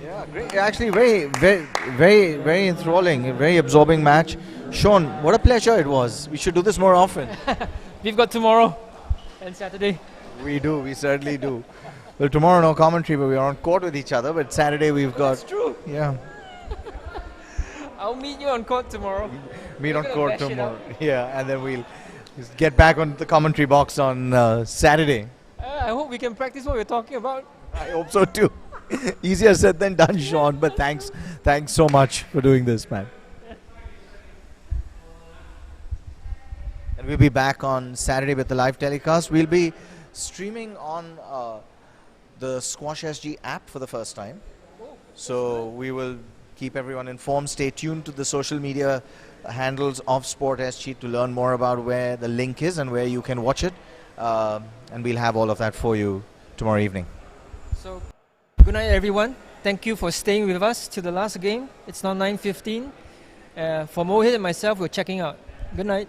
Speaker 3: Yeah, great. Actually, very enthralling, a very absorbing match. Sean, what a pleasure it was. We should do this more often.
Speaker 11: We've got tomorrow and Saturday.
Speaker 3: We do, we certainly do. Well, tomorrow no commentary, but we are on court with each other. But Saturday we've got.
Speaker 11: That's true.
Speaker 3: Yeah.
Speaker 11: I'll meet you on court tomorrow.
Speaker 3: Meet on court tomorrow. Yeah, and then we'll just get back on the commentary box on Saturday.
Speaker 11: I hope we can practice what we're talking about.
Speaker 3: I hope so too. Easier said than done, Sean. But thanks so much for doing this, man. And we'll be back on Saturday with the live telecast. We'll be streaming on the Squash SG app for the first time. So we will keep everyone informed. Stay tuned to the social media handles of Sport SG to learn more about where the link is and where you can watch it. And we'll have all of that for you tomorrow evening.
Speaker 11: So, good night, everyone. Thank you for staying with us to the last game. It's now 9:15. For Mohit and myself, we're checking out. Good night.